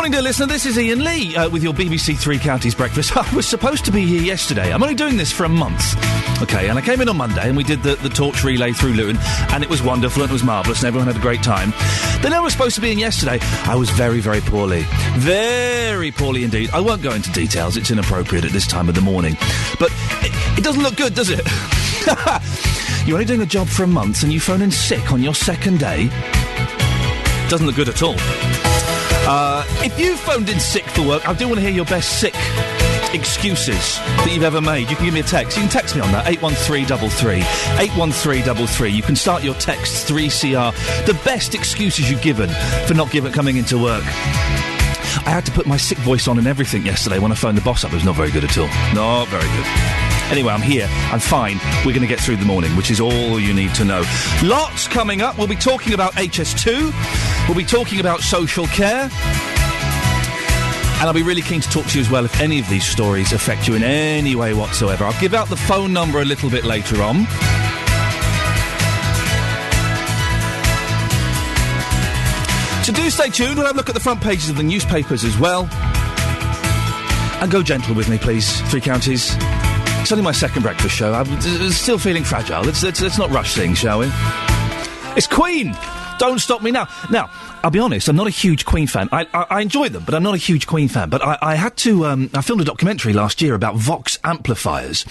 morning, dear listener. This is Iain Lee with your BBC Three Counties breakfast. I was supposed to be here yesterday. I'm only doing this for a month. OK, and I came in on Monday and we did the torch relay through Luton, and it was wonderful and it was marvellous and everyone had a great time. Then I was supposed to be in yesterday. I was very, very poorly. Very poorly indeed. I won't go into details. It's inappropriate at this time of the morning. But it doesn't look good, does it? You're only doing a job for a month and you phone in sick on your second day. Doesn't look good at all. If you phoned in sick for work, I do want to hear your best sick excuses that you've ever made. You can give me a text. You can text me on that, 81333. 81333. You can start your text 3CR. The best excuses you've given for not coming into work. I had to put my sick voice on and everything yesterday when I phoned the boss up. It was not very good at all. Not very good. Anyway, I'm here. I'm fine. We're going to get through the morning, which is all you need to know. Lots coming up. We'll be talking about HS2. We'll be talking about social care. And I'll be really keen to talk to you as well if any of these stories affect you in any way whatsoever. I'll give out the phone number a little bit later on. So do stay tuned. We'll have a look at the front pages of the newspapers as well. And go gentle with me, please, Three Counties. It's only my second breakfast show. I'm still feeling fragile. Let's not rush things, shall we? It's Queen! Don't stop me now. Now, I'll be honest, I'm not a huge Queen fan. I enjoy them, but I'm not a huge Queen fan. But I had to... I filmed a documentary last year about Vox amplifiers.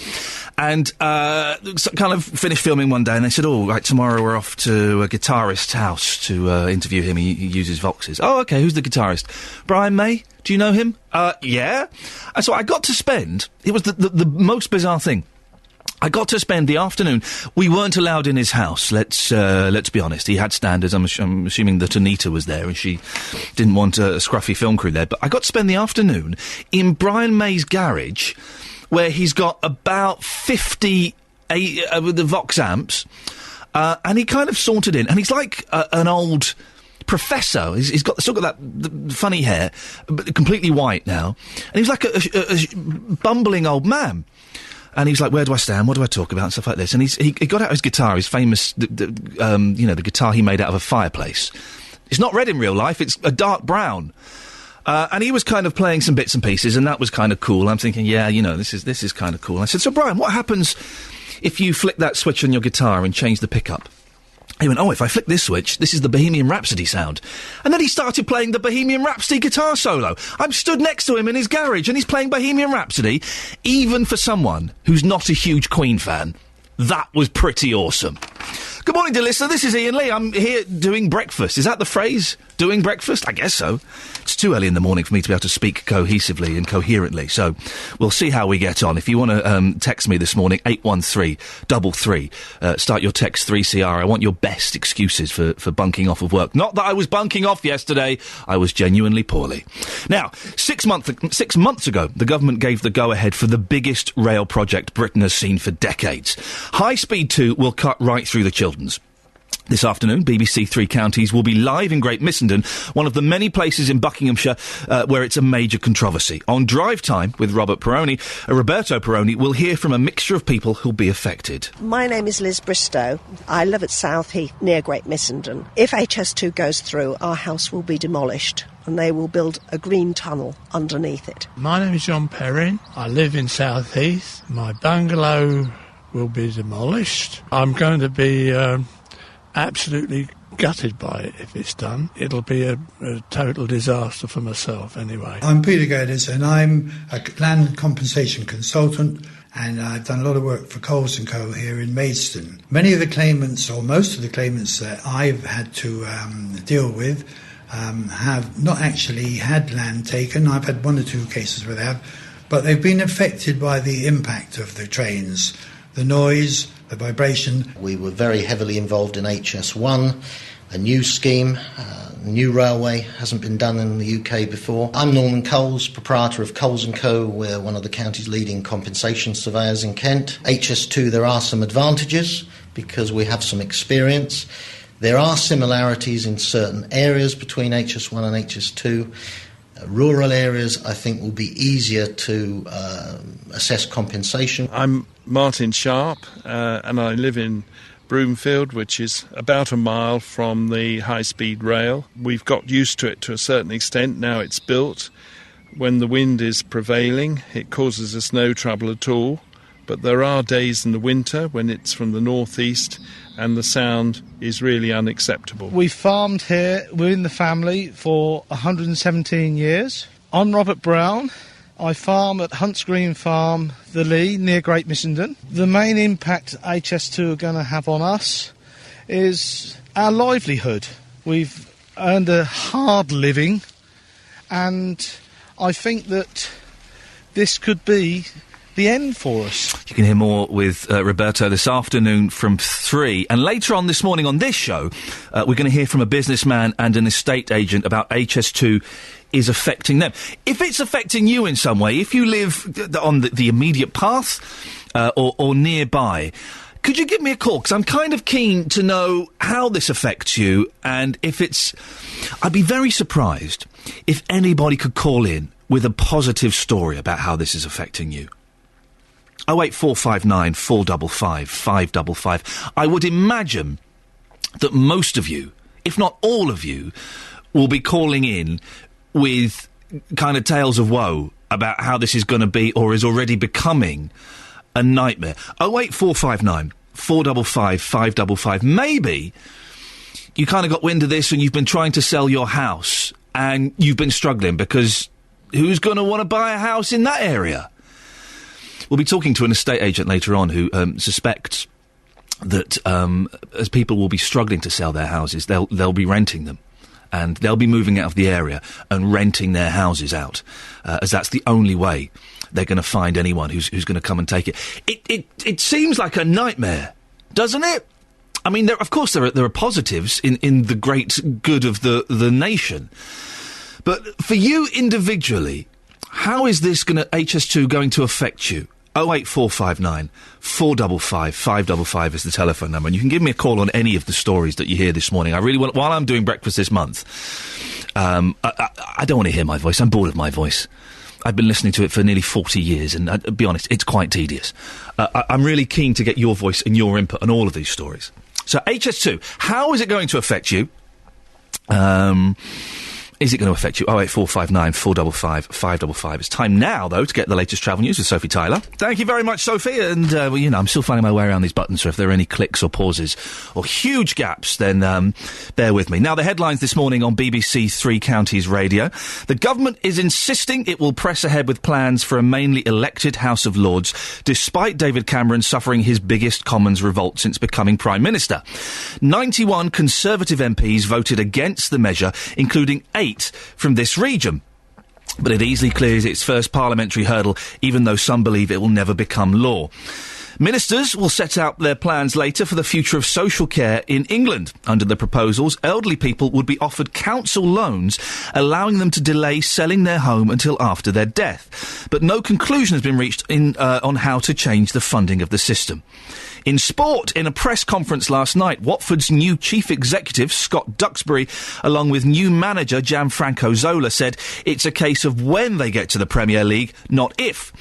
And kind of finished filming one day, and they said, oh, right, tomorrow we're off to a guitarist's house to interview him. He uses Voxes. Oh, OK, who's the guitarist? Brian May? Do you know him? Yeah. And so I got to spend... It was the most bizarre thing. I got to spend the afternoon. We weren't allowed in his house. Let's be honest. He had standards. I'm assuming that Anita was there, and she didn't want a scruffy film crew there. But I got to spend the afternoon in Brian May's garage, where he's got about 50 the Vox amps, and he kind of sauntered in, and he's like an old professor. He's still got that funny hair, but completely white now, and he was like a bumbling old man. And he was like, where do I stand? What do I talk about? And stuff like this. And he got out his guitar, his famous, the guitar he made out of a fireplace. It's not red in real life. It's a dark brown. And he was kind of playing some bits and pieces, and that was kind of cool. I'm thinking, yeah, this is kind of cool. I said, so Brian, what happens if you flick that switch on your guitar and change the pickup? He went, oh, if I flick this switch, this is the Bohemian Rhapsody sound. And then he started playing the Bohemian Rhapsody guitar solo. I'm stood next to him in his garage, and he's playing Bohemian Rhapsody. Even for someone who's not a huge Queen fan, that was pretty awesome. Good morning, dear listener. This is Iain Lee. I'm here doing breakfast. Is that the phrase? Doing breakfast? I guess so. It's too early in the morning for me to be able to speak cohesively and coherently, so we'll see how we get on. If you want to text me this morning, 81333. Start your text 3CR. I want your best excuses for bunking off of work. Not that I was bunking off yesterday. I was genuinely poorly. Now, 6 months ago, the government gave the go-ahead for the biggest rail project Britain has seen for decades. High Speed 2 will cut right through the Children's. This afternoon, BBC Three Counties will be live in Great Missenden, one of the many places in Buckinghamshire where it's a major controversy. On Drive Time with Roberto Perroni, we'll hear from a mixture of people who'll be affected. My name is Liz Bristow. I live at South Heath, near Great Missenden. If HS2 goes through, our house will be demolished, and they will build a green tunnel underneath it. My name is John Perrin. I live in South Heath. My bungalow will be demolished. I'm going to be... absolutely gutted by it if it's done. It'll be a total disaster for myself anyway. I'm Peter Geddes and I'm a land compensation consultant, and I've done a lot of work for Coles & Co. here in Maidstone. Many of the claimants, or most of the claimants that I've had to deal with have not actually had land taken. I've had one or two cases where they have, but they've been affected by the impact of the trains, the noise, the vibration. We were very heavily involved in HS1, a new scheme, new railway, hasn't been done in the UK before. I'm Norman Coles, proprietor of Coles & Co. We're one of the county's leading compensation surveyors in Kent. HS2, there are some advantages because we have some experience. There are similarities in certain areas between HS1 and HS2. Rural areas, I think, will be easier to assess compensation. I'm Martin Sharp, and I live in Broomfield, which is about a mile from the high-speed rail. We've got used to it to a certain extent. Now it's built. When the wind is prevailing, it causes us no trouble at all. But there are days in the winter when it's from the northeast and the sound is really unacceptable. We farmed here within the family for 117 years. I'm Robert Brown. I farm at Hunts Green Farm, the Lee, near Great Missenden. The main impact HS2 are going to have on us is our livelihood. We've earned a hard living, and I think that this could be the end for us. You can hear more with Roberto this afternoon from 3. And later on this morning on this show, we're going to hear from a businessman and an estate agent about HS2 is affecting them. If it's affecting you in some way, if you live on the immediate path or nearby, could you give me a call? Because I'm kind of keen to know how this affects you, and if it's... I'd be very surprised if anybody could call in with a positive story about how this is affecting you. 08459 455 555. I would imagine that most of you, if not all of you, will be calling in with kind of tales of woe about how this is going to be or is already becoming a nightmare. 08459 455 555. Maybe you kind of got wind of this and you've been trying to sell your house and you've been struggling because who's going to want to buy a house in that area? We'll be talking to an estate agent later on who suspects that as people will be struggling to sell their houses, they'll be renting them. And they'll be moving out of the area and renting their houses out, as that's the only way they're going to find anyone who's going to come and take it. It seems like a nightmare, doesn't it? I mean, there are positives in the great good of the nation. But for you individually, how is this HS2 going to affect you? 08459 455 555 is the telephone number, and you can give me a call on any of the stories that you hear this morning. I really want, while I'm doing breakfast this month, I don't want to hear my voice. I'm bored of my voice. I've been listening to it for nearly 40 years, and to be honest, it's quite tedious. I'm really keen to get your voice and your input on all of these stories. So HS2, how is it going to affect you? Is it going to affect you? 08459 455 555. It's time now, though, to get the latest travel news with Sophie Tyler. Thank you very much, Sophie. And, I'm still finding my way around these buttons, so if there are any clicks or pauses or huge gaps, then bear with me. Now, the headlines this morning on BBC Three Counties Radio. The government is insisting it will press ahead with plans for a mainly elected House of Lords, despite David Cameron suffering his biggest Commons revolt since becoming Prime Minister. 91 Conservative MPs voted against the measure, including 8 from this region. But it easily clears its first parliamentary hurdle, even though some believe it will never become law. Ministers will set out their plans later for the future of social care in England. Under the proposals, elderly people would be offered council loans, allowing them to delay selling their home until after their death. But no conclusion has been reached on how to change the funding of the system. In sport, in a press conference last night, Watford's new chief executive, Scott Duxbury, along with new manager Gianfranco Zola, said it's a case of when they get to the Premier League, not if.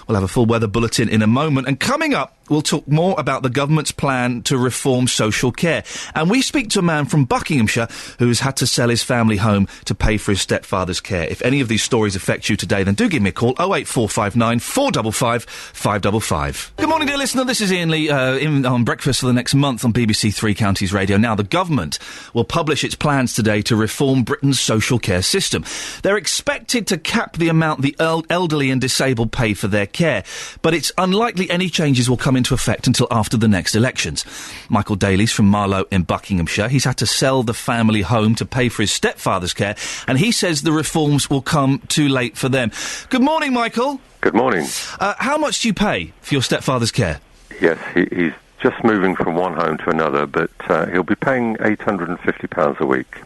We'll have a full weather bulletin in a moment. And coming up, we'll talk more about the government's plan to reform social care. And we speak to a man from Buckinghamshire who's had to sell his family home to pay for his stepfather's care. If any of these stories affect you today, then do give me a call, 08459 455 555. Good morning, dear listener. This is Iain Lee on Breakfast for the next month on BBC Three Counties Radio. Now, the government will publish its plans today to reform Britain's social care system. They're expected to cap the amount the elderly and disabled pay for their care, but it's unlikely any changes will come into effect until after the next elections. Michael Daly's from Marlow in Buckinghamshire. He's had to sell the family home to pay for his stepfather's care, and he says the reforms will come too late for them. Good morning, Michael. Good morning. How much do you pay for your stepfather's care? Yes, he's just moving from one home to another, but he'll be paying £850 a week.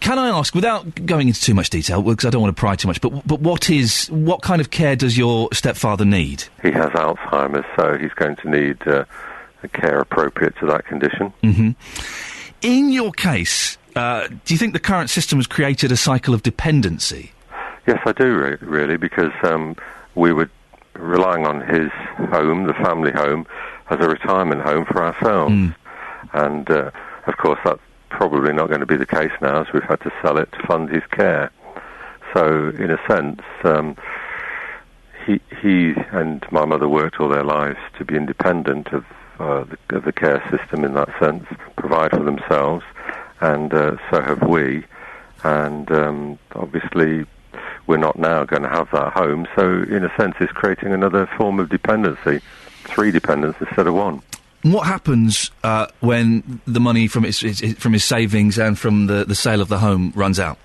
Can I ask, without going into too much detail, because I don't want to pry too much, but what kind of care does your stepfather need? He has Alzheimer's, so he's going to need a care appropriate to that condition. Mm-hmm. In your case, do you think the current system has created a cycle of dependency? Yes, I do, really, because we were relying on his home, the family home, as a retirement home for ourselves. And, of course, that's probably not going to be the case now, as we've had to sell it to fund his care. So, in a sense, he and my mother worked all their lives to be independent of the care system in that sense, provide for themselves, and so have we. And obviously, we're not now going to have that home. So, in a sense, it's creating another form of dependency, 3 dependents instead of 1. What happens when the money from his savings and from the sale of the home runs out?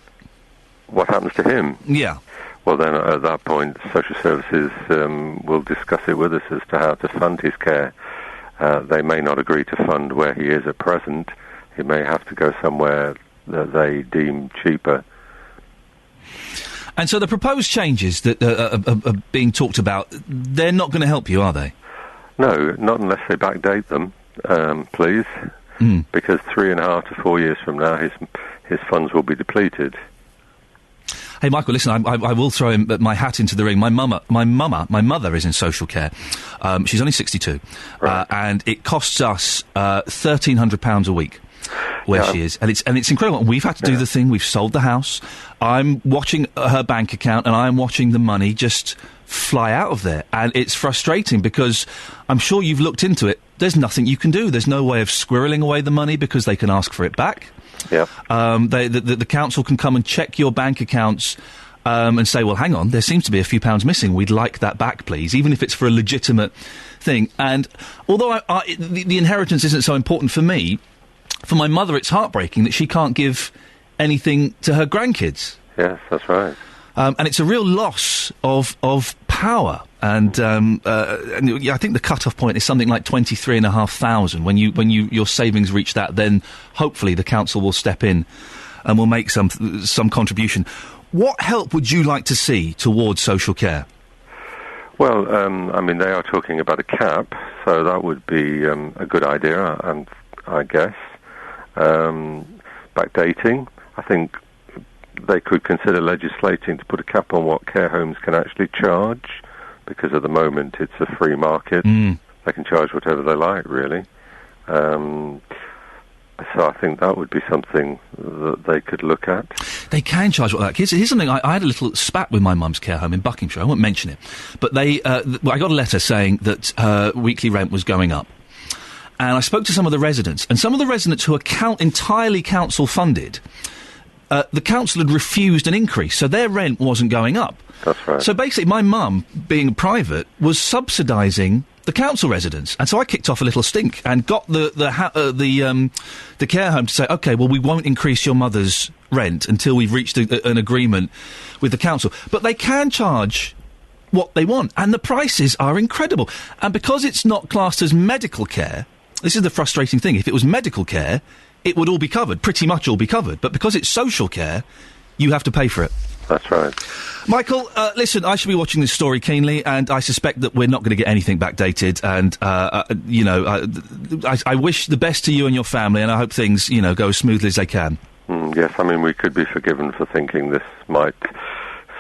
What happens to him? Yeah. Well, then at that point, social services will discuss it with us as to how to fund his care. They may not agree to fund where he is at present. He may have to go somewhere that they deem cheaper. And so the proposed changes that are being talked about, they're not going to help you, are they? No, not unless they backdate them, please. Because 3.5 to 4 years from now, his funds will be depleted. Hey, Michael, listen, I will throw my hat into the ring. My mother is in social care. She's only 62. Right. And it costs us £1,300 a week where she is. And it's incredible. We've had to do the thing. We've sold the house. I'm watching her bank account, and I'm watching the money just fly out of there. And it's frustrating because I'm sure you've looked into it. There's nothing you can do. There's no way of squirreling away the money because they can ask for it back. Yeah. The council can come and check your bank accounts and say, well, hang on, there seems to be a few pounds missing. We'd like that back, please, even if it's for a legitimate thing. And although the inheritance isn't so important for me, for my mother, it's heartbreaking that she can't give anything to her grandkids. Yes, that's right. And it's a real loss of power. And I think the cut-off point is something like 23,500. When your savings reach that, then hopefully the council will step in and will make some contribution. What help would you like to see towards social care? Well, I mean, they are talking about a cap, so that would be a good idea, I guess. Backdating, I think they could consider legislating to put a cap on what care homes can actually charge, because at the moment it's a free market. They can charge whatever they like, really. So I think that would be something that they could look at. They can charge what they like. Here's something. I had a little spat with my mum's care home in Buckinghamshire. I won't mention it. But I got a letter saying that her weekly rent was going up. And I spoke to some of the residents. And some of the residents who are entirely council-funded, the council had refused an increase, so their rent wasn't going up. That's right. So basically, my mum, being private, was subsidising the council residents, and so I kicked off a little stink and got the care home to say, OK, well, we won't increase your mother's rent until we've reached an agreement with the council. But they can charge what they want, and the prices are incredible. And because it's not classed as medical care, this is the frustrating thing. If it was medical care, it would all be covered, pretty much all be covered. But because it's social care, you have to pay for it. That's right. Michael, listen, I should be watching this story keenly, and I suspect that we're not going to get anything backdated. And, I wish the best to you and your family, and I hope things, go as smoothly as they can. Yes, I mean, we could be forgiven for thinking this might...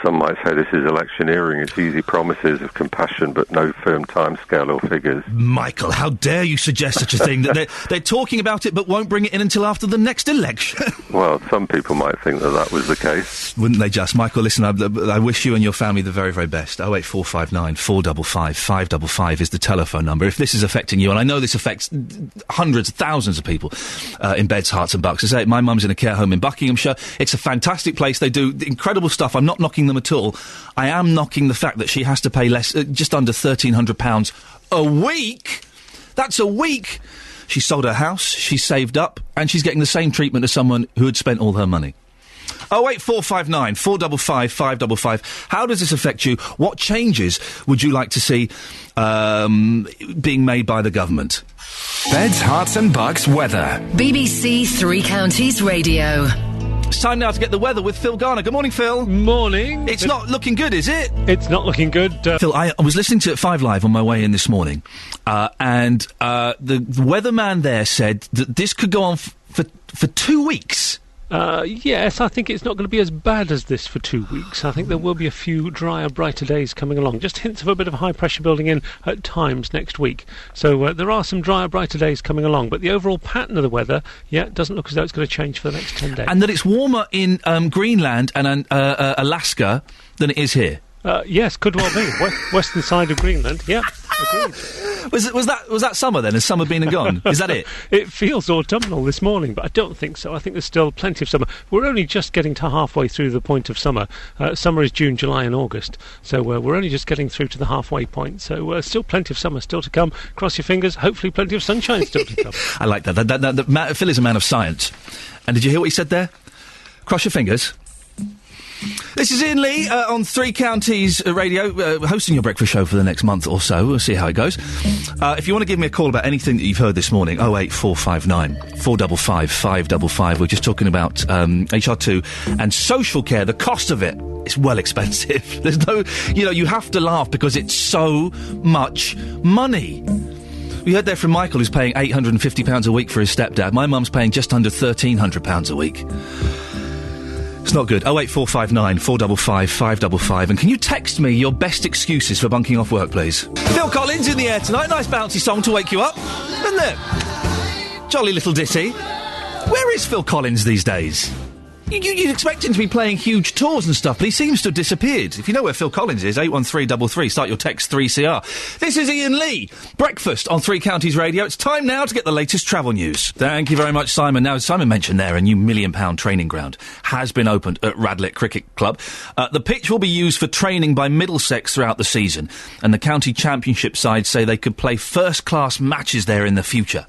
Some might say this is electioneering. It's easy promises of compassion, but no firm timescale or figures. Michael, how dare you suggest such a thing? That they're talking about it, but won't bring it in until after the next election. Well, some people might think that was the case. Wouldn't they just? Michael, listen, I wish you and your family the very, very best. 08459 455 555 is the telephone number. If this is affecting you, and I know this affects hundreds, thousands of people in Beds, Herts and Bucks. I say, my mum's in a care home in Buckinghamshire. It's a fantastic place. They do incredible stuff. I'm not knocking them at all. I am knocking the fact that she has to pay less, just under £1,300 a week. That's a week. She sold her house, she saved up, and she's getting the same treatment as someone who had spent all her money. 08459 455 555. How does this affect you? What changes would you like to see being made by the government? Beds, Herts and Bucks weather. BBC Three Counties Radio. It's time now to get the weather with Phil Garner. Good morning, Phil. Morning. It's not looking good, is it? It's not looking good. Phil, I was listening to 5 Live on my way in this morning, and the weatherman there said that this could go on for 2 weeks. Yes, I think it's not going to be as bad as this for 2 weeks. I think there will be a few drier, brighter days coming along. Just hints of a bit of high pressure building in at times next week. So there are some drier, brighter days coming along. But the overall pattern of the weather, doesn't look as though it's going to change for the next 10 days. And that it's warmer in Greenland and Alaska than it is here. Yes, could well be. Western side of Greenland, yeah, agreed. Was that summer then? Has summer been and gone? Is that it? It feels autumnal this morning, but I don't think so. I think there's still plenty of summer. We're only just getting to halfway through the point of summer. Summer is June, July and August, so we're only just getting through to the halfway point. So still plenty of summer still to come. Cross your fingers. Hopefully plenty of sunshine still to come. I like that. Phil is a man of science. And did you hear what he said there? Cross your fingers. This is Iain Lee on Three Counties Radio, hosting your breakfast show for the next month or so. We'll see how it goes. If you want to give me a call about anything that you've heard this morning, 08459 455 555. We're just talking about HR2 and social care. The cost of it is well expensive. There's no, you have to laugh because it's so much money. We heard there from Michael, who's paying £850 a week for his stepdad. My mum's paying just under £1,300 a week. It's not good. 08459 455 555. And can you text me your best excuses for bunking off work, please? Phil Collins in the air tonight. Nice bouncy song to wake you up, isn't it? Jolly little ditty. Where is Phil Collins these days? You'd expect him to be playing huge tours and stuff, but he seems to have disappeared. If you know where Phil Collins is, 81333, start your text 3CR. This is Iain Lee. Breakfast on Three Counties Radio. It's time now to get the latest travel news. Thank you very much, Simon. Now, as Simon mentioned there, a new £1 million training ground has been opened at Radlett Cricket Club. The pitch will be used for training by Middlesex throughout the season, and the county championship side say they could play first-class matches there in the future.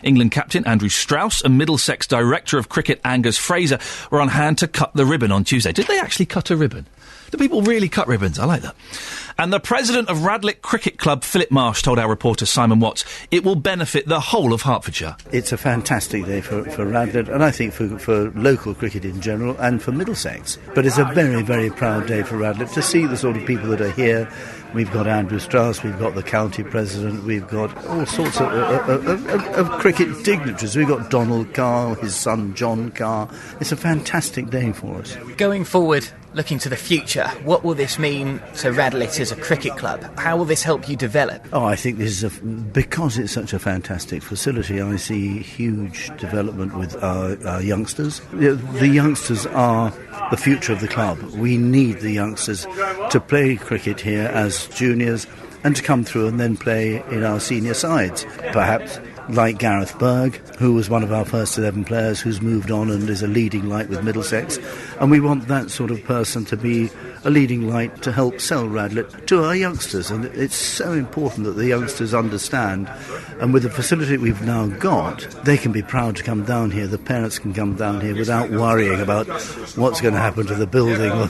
England captain Andrew Strauss and Middlesex director of cricket Angus Fraser were on hand to cut the ribbon on Tuesday. Did they actually cut a ribbon? Do people really cut ribbons? I like that. And the president of Radlett Cricket Club, Philip Marsh, told our reporter Simon Watts it will benefit the whole of Hertfordshire. It's a fantastic day for Radlett, and I think for local cricket in general, and for Middlesex. But it's a very, very proud day for Radlett to see the sort of people that are here. We've got Andrew Strauss, we've got the county president, we've got all sorts of cricket dignitaries. We've got Donald Carr, his son John Carr. It's a fantastic day for us. Going forward, looking to the future, what will this mean to Radlett as a cricket club? How will this help you develop? Oh, I think this is because it's such a fantastic facility, I see huge development with our youngsters. The youngsters are the future of the club. We need the youngsters to play cricket here as juniors and to come through and then play in our senior sides. Perhaps like Gareth Berg, who was one of our first 11 players who's moved on and is a leading light with Middlesex. And we want that sort of person to be a leading light to help sell Radlett to our youngsters. And it's so important that the youngsters understand. And with the facility we've now got, they can be proud to come down here. The parents can come down here without worrying about what's going to happen to the building. Or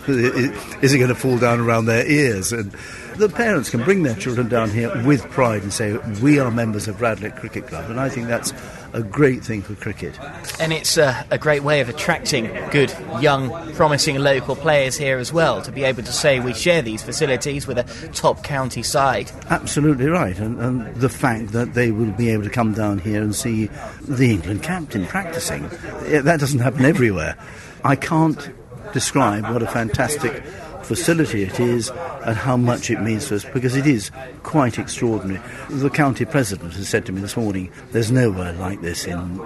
is it going to fall down around their ears? And the parents can bring their children down here with pride and say, we are members of Radlett Cricket Club. And I think that's a great thing for cricket. And it's a great way of attracting good, young, promising local players here as well, to be able to say we share these facilities with a top county side. Absolutely right. And the fact that they will be able to come down here and see the England captain practising, that doesn't happen everywhere. I can't describe what a fantastic facility it is and how much it means to us, because it is quite extraordinary. The county president has said to me this morning, there's nowhere like this in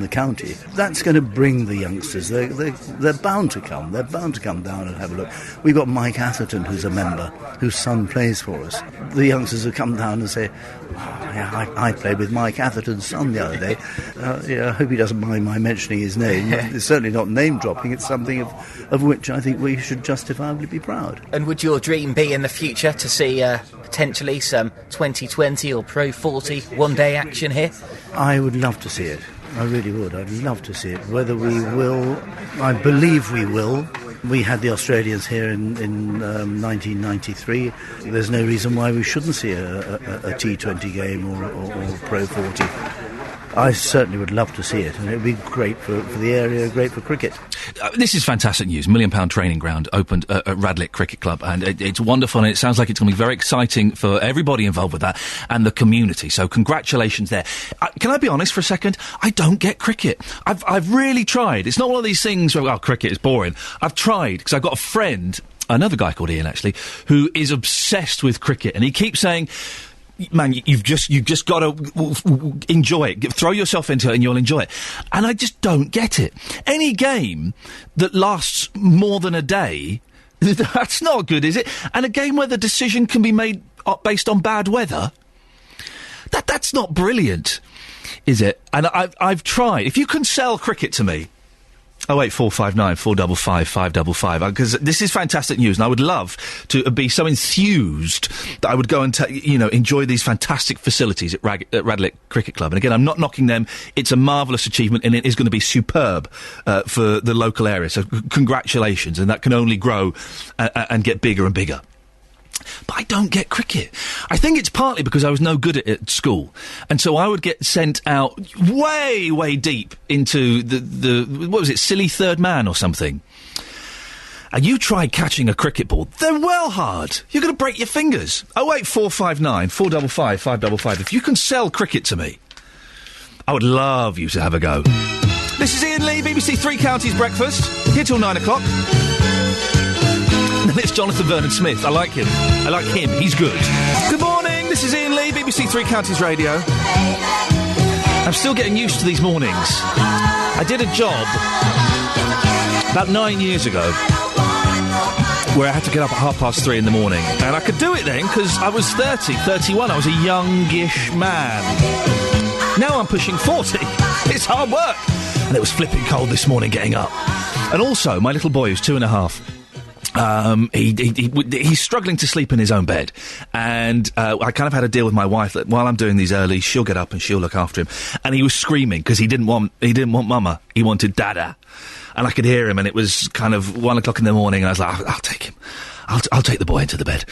the county. That's going to bring the youngsters. They're bound to come. They're bound to come down and have a look. We've got Mike Atherton, who's a member, whose son plays for us. The youngsters have come down and say, I played with Mike Atherton's son the other day. I hope he doesn't mind my mentioning his name. It's certainly not name dropping. It's something of which I think we should justifiably be proud. And would your dream be in the future to see potentially some 2020 or Pro 40 one-day action here? I would love to see it. I really would. I'd love to see it. Whether we will, I believe we will. We had the Australians here in 1993. There's no reason why we shouldn't see a T20 game or Pro 40. I certainly would love to see it, and it would be great for the area, great for cricket. This is fantastic news. £1 million training ground opened at Radlick Cricket Club, and it's wonderful, and it sounds like it's going to be very exciting for everybody involved with that and the community. So congratulations there. Can I be honest for a second? I don't get cricket. I've really tried. It's not one of these things where, cricket is boring. I've tried, because I've got a friend, another guy called Iain, actually, who is obsessed with cricket, and he keeps saying, man, you've just got to enjoy it. Throw yourself into it and you'll enjoy it. And I just don't get it. Any game that lasts more than a day, that's not good, is it? And a game where the decision can be made based on bad weather, that's not brilliant, is it? And I've tried. If you can sell cricket to me, 08459 455 555, because this is fantastic news, and I would love to be so enthused that I would go and enjoy these fantastic facilities at Radlick Cricket Club. And again, I'm not knocking them. It's a marvellous achievement, and it is going to be superb for the local area. So congratulations, and that can only grow and get bigger and bigger. But I don't get cricket. I think it's partly because I was no good at it at school. And so I would get sent out way, way deep into the what was it, silly third man or something. And you try catching a cricket ball, they're well hard. You're going to break your fingers. 08459 455 555. If you can sell cricket to me, I would love you to have a go. This is Iain Lee, BBC Three Counties Breakfast, here till 9 o'clock. And it's Jonathan Vernon-Smith. I like him. He's good. Good morning. This is Iain Lee, BBC Three Counties Radio. I'm still getting used to these mornings. I did a job about 9 years ago where I had to get up at 3:30 in the morning. And I could do it then because I was 31. I was a youngish man. Now I'm pushing 40. It's hard work. And it was flipping cold this morning getting up. And also, my little boy, who's 2.5... he's struggling to sleep in his own bed, and I kind of had a deal with my wife that while I'm doing these early, she'll get up and she'll look after him. And he was screaming because he didn't want mama, he wanted dada, and I could hear him. And it was kind of 1 o'clock in the morning, and I was like, I'll take him. I'll take the boy into the bed.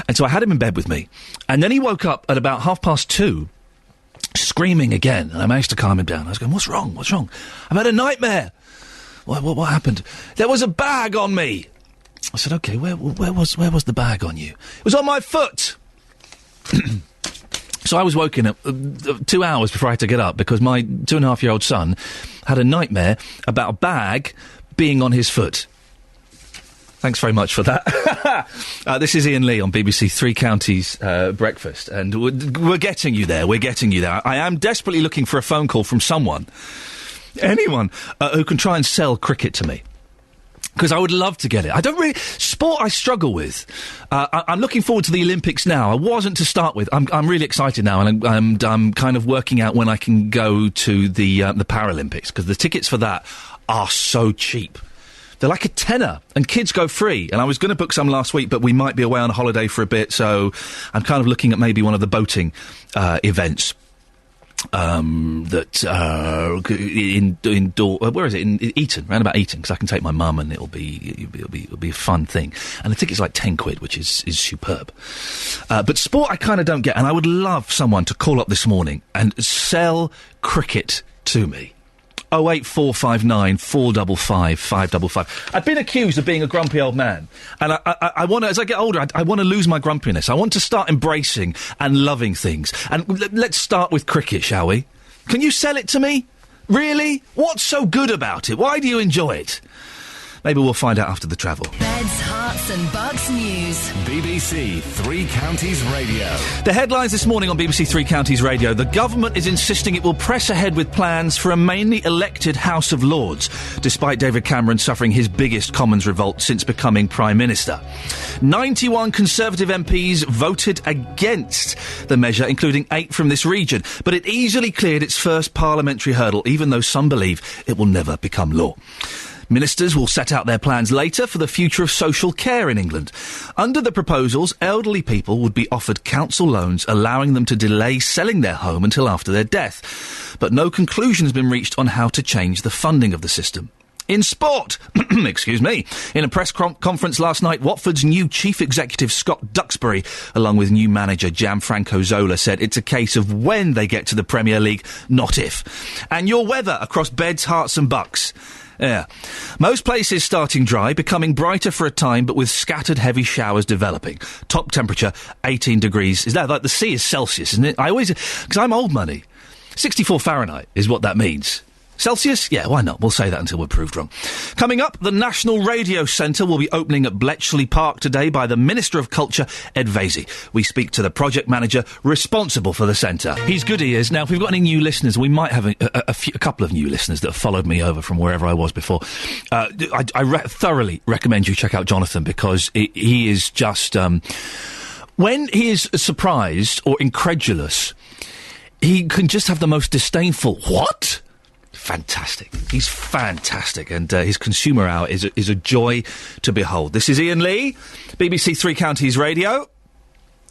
And so I had him in bed with me, and then he woke up at about 2:30, screaming again, and I managed to calm him down. I was going, what's wrong? I've had a nightmare. What happened? There was a bag on me. I said, OK, where was the bag on you? It was on my foot. So I was woken up 2 hours before I had to get up because my 2.5-year-old son had a nightmare about a bag being on his foot. Thanks very much for that. This is Iain Lee on BBC Three Counties Breakfast, and we're getting you there. I am desperately looking for a phone call from anyone who can try and sell cricket to me. Because I would love to get it. Sport I struggle with. I'm looking forward to the Olympics now. I wasn't to start with. I'm really excited now, and I'm kind of working out when I can go to the Paralympics, because the tickets for that are so cheap. They're like £10, and kids go free. And I was going to book some last week, but we might be away on holiday for a bit, so I'm kind of looking at maybe one of the boating events. Where is it? In Eton, round about Eton, because I can take my mum and it'll be a fun thing. And the ticket's like £10, which is superb. But sport I kind of don't get, and I would love someone to call up this morning and sell cricket to me. 08459 455 555. I've been accused of being a grumpy old man, and I want to, as I get older, I want to lose my grumpiness. I want to start embracing and loving things. And let's start with cricket, shall we? Can you sell it to me? Really? What's so good about it? Why do you enjoy it? Maybe we'll find out after the travel. Beds, Herts and Bucks News. BBC Three Counties Radio. The headlines this morning on BBC Three Counties Radio. The government is insisting it will press ahead with plans for a mainly elected House of Lords, despite David Cameron suffering his biggest Commons revolt since becoming Prime Minister. 91 Conservative MPs voted against the measure, including 8 from this region, but it easily cleared its first parliamentary hurdle, even though some believe it will never become law. Ministers will set out their plans later for the future of social care in England. Under the proposals, elderly people would be offered council loans, allowing them to delay selling their home until after their death. But no conclusion has been reached on how to change the funding of the system. In sport, excuse me, in a press conference last night, Watford's new chief executive Scott Duxbury, along with new manager Gianfranco Zola, said it's a case of when they get to the Premier League, not if. And your weather across Beds, Herts and Bucks. Yeah. Most places starting dry, becoming brighter for a time, but with scattered heavy showers developing. Top temperature, 18 degrees. Is that like the sea is Celsius, isn't it? I always, because I'm old money. 64 Fahrenheit is what that means. Celsius? Yeah, why not? We'll say that until we're proved wrong. Coming up, the National Radio Centre will be opening at Bletchley Park today by the Minister of Culture, Ed Vaizey. We speak to the project manager responsible for the centre. He's good, he is. Now, if we've got any new listeners, we might have a couple of new listeners that have followed me over from wherever I was before. I thoroughly recommend you check out Jonathan, because he is just... when he is surprised or incredulous, he can just have the most disdainful, what? Fantastic. He's fantastic, and his Consumer Hour is a joy to behold. This is Iain Lee, BBC Three Counties Radio.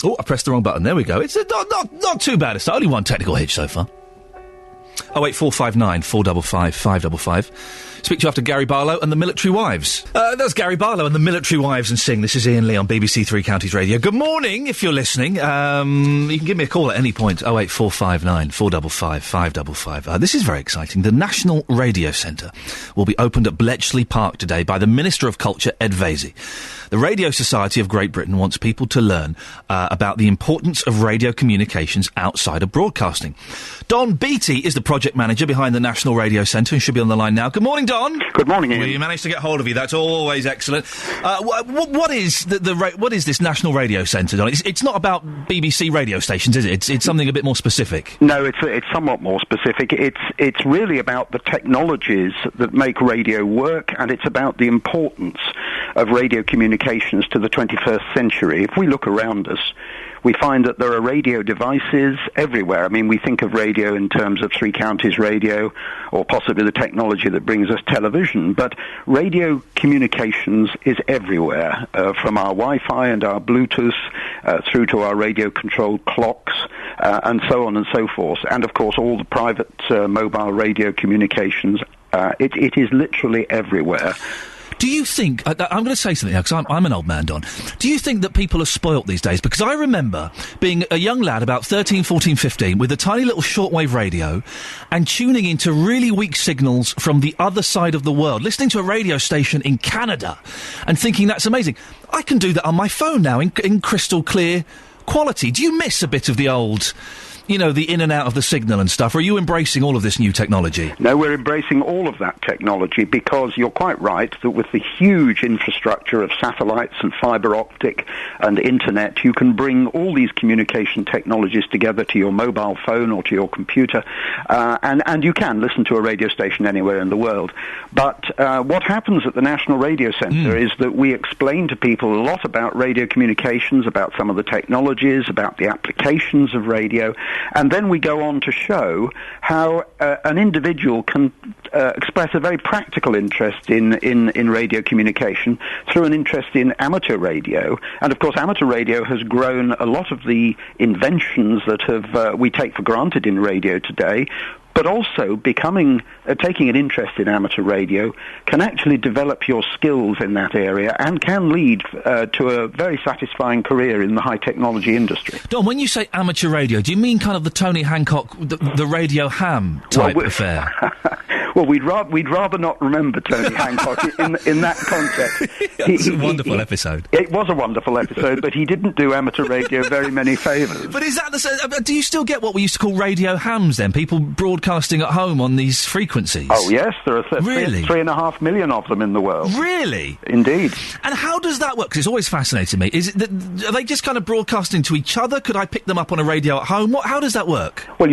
Oh, I pressed the wrong button. There we go. It's not too bad. It's only one technical hitch so far. 08459 455 555. Speak to you after Gary Barlow and the Military Wives. That's Gary Barlow and the Military Wives and Sing. This is Iain Lee on BBC Three Counties Radio. Good morning, if you're listening. You can give me a call at any point, 08459 455 555. This is very exciting. The National Radio Centre will be opened at Bletchley Park today by the Minister of Culture, Ed Vaizey. The Radio Society of Great Britain wants people to learn about the importance of radio communications outside of broadcasting. Don Beattie is the project manager behind the National Radio Centre and should be on the line now. Good morning, Don. Good morning, Ian. We managed to get hold of you. That's always excellent. What is what is this National Radio Centre, Don? It's not about BBC radio stations, is it? It's something a bit more specific. No, it's somewhat more specific. It's really about the technologies that make radio work, and it's about the importance of radio communications to the 21st century. If we look around us, we find that there are radio devices everywhere. I mean, we think of radio in terms of Three Counties Radio, or possibly the technology that brings us television, but radio communications is everywhere, from our Wi-Fi and our Bluetooth through to our radio-controlled clocks, and so on and so forth. And, of course, all the private mobile radio communications. It is literally everywhere. Do you think... I'm going to say something now, because I'm an old man, Don. Do you think that people are spoilt these days? Because I remember being a young lad, about 13, 14, 15, with a tiny little shortwave radio and tuning into really weak signals from the other side of the world, listening to a radio station in Canada and thinking that's amazing. I can do that on my phone now in crystal clear quality. Do you miss a bit of the old... you know, the in and out of the signal and stuff? Or are you embracing all of this new technology? No, we're embracing all of that technology, because you're quite right that with the huge infrastructure of satellites and fibre optic and internet, you can bring all these communication technologies together to your mobile phone or to your computer, and you can listen to a radio station anywhere in the world. But what happens at the National Radio Centre is that we explain to people a lot about radio communications, about some of the technologies, about the applications of radio. And then we go on to show how an individual can express a very practical interest in radio communication through an interest in amateur radio. And, of course, amateur radio has grown a lot of the inventions that we take for granted in radio today. But also taking an interest in amateur radio can actually develop your skills in that area and can lead to a very satisfying career in the high technology industry. Don, when you say amateur radio, do you mean kind of the Tony Hancock, the Radio Ham type affair? Well, we'd rather not remember Tony Hancock in that context. It's a wonderful episode. It was a wonderful episode, but he didn't do amateur radio very many favours. But is that do you still get what we used to call radio hams then? People broadcasting at home on these frequencies? Oh, yes, there are really? 3.5 million of them in the world. Really? Indeed. And how does that work? Because it's always fascinated me. Is it are they just kind of broadcasting to each other? Could I pick them up on a radio at home? How does that work? Well,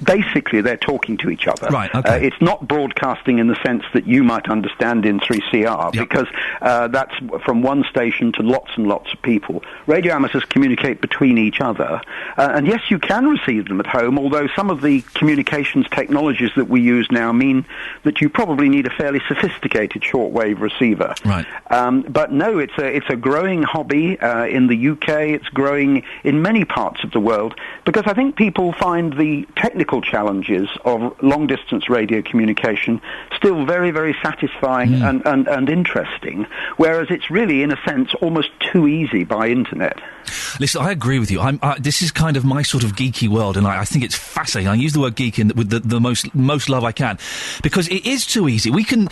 basically they're talking to each other. Right, okay. It's not broadcasting in the sense that you might understand in 3CR, because that's from one station to lots and lots of people. Radio amateurs communicate between each other, and yes, you can receive them at home, although some of the communications technologies that we use now mean that you probably need a fairly sophisticated shortwave receiver. Right. But no, it's a growing hobby in the UK. It's growing in many parts of the world, because I think people find the technical challenges of long-distance long-distance radio communication still very, very satisfying and interesting, whereas it's really, in a sense, almost too easy by internet. Listen, I agree with you. This is kind of my sort of geeky world, and I think it's fascinating. I use the word geek with the most love I can, because it is too easy. We can,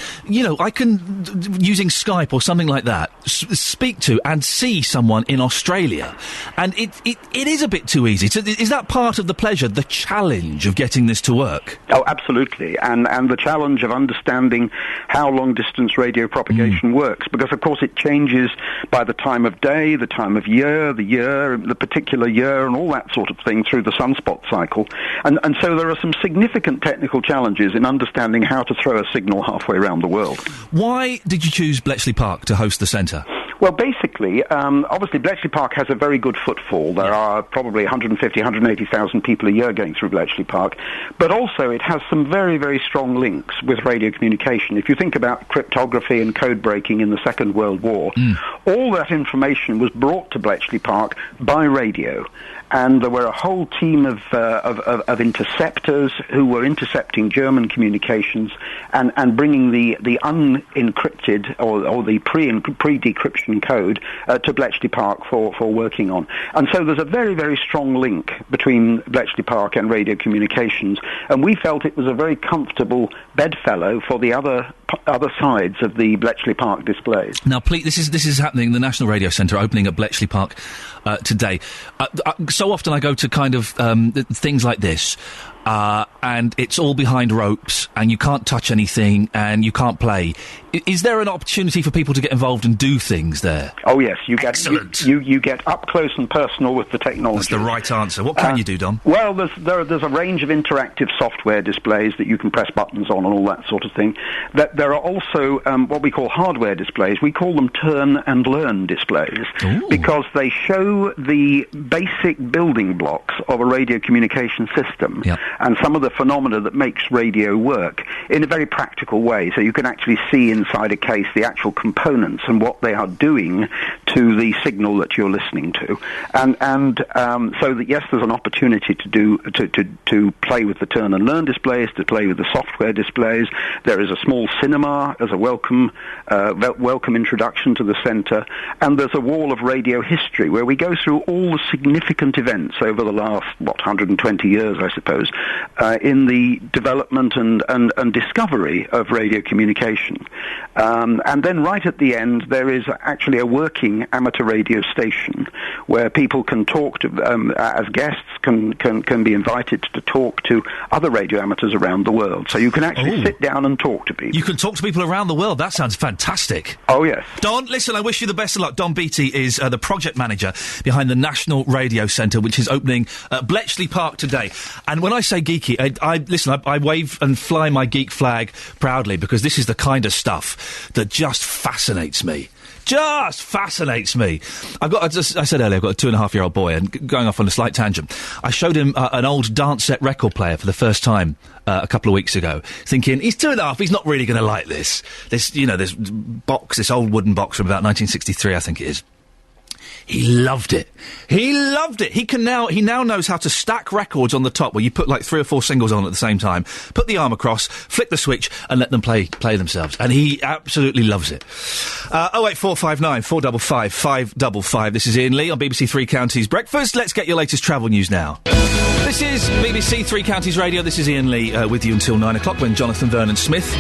I can, using Skype or something like that, speak to and see someone in Australia, and it is a bit too easy. So is that part of the pleasure, the challenge of getting this to work? Oh, absolutely, and the challenge of understanding how long-distance radio propagation works, because, of course, it changes by the time of day, the time of year, the particular year, and all that sort of thing through the sunspot cycle. And so there are some significant technical challenges in understanding how to throw a signal halfway around the world. Why did you choose Bletchley Park to host the centre? Well, basically, obviously Bletchley Park has a very good footfall. There are probably 150, 180,000 people a year going through Bletchley Park. But also it has some very, very strong links with radio communication. If you think about cryptography and code breaking in the Second World War, all that information was brought to Bletchley Park by radio. And there were a whole team of interceptors who were intercepting German communications and bringing the unencrypted or the pre-decryption code to Bletchley Park for working on. And so there's a very, very strong link between Bletchley Park and radio communications, and we felt it was a very comfortable bedfellow for the other sides of the Bletchley Park displays. Now, please, this is happening. The National Radio Centre opening at Bletchley Park today. So often I go to kind of things like this, and it's all behind ropes, and you can't touch anything, and you can't play. Is there an opportunity for people to get involved and do things there? Oh yes, you get you get up close and personal with the technology. That's the right answer. What can you do, Dom? Well, there's a range of interactive software displays that you can press buttons on and all that sort of thing. There are also what we call hardware displays. We call them turn and learn displays. Ooh. Because they show the basic building blocks of a radio communication system and some of the phenomena that makes radio work in a very practical way. So you can actually see inside a case the actual components and what they are doing to the signal that you're listening to, and so that yes, there's an opportunity to play with the turn and learn displays, to play with the software displays. There is a small cinema as a welcome introduction to the centre, and there's a wall of radio history where we go through all the significant events over the last 120 years, I suppose, in the development and discovery of radio communication. And then right at the end, there is actually a working amateur radio station where people can talk to, as guests, can be invited to talk to other radio amateurs around the world. So you can actually sit down and talk to people. You can talk to people around the world. That sounds fantastic. Oh, yes. Don, listen, I wish you the best of luck. Don Beattie is the project manager behind the National Radio Centre, which is opening at Bletchley Park today. And when I say geeky, I wave and fly my geek flag proudly, because this is the kind of stuff that just fascinates me. Just fascinates me. I said earlier, I've got a 2.5-year-old boy, and going off on a slight tangent, I showed him an old dance set record player for the first time a couple of weeks ago, thinking, he's 2.5, he's not really going to like this. This old wooden box from about 1963, I think it is. He loved it. He loved it. He now knows how to stack records on the top, where you put like 3 or 4 singles on at the same time, put the arm across, flick the switch, and let them play themselves. And he absolutely loves it. 08459 455 555. This is Iain Lee on BBC Three Counties Breakfast. Let's get your latest travel news now. This is BBC Three Counties Radio. This is Iain Lee with you until 9 o'clock, when Jonathan Vernon Smith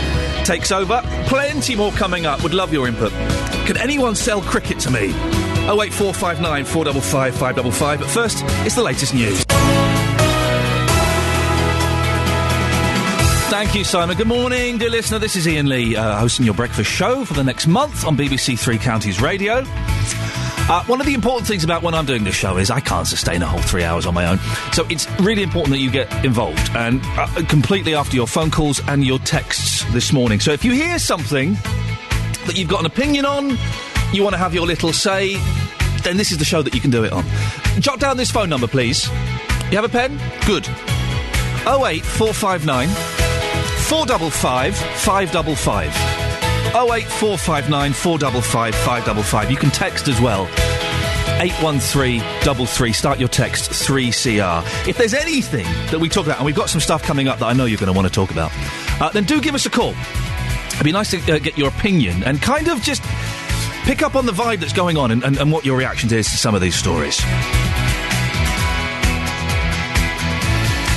takes over. Plenty more coming up. Would love your input. Can anyone sell cricket to me? 08459 455 555. But first, it's the latest news. Thank you, Simon. Good morning, dear listener. This is Iain Lee, hosting your breakfast show for the next month on BBC Three Counties Radio. One of the important things about when I'm doing this show is I can't sustain a whole 3 hours on my own. So it's really important that you get involved, and completely after your phone calls and your texts this morning. So if you hear something that you've got an opinion on, you want to have your little say, then this is the show that you can do it on. Jot down this phone number, please. You have a pen? Good. 08459 455 555. 08459 455 555. You can text as well. 81333. Start your text 3CR. If there's anything that we talk about, and we've got some stuff coming up that I know you're going to want to talk about, then do give us a call. It'd be nice to get your opinion and kind of just pick up on the vibe that's going on and what your reaction is to some of these stories.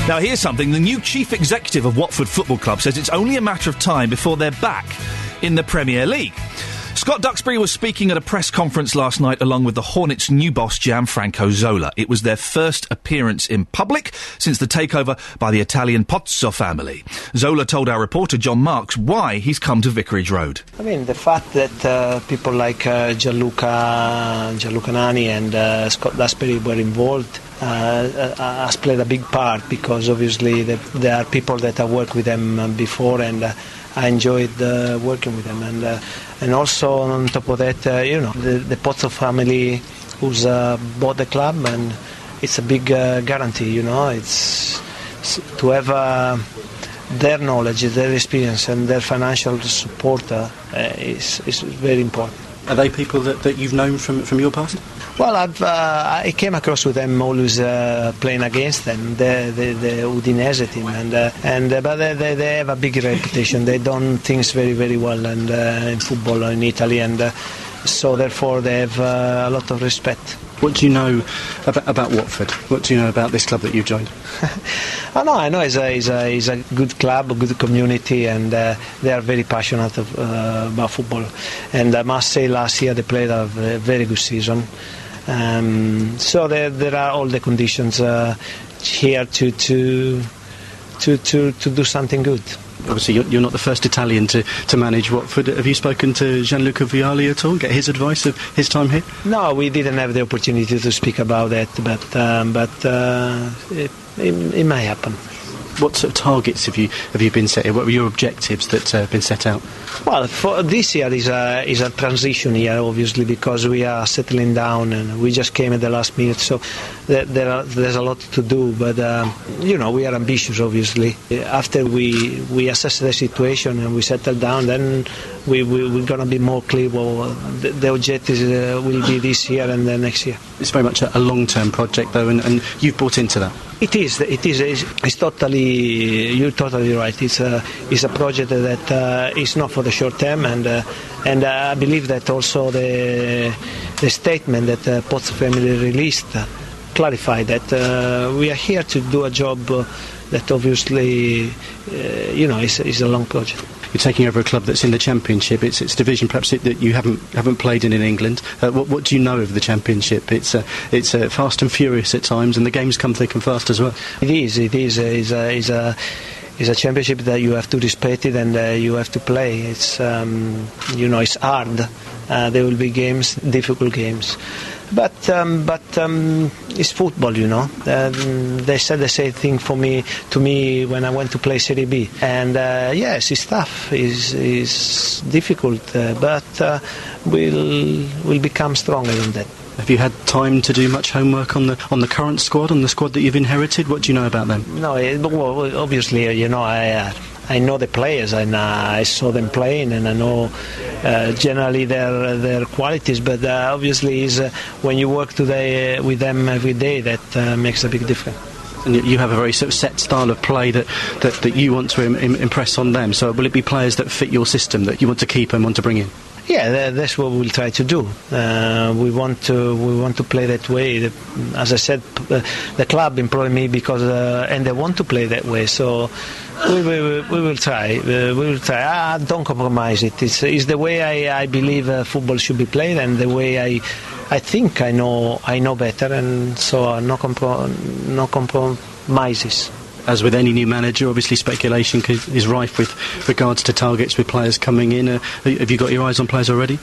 Now, here's something. The new chief executive of Watford Football Club says it's only a matter of time before they're back in the Premier League. Scott Duxbury was speaking at a press conference last night along with the Hornets' new boss, Gianfranco Zola. It was their first appearance in public since the takeover by the Italian Pozzo family. Zola told our reporter, John Marks, why he's come to Vicarage Road. I mean, the fact that people like Gianluca Nani and Scott Duxbury were involved has played a big part, because obviously there are people that I worked with them before, and I enjoyed working with them. And also on top of that, the Pozzo family who's bought the club, and it's a big guarantee, it's to have their knowledge, their experience and their financial support is very important. Are they people that you've known from your past? Well, I came across with them always playing against them, the Udinese team, but they have a big reputation. They done things very, very well and in football in Italy, and so therefore they have a lot of respect. What do you know about Watford? What do you know about this club that you've joined? I know it's a good club, a good community, and they are very passionate about football. And I must say, last year they played a very good season. So there are all the conditions here to do something good. Obviously, you're not the first Italian to manage Watford. Have you spoken to Gianluca Vialli at all? Get his advice of his time here? No, we didn't have the opportunity to speak about that, but it may happen. What sort of targets have you been set? What were your objectives that have been set out? Well, for this year is a transition year, obviously, because we are settling down and we just came at the last minute, so there's a lot to do. But we are ambitious, obviously. After we assess the situation and we settle down, then we're going to be more clear what the objectives will be this year and the next year. It's very much a long-term project, though, and you've bought into that. It is. It's totally. You're totally right. It's a project that is not for the short term, and I believe that also the statement that Pozzo family released clarified that we are here to do a job that obviously is a long project. You're taking over a club that's in the Championship. It's division perhaps that you haven't played in England. What do you know of the Championship? It's fast and furious at times, and the games come thick and fast as well. It is. It's a championship that you have to respect it, and you have to play. It's it's hard. There will be games, difficult games. But it's football, They said the same thing to me when I went to play Serie B. And yes, it's tough, it's difficult, but we'll become stronger than that. Have you had time to do much homework on the current squad, on the squad that you've inherited? What do you know about them? No, well, obviously, I know the players, and I saw them playing, and I know generally their qualities. But obviously, is when you work with them every day that makes a big difference. And you have a very sort of set style of play that you want to impress on them. So will it be players that fit your system that you want to keep and want to bring in? Yeah, that's what we'll try to do. We want to play that way. As I said, the club employed me because and they want to play that way. So we will try. We will try. Don't compromise it. It's the way I believe football should be played, and the way I think I know better, and so no compromises. As with any new manager, obviously speculation is rife with regards to targets with players coming in. Have you got your eyes on players already?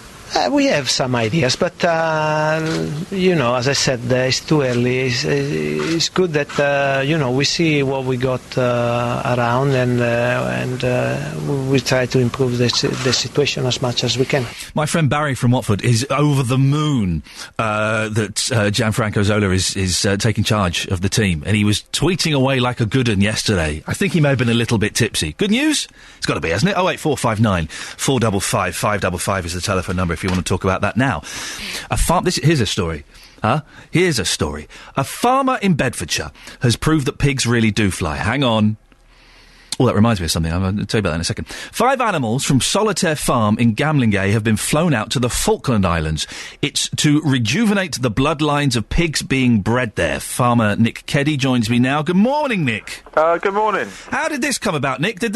We have some ideas, but as I said, it's too early. It's good that we see what we got around, and we try to improve the situation as much as we can. My friend Barry from Watford is over the moon that Gianfranco Zola is taking charge of the team, and he was tweeting away like a good un yesterday. I think he may have been a little bit tipsy. Good news? It's got to be, hasn't it? 08459 455 555 is the telephone number if if you want to talk about that now. Here's a story. Here's a story. A farmer in Bedfordshire has proved that pigs really do fly. Hang on. Oh, that reminds me of something. I'm going to tell you about that in a second. 5 animals from Solitaire Farm in Gamlingay have been flown out to the Falkland Islands. It's to rejuvenate the bloodlines of pigs being bred there. Farmer Nick Keddy joins me now. Good morning, Nick. Good morning. How did this come about, Nick? Did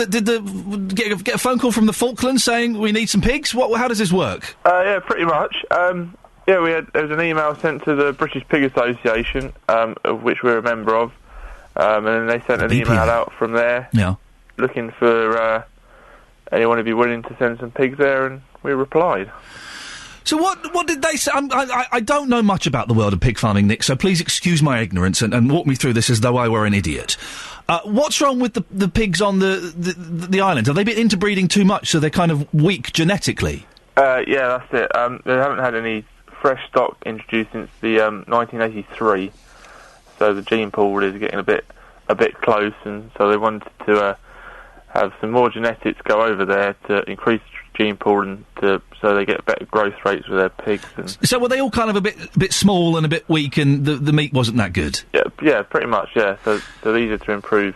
get a phone call from the Falklands saying we need some pigs? How does this work? Yeah, pretty much. There was an email sent to the British Pig Association, of which we're a member of, and then they sent an email out from there. Yeah. Looking for anyone who'd be willing to send some pigs there, and we replied. So what did they say? I don't know much about the world of pig farming, Nick, so please excuse my ignorance and walk me through this as though I were an idiot. What's wrong with the pigs on the island? Have they been interbreeding too much so they're kind of weak genetically? Yeah, that's it. They haven't had any fresh stock introduced since the 1983, so the gene pool is getting a bit close, and so they wanted to have some more genetics go over there to increase gene pool and so they get better growth rates with their pigs. So were they all kind of a bit small and a bit weak, and the meat wasn't that good? Yeah, pretty much. Yeah, so these are to improve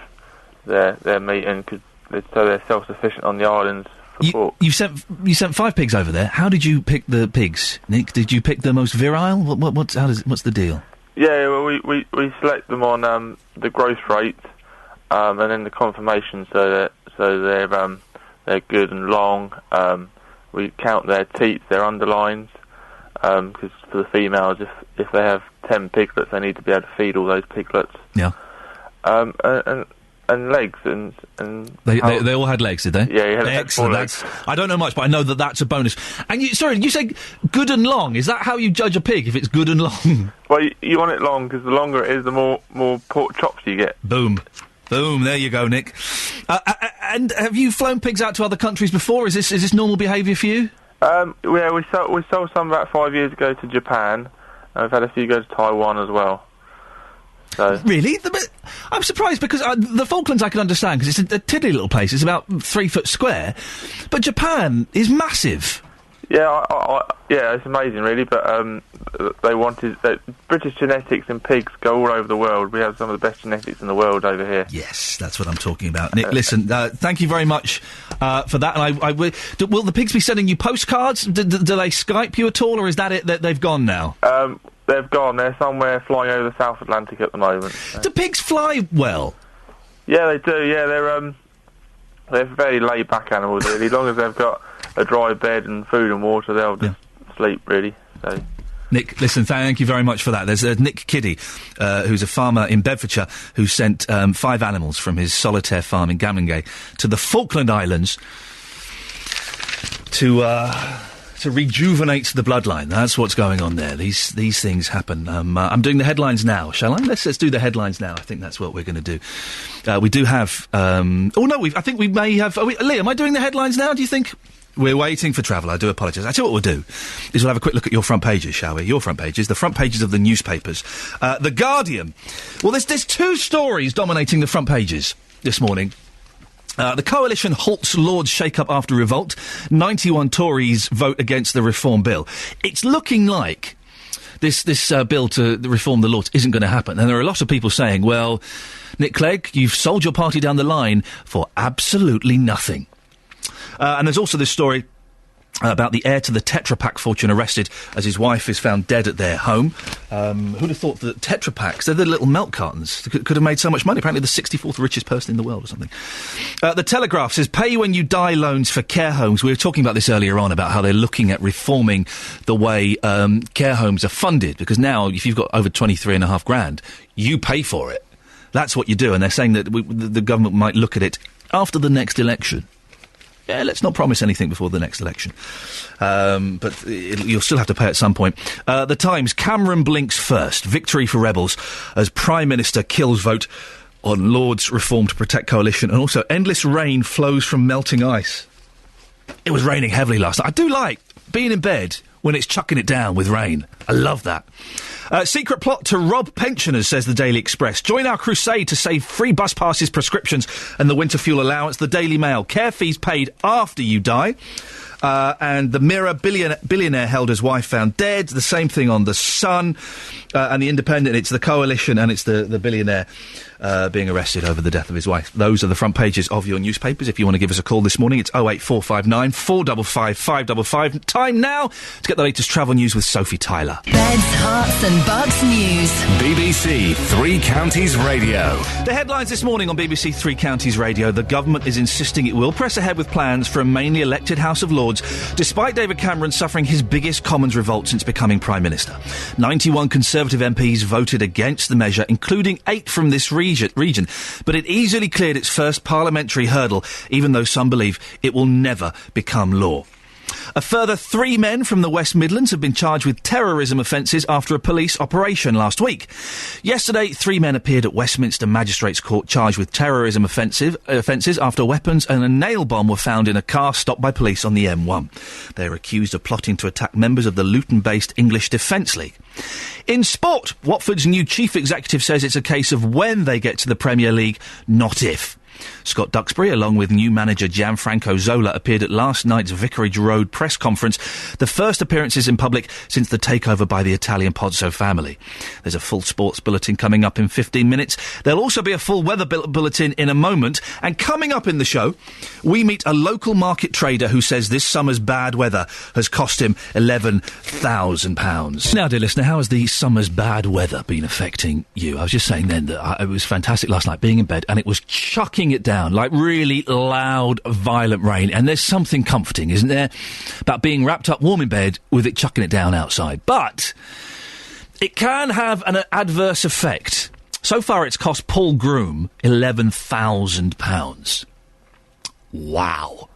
their meat and so they're self-sufficient on the islands. You sent 5 pigs over there. How did you pick the pigs, Nick? Did you pick the most virile? What's the deal? Yeah, well, we select them on the growth rate and then the conformation, so they're good and long. We count their teats, their underlines, because for the females, if they have 10 piglets, they need to be able to feed all those piglets. Yeah. And legs and they all had legs, did they? Yeah, excellent. I don't know much, but I know that's a bonus. And you say good and long. Is that how you judge a pig? If it's good and long? Well, you want it long because the longer it is, the more pork chops you get. Boom. There you go, Nick. And have you flown pigs out to other countries before? Is this normal behaviour for you? Yeah, we sold some about 5 years ago to Japan, and we've had a few go to Taiwan as well. So. Really? I'm surprised because the Falklands I can understand because it's a tiddly little place. It's about 3 foot square, but Japan is massive. Yeah, yeah, it's amazing, really. But they wanted British genetics and pigs go all over the world. We have some of the best genetics in the world over here. Yes, that's what I'm talking about. Nick, listen, thank you very much for that. And will the pigs be sending you postcards? Do they Skype you at all, or is that it? That they've gone now? They've gone. They're somewhere flying over the South Atlantic at the moment. So. Do pigs fly well? Yeah, they do. Yeah, they're very laid-back animals, really. As long as they've got a dry bed and food and water, they'll just sleep, really. So. Nick, listen, thank you very much for that. There's Nick Kiddy, who's a farmer in Bedfordshire, who sent 5 animals from his Solitaire Farm in Gamlingay to the Falkland Islands to rejuvenate the bloodline. That's what's going on there. These things happen. I'm doing the headlines now, shall I? Let's do the headlines now. I think that's what we're going to do. We do have... I think we may have... Lee, am I doing the headlines now, do you think? We're waiting for travel. I do apologise. I tell you what we'll do is we'll have a quick look at your front pages, shall we? Your front pages, the front pages of the newspapers. The Guardian. Well, there's 2 stories dominating the front pages this morning. The coalition halts Lords shake-up after revolt. 91 Tories vote against the reform bill. It's looking like this bill to reform the Lords isn't going to happen. And there are a lot of people saying, well, Nick Clegg, you've sold your party down the line for absolutely nothing. And there's also this story about the heir to the Tetra Pak fortune arrested as his wife is found dead at their home. Who'd have thought that Tetra Paks, they're the little milk cartons, could have made so much money. Apparently the 64th richest person in the world or something. The Telegraph says pay when you die loans for care homes. We were talking about this earlier on, about how they're looking at reforming the way care homes are funded, because now if you've got over 23.5 grand, you pay for it. That's what you do, and they're saying that the government might look at it after the next election. Yeah, let's not promise anything before the next election. But you'll still have to pay at some point. The Times, Cameron blinks first. Victory for rebels as Prime Minister kills vote on Lords reform to protect coalition. And also, endless rain flows from melting ice. It was raining heavily last night. I do like being in bed when it's chucking it down with rain. I love that. Secret plot to rob pensioners, says the Daily Express. Join our crusade to save free bus passes, prescriptions and the winter fuel allowance. The Daily Mail. Care fees paid after you die. And the Mirror, billionaire held his wife found dead. The same thing on The Sun. And the Independent, it's the Coalition and it's the billionaire being arrested over the death of his wife. Those are the front pages of your newspapers. If you want to give us a call this morning, it's 08459 455 555. Time now to get the latest travel news with Sophie Tyler. Beds, hearts and bucks news. BBC Three Counties Radio. The headlines this morning on BBC Three Counties Radio. The government is insisting it will press ahead with plans for a mainly elected House of Lords, despite David Cameron suffering his biggest Commons revolt since becoming Prime Minister. 91 Conservative MPs voted against the measure, including 8 from this region, but it easily cleared its first parliamentary hurdle, even though some believe it will never become law. A further 3 men from the West Midlands have been charged with terrorism offences after a police operation last week. Yesterday, 3 men appeared at Westminster Magistrates Court charged with terrorism offences after weapons and a nail bomb were found in a car stopped by police on the M1. They are accused of plotting to attack members of the Luton-based English Defence League. In sport, Watford's new chief executive says it's a case of when they get to the Premier League, not if. Scott Duxbury, along with new manager Gianfranco Zola, appeared at last night's Vicarage Road press conference, the first appearances in public since the takeover by the Italian Pozzo family. There's a full sports bulletin coming up in 15 minutes. There'll also be a full weather bulletin in a moment. And coming up in the show, we meet a local market trader who says this summer's bad weather has cost him £11,000. Now, dear listener, how has the summer's bad weather been affecting you? I was just saying then that it was fantastic last night being in bed and it was chucking it down, like really loud, violent rain. And there's something comforting, isn't there, about being wrapped up warm in bed with it chucking it down outside. But it can have an adverse effect. So far, it's cost Paul Groom £11,000. Wow.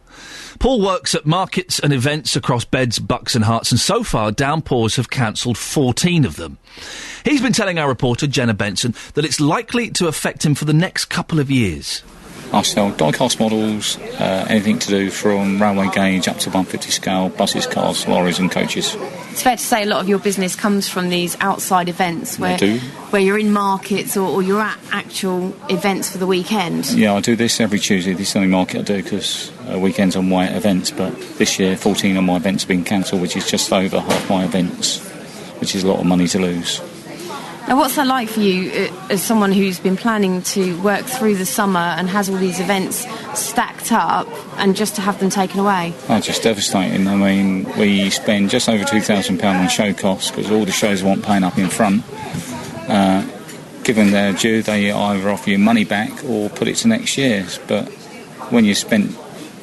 Paul works at markets and events across Beds, Bucks and Herts, and so far downpours have cancelled 14 of them. He's been telling our reporter, Jenna Benson, that it's likely to affect him for the next couple of years. I sell die-cast models, anything to do from railway gauge up to 150 scale, buses, cars, lorries and coaches. It's fair to say a lot of your business comes from these outside events where you're in markets or you're at actual events for the weekend. Yeah, I do this every Tuesday. This is the only market I do because weekends are my events, but this year 14 of my events have been cancelled, which is just over half my events, which is a lot of money to lose. Now, what's that like for you as someone who's been planning to work through the summer and has all these events stacked up and just to have them taken away? Oh, just devastating. I mean, we spend just over £2,000 on show costs because all the shows want paying up in front. Given their due, they either offer you money back or put it to next year's. But when you spent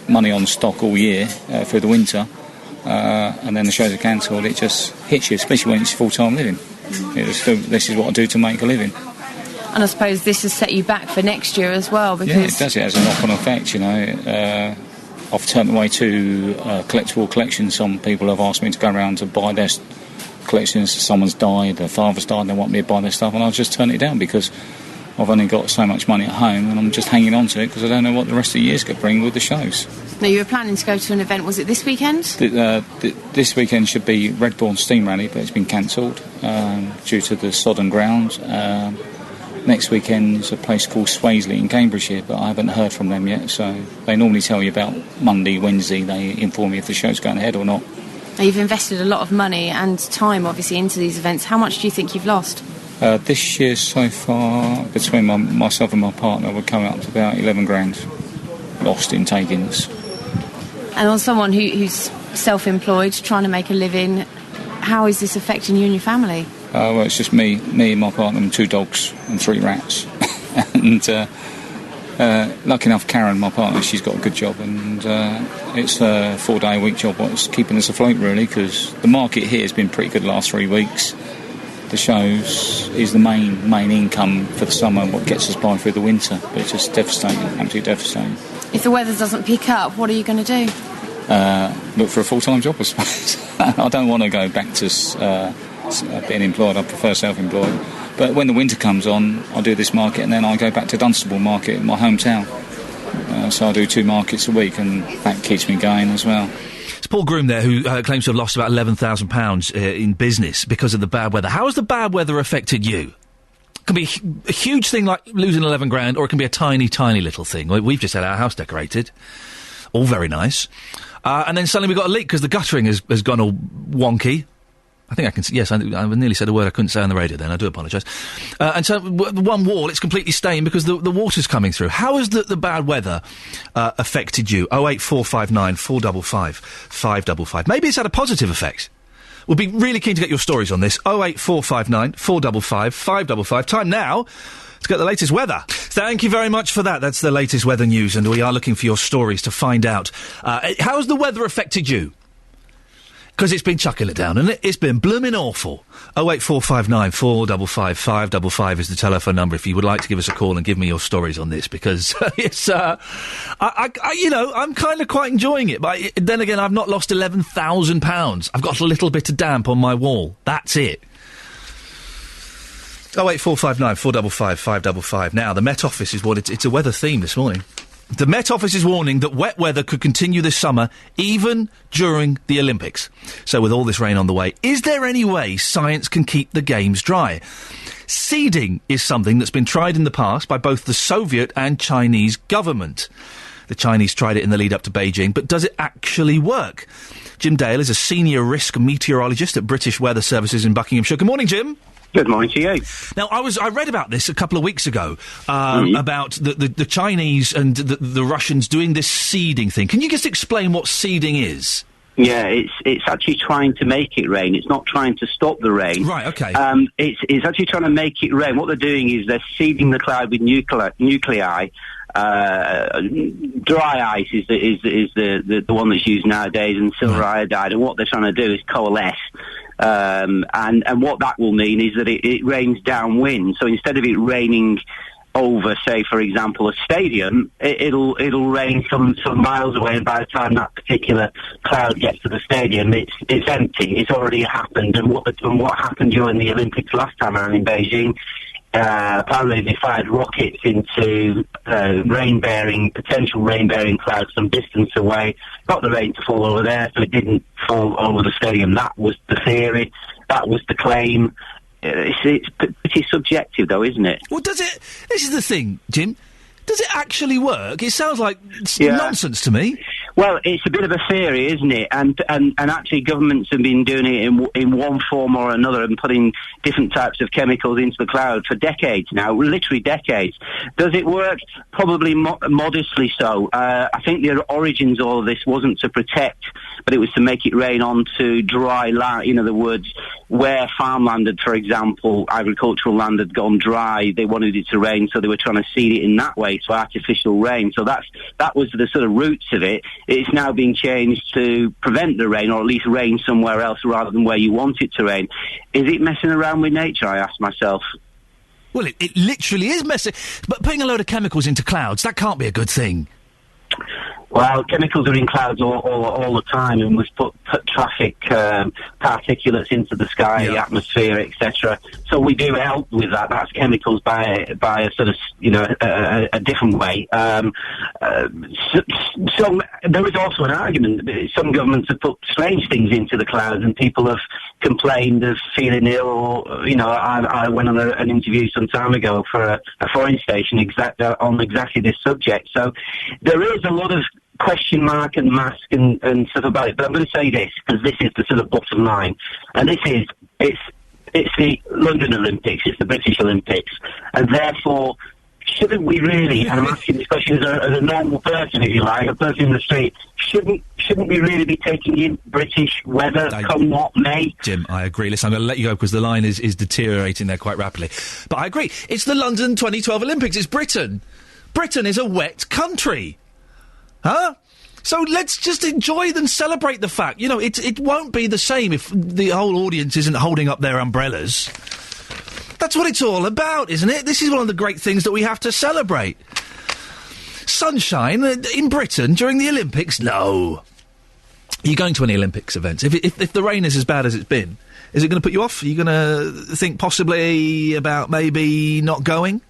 money on stock all year through the winter and then the shows are cancelled, it just hits you, especially when it's full-time living. This is what I do to make a living. And I suppose this has set you back for next year as well, because... Yeah, it does. It has a knock-on effect, you know. I've turned away to collectible collections. Some people have asked me to go around to buy their collections. Someone's died, their father's died, and they want me to buy their stuff, and I've just turned it down because I've only got so much money at home and I'm just hanging on to it because I don't know what the rest of the year's going to bring with the shows. Now, you were planning to go to an event, was it this weekend? This weekend should be Redbourne Steam Rally, but it's been cancelled due to the sodden ground. Next weekend's a place called Swaisley in Cambridgeshire, but I haven't heard from them yet, so they normally tell you about Monday, Wednesday, they inform you if the show's going ahead or not. Now, you've invested a lot of money and time, obviously, into these events. How much do you think you've lost? This year so far, between myself and my partner, we're coming up to about 11 grand lost in takings. And on someone who's self-employed, trying to make a living, how is this affecting you and your family? Well, it's just me and my partner and 2 dogs and 3 rats. And lucky enough, Karen, my partner, she's got a good job, and it's a 4-day-a-week job what's keeping us afloat, really, because the market here has been pretty good the last 3 weeks. The shows is the main income for the summer and what gets us by through the winter, but it's just devastating, absolutely devastating. If the weather doesn't pick up, what are you going to do? Look for a full-time job, I suppose. I don't want to go back to being employed. I prefer self-employed. But when the winter comes on, I do this market and then I go back to Dunstable Market in my hometown. So I do 2 markets a week and that keeps me going as well. It's Paul Groom there, who claims to have lost about £11,000 in business because of the bad weather. How has the bad weather affected you? It can be a huge thing like losing 11 grand, or it can be a tiny, tiny little thing. We've just had our house decorated. All very nice. And then suddenly we got a leak because the guttering has gone all wonky. I think I can... Yes, I nearly said a word I couldn't say on the radio then. I do apologise. And so one wall, it's completely stained because the water's coming through. How has the bad weather affected you? 08459 455 555. Maybe it's had a positive effect. We'll be really keen to get your stories on this. 08459 455 555. Time now to get the latest weather. Thank you very much for that. That's the latest weather news, and we are looking for your stories to find out. How's the weather affected you? Because it's been chucking it down, and it's been blooming awful. 08459 455 555 is the telephone number if you would like to give us a call and give me your stories on this, because it's, I'm kind of quite enjoying it, but then again, I've not lost £11,000. I've got a little bit of damp on my wall. That's it. 08459 455 555. Now, the Met Office is it's a weather theme this morning. The Met Office is warning that wet weather could continue this summer, even during the Olympics. So with all this rain on the way, is there any way science can keep the games dry? Seeding is something that's been tried in the past by both the Soviet and Chinese government. The Chinese tried it in the lead up to Beijing, but does it actually work? Jim Dale is a senior risk meteorologist at British Weather Services in Buckinghamshire. Good morning, Jim. Good morning to you. Now, I read about this a couple of weeks ago, about the Chinese and the Russians doing this seeding thing. Can you just explain what seeding is? Yeah, it's actually trying to make it rain. It's not trying to stop the rain. Right, okay. It's actually trying to make it rain. What they're doing is they're seeding the cloud with nuclei. Dry ice is the one that's used nowadays, and silver iodide. And what they're trying to do is coalesce. And what that will mean is that it rains downwind. So instead of it raining over, say, for example, a stadium, it'll rain some miles away, and by the time that particular cloud gets to the stadium, it's empty. It's already happened. And what happened during the Olympics last time around in Beijing, apparently they fired rockets into potential rain-bearing clouds some distance away, got the rain to fall over there, so it didn't fall over the stadium. That was the theory. That was the claim. It's pretty subjective, though, isn't it? Well, does it... This is the thing, Jim. Does it actually work? It sounds like nonsense to me. Well, it's a bit of a theory, isn't it? And actually governments have been doing it in one form or another and putting different types of chemicals into the cloud for decades now, literally decades. Does it work? Probably modestly so. I think the origins of all of this wasn't to protect, but it was to make it rain onto dry land. In other words, where farmland had, for example, agricultural land had gone dry, they wanted it to rain, so they were trying to seed it in that way, to artificial rain. So that was the sort of roots of it. It's now being changed to prevent the rain, or at least rain somewhere else rather than where you want it to rain. Is it messing around with nature, I ask myself? Well, it literally is messing... But putting a load of chemicals into clouds, that can't be a good thing. Well, chemicals are in clouds all the time, and we've put traffic particulates into the sky, the atmosphere, etc. So we do help with that. That's chemicals by a sort of, a different way. So there is also an argument that some governments have put strange things into the clouds, and people have complained of feeling ill. Or, I went on an interview some time ago for a foreign station on exactly this subject. So there is a lot of question mark and mask and stuff about it. But I'm going to say this, because this is the sort of bottom line. And this is, it's the London Olympics, it's the British Olympics. And therefore, shouldn't we really, and I'm asking this question as a normal person, if you like, a person in the street, shouldn't we really be taking in British weather, come what may? Jim, I agree. Listen, I'm going to let you go because the line is deteriorating there quite rapidly. But I agree. It's the London 2012 Olympics. It's Britain. Britain is a wet country. Huh? So let's just enjoy and celebrate the fact. It won't be the same if the whole audience isn't holding up their umbrellas. That's what it's all about, isn't it? This is one of the great things that we have to celebrate. Sunshine in Britain during the Olympics? No. Are you going to any Olympics events? If the rain is as bad as it's been, is it going to put you off? Are you going to think possibly about maybe not going?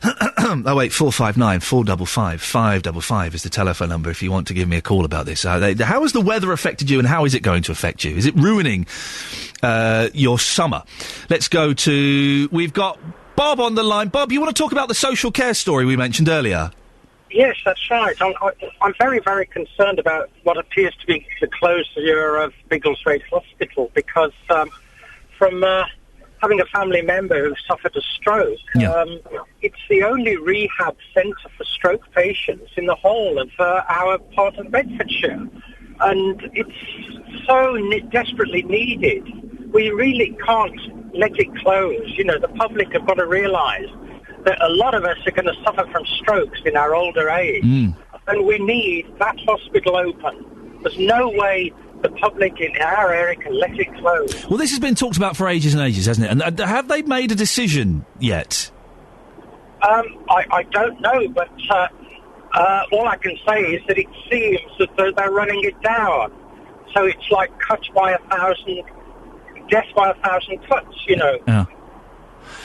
08459 455 555 is the telephone number if you want to give me a call about this. How has the weather affected you, and how is it going to affect you? Is it ruining your summer? Let's go to... We've got Bob on the line. Bob, you want to talk about the social care story we mentioned earlier? Yes, that's right. I'm very, very concerned about what appears to be the closure of Biggleswade Hospital because from having a family member who suffered a stroke, it's the only rehab centre for stroke patients in the whole of our part of Bedfordshire. And it's so desperately needed. We really can't let it close. You know, the public have got to realise that a lot of us are going to suffer from strokes in our older age. And we need that hospital open. There's no way the public in our area can let it close. Well, this has been talked about for ages and ages, hasn't it? And have they made a decision yet? I don't know, but all I can say is that it seems that they're running it down. So it's like death by 1,000 cuts, you know. Yeah.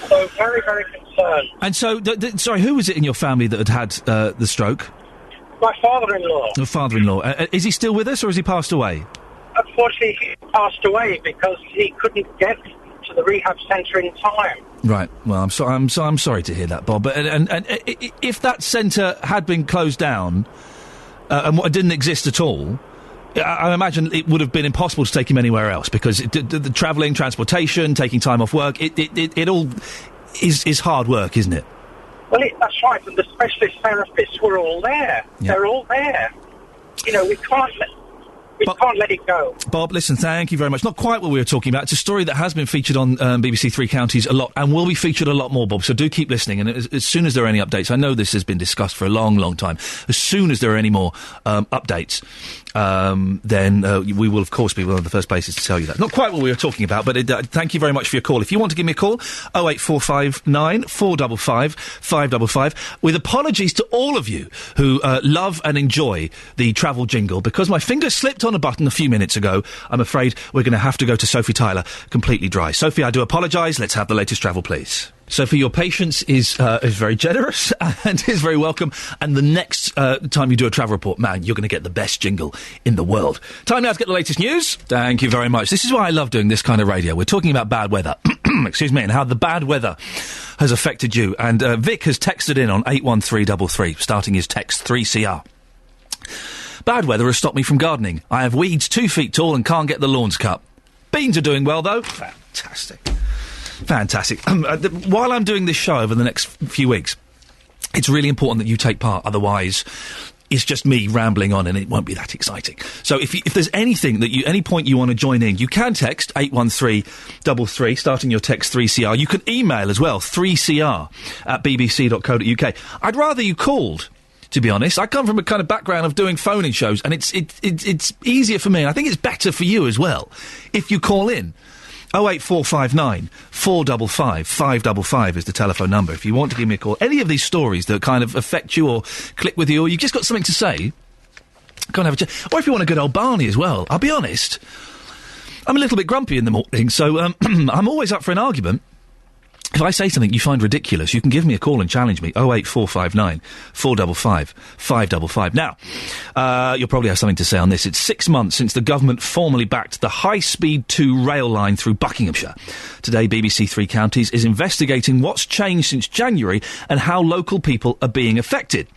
So very, very concerned. And so, sorry, who was it in your family that had the stroke? My father-in-law. Your father-in-law. Is he still with us, or has he passed away? Unfortunately, he passed away because he couldn't get to the rehab centre in time. Right. Well, I'm sorry to hear that, Bob. But and if that centre had been closed down and didn't exist at all, I imagine it would have been impossible to take him anywhere else because the travelling, transportation, taking time off work, it all is hard work, isn't it? Well, that's right, and the specialist therapists were all there. Yeah. They're all there. You know, we can't let it go. Bob, listen, thank you very much. Not quite what we were talking about. It's a story that has been featured on BBC Three Counties a lot and will be featured a lot more, Bob, so do keep listening. And as soon as there are any updates, I know this has been discussed for a long, long time. As soon as there are any more updates, then we will, of course, be one of the first places to tell you that. Not quite what we were talking about, but thank you very much for your call. If you want to give me a call, 08459 455 555, with apologies to all of you who love and enjoy the travel jingle, because my finger slipped on a button a few minutes ago. I'm afraid we're going to have to go to Sophie Tyler completely dry. Sophie, I do apologise. Let's have the latest travel, please. Sophie, your patience is very generous and is very welcome. And the next time you do a travel report, man, you're going to get the best jingle in the world. Time now to get the latest news. Thank you very much. This is why I love doing this kind of radio. We're talking about bad weather, excuse me, and how the bad weather has affected you. And Vic has texted in on 81333, starting his text 3CR. Bad weather has stopped me from gardening. I have weeds 2 feet tall and can't get the lawns cut. Beans are doing well, though. Fantastic. While I'm doing this show over the next few weeks, it's really important that you take part. Otherwise, it's just me rambling on and it won't be that exciting. So if there's anything that any point you want to join in, you can text 81333, starting your text 3CR. You can email as well, 3cr@bbc.co.uk. I'd rather you called, to be honest. I come from a kind of background of doing phone-in shows, and it's easier for me, and I think it's better for you as well, if you call in. 08459 455 555 is the telephone number. If you want to give me a call, any of these stories that kind of affect you or click with you, or you've just got something to say, go and have a chat. Or if you want a good old Barney as well. I'll be honest, I'm a little bit grumpy in the morning, so I'm always up for an argument. If I say something you find ridiculous, you can give me a call and challenge me. 08459 455 555. Now, you'll probably have something to say on this. It's 6 months since the government formally backed the High Speed 2 rail line through Buckinghamshire. Today, BBC Three Counties is investigating what's changed since January and how local people are being affected.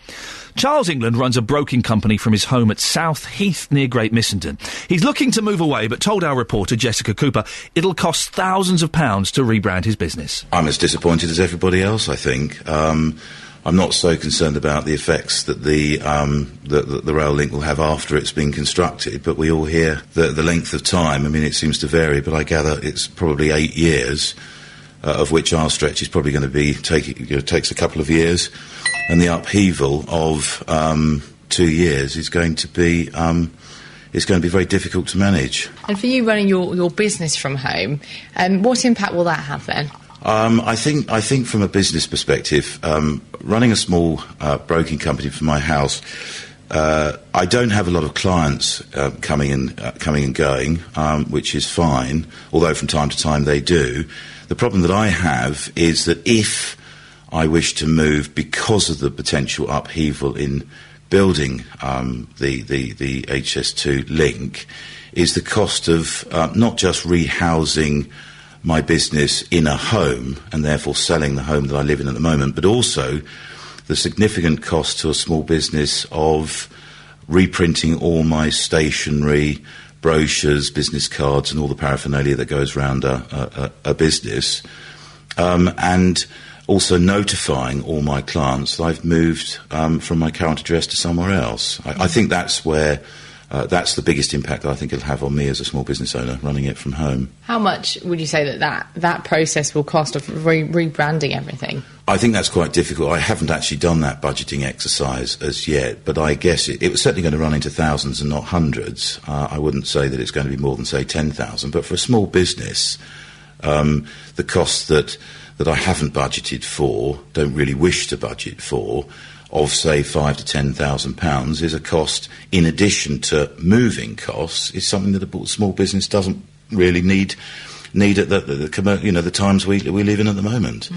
Charles England runs a broking company from his home at South Heath near Great Missenden. He's looking to move away, but told our reporter Jessica Cooper it'll cost thousands of pounds to rebrand his business. I'm as disappointed as everybody else, I think. I'm not so concerned about the effects that the rail link will have after it's been constructed, but we all hear the length of time. I mean, it seems to vary, but I gather it's probably 8 years, of which our stretch is probably going to be takes a couple of years. And the upheaval of 2 years is going to be very difficult to manage. And for you running your business from home, what impact will that have then? I think from a business perspective, running a small broking company from my house, I don't have a lot of clients coming and going, which is fine. Although from time to time they do. The problem that I have is that if I wish to move because of the potential upheaval in building the HS2 link, is the cost of not just rehousing my business in a home and therefore selling the home that I live in at the moment, but also the significant cost to a small business of reprinting all my stationery, brochures, business cards, and all the paraphernalia that goes around a business, and also notifying all my clients that I've moved from my current address to somewhere else. I think that's where that's the biggest impact that I think it'll have on me as a small business owner running it from home. How much would you say that process will cost of rebranding everything? I think that's quite difficult. I haven't actually done that budgeting exercise as yet, but I guess it was certainly going to run into thousands and not hundreds. I wouldn't say that it's going to be more than, say, 10,000, but for a small business, the costs that I haven't budgeted for, don't really wish to budget for, of say £5,000 to £10,000 is a cost in addition to moving costs. Is something that a small business doesn't really need at the times we live in at the moment.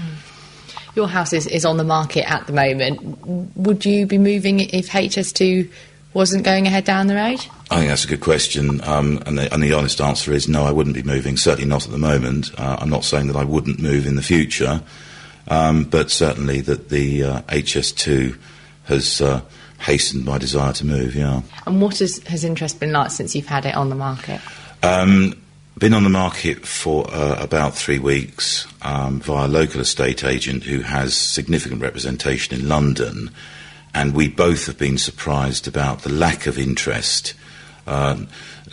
Your house is on the market at the moment. Would you be moving if HS2 wasn't going ahead down the road? I think that's a good question, and the honest answer is no, I wouldn't be moving, certainly not at the moment. I'm not saying that I wouldn't move in the future, but certainly that the HS2 has hastened my desire to move, yeah. And what has interest been like since you've had it on the market? Been on the market for about 3 weeks via a local estate agent who has significant representation in London, and we both have been surprised about the lack of interest,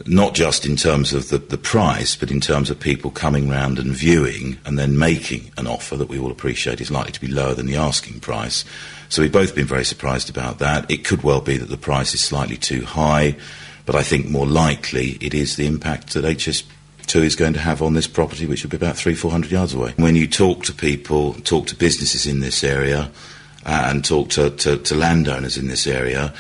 not just in terms of the price, but in terms of people coming round and viewing and then making an offer that we all appreciate is likely to be lower than the asking price. So we've both been very surprised about that. It could well be that the price is slightly too high, but I think more likely it is the impact that HS2 is going to have on this property, which will be about 300-400 yards away. When you talk to people, talk to businesses in this area, and talk to landowners in this area,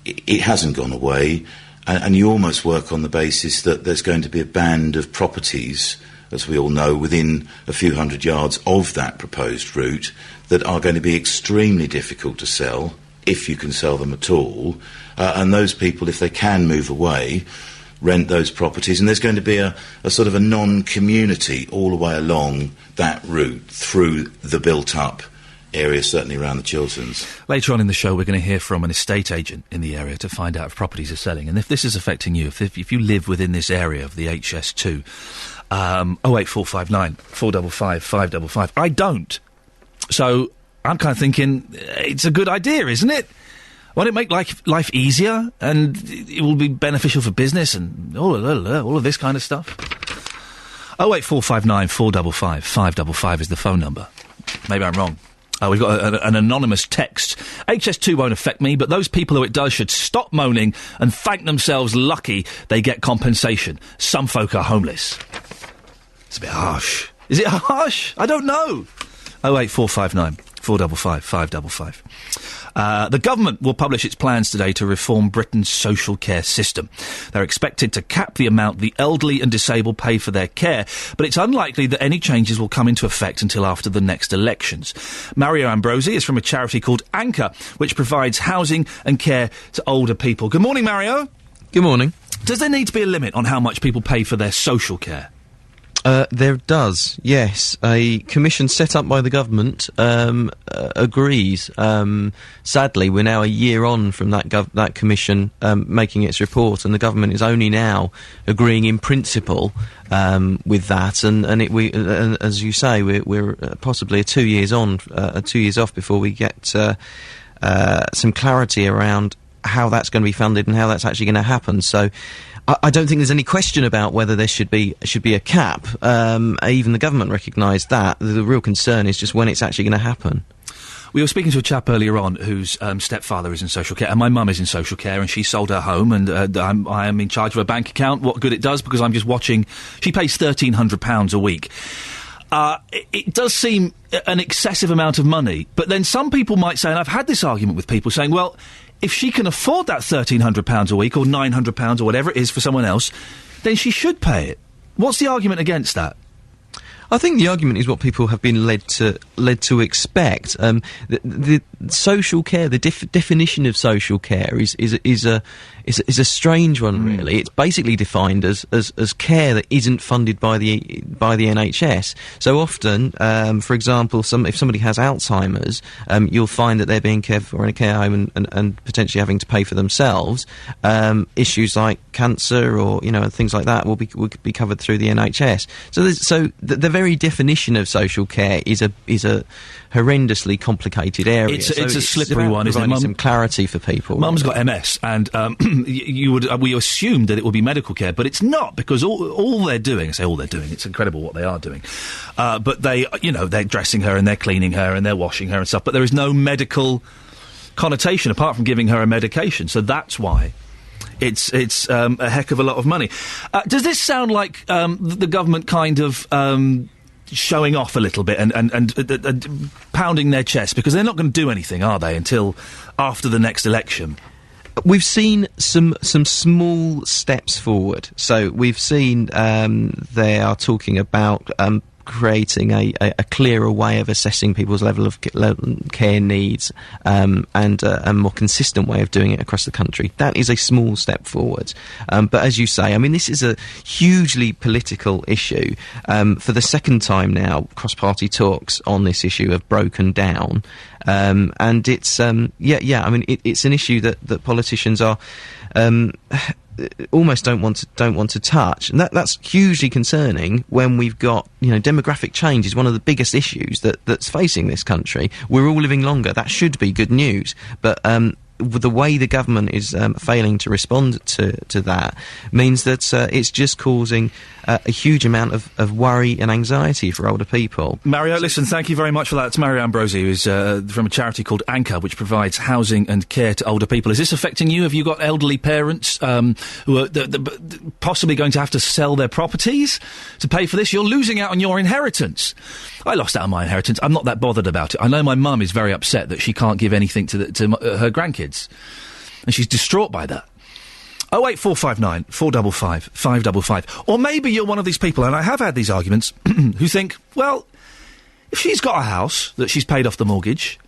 it hasn't gone away, and you almost work on the basis that there's going to be a band of properties, as we all know, within a few hundred yards of that proposed route that are going to be extremely difficult to sell, if you can sell them at all, and those people, if they can move away, rent those properties, and there's going to be a sort of a non-community all the way along that route through the built-up area, certainly around the Chilterns. Later on in the show, we're going to hear from an estate agent in the area to find out if properties are selling. And if this is affecting you, if you live within this area of the HS2, 08459 455 555. I don't. So I'm kind of thinking it's a good idea, isn't it? Won't it make life easier, and it will be beneficial for business and all of this kind of stuff? 08459 455 555 is the phone number. Maybe I'm wrong. We've got an anonymous text. HS2 won't affect me, but those people who it does should stop moaning and thank themselves lucky they get compensation. Some folk are homeless. It's a bit harsh. Is it harsh? I don't know. 08459 455 555. The government will publish its plans today to reform Britain's social care system. They're expected to cap the amount the elderly and disabled pay for their care, but it's unlikely that any changes will come into effect until after the next elections. Mario Ambrosi is from a charity called Anchor, which provides housing and care to older people. Good morning, Mario. Good morning. Does there need to be a limit on how much people pay for their social care? There does, yes. A commission set up by the government agrees. Sadly, we're now a year on from that commission making its report, and the government is only now agreeing in principle with that. And as you say, we're possibly 2 years on, 2 years off before we get some clarity around how that's going to be funded and how that's actually going to happen. So I don't think there's any question about whether there should be a cap. Even the government recognised that. The real concern is just when it's actually going to happen. We were speaking to a chap earlier on whose stepfather is in social care, and my mum is in social care, and she sold her home, and I am in charge of her bank account. What good it does, because I'm just watching. She pays £1,300 a week. It does seem an excessive amount of money, but then some people might say, and I've had this argument with people saying, well, if she can afford that £1,300 a week or £900 or whatever it is for someone else, then she should pay it. What's the argument against that? I think the argument is what people have been led to expect. The social care, the definition of social care is is a strange one, really. It's basically defined as care that isn't funded by the NHS. So often, for example, if somebody has Alzheimer's, you'll find that they're being cared for in a care home and potentially having to pay for themselves. Issues like cancer or things like that will be covered through the NHS. So the very definition of social care is a horrendously complicated area. It's a slippery one, isn't it? Some clarity for people. Mum's got MS, and we assumed that it would be medical care, but it's not, because all they're doing, it's incredible what they are doing, but they're dressing her and they're cleaning her and they're washing her and stuff, but there is no medical connotation apart from giving her a medication, so that's why it's a heck of a lot of money. Does this sound like the government kind of showing off a little bit and pounding their chest, because they're not going to do anything, are they, until after the next election? We've seen some small steps forward. So we've seen they are talking about creating a clearer way of assessing people's level of care needs, and a more consistent way of doing it across the country. That is a small step forward. But as you say, I mean, this is a hugely political issue. For the second time now, cross-party talks on this issue have broken down. And it's, I mean, it's an issue that politicians are, almost don't want to touch, and that's hugely concerning when we've got, demographic change is one of the biggest issues that's facing this country. We're all living longer. That should be good news, but the way the government is failing to respond to that means that it's just causing a huge amount of worry and anxiety for older people. Mario, listen, thank you very much for that. It's Mario Ambrosi, who's from a charity called Anchor, which provides housing and care to older people. Is this affecting you? Have you got elderly parents who are possibly going to have to sell their properties to pay for this? You're losing out on your inheritance. I lost out on my inheritance. I'm not that bothered about it. I know my mum is very upset that she can't give anything to her grandkids, and she's distraught by that. 08459 455 555. Or maybe you're one of these people, and I have had these arguments, who think, well, if she's got a house that she's paid off the mortgage,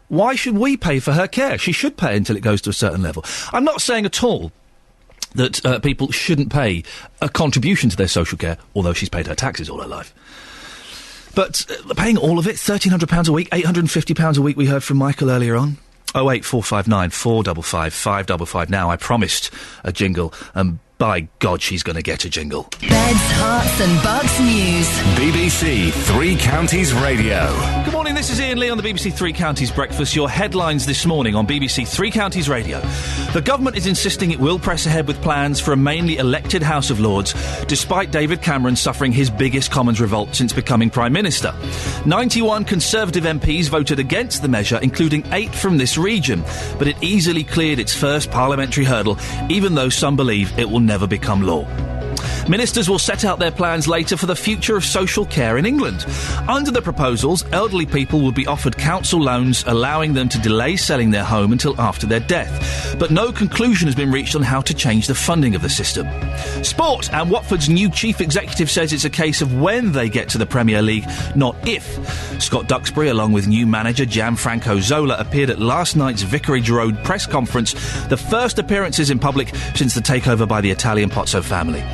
why should we pay for her care? She should pay until it goes to a certain level. I'm not saying at all that people shouldn't pay a contribution to their social care, although she's paid her taxes all her life. But paying all of it, £1,300 a week, £850 a week, we heard from Michael earlier on. 08459 455 555. Now, I promised a jingle, and by God, she's going to get a jingle. Beds, Hearts and Bucks News. BBC Three Counties Radio. Good morning, this is Iain Lee on the BBC Three Counties Breakfast. Your headlines this morning on BBC Three Counties Radio. The government is insisting it will press ahead with plans for a mainly elected House of Lords, despite David Cameron suffering his biggest Commons revolt since becoming Prime Minister. 91 Conservative MPs voted against the measure, including 8 from this region, but it easily cleared its first parliamentary hurdle, even though some believe it will never become law. Ministers will set out their plans later for the future of social care in England. Under the proposals, elderly people will be offered council loans, allowing them to delay selling their home until after their death. But no conclusion has been reached on how to change the funding of the system. Sport, and Watford's new chief executive says it's a case of when they get to the Premier League, not if. Scott Duxbury, along with new manager Gianfranco Zola, appeared at last night's Vicarage Road press conference, the first appearances in public since the takeover by the Italian Pozzo family.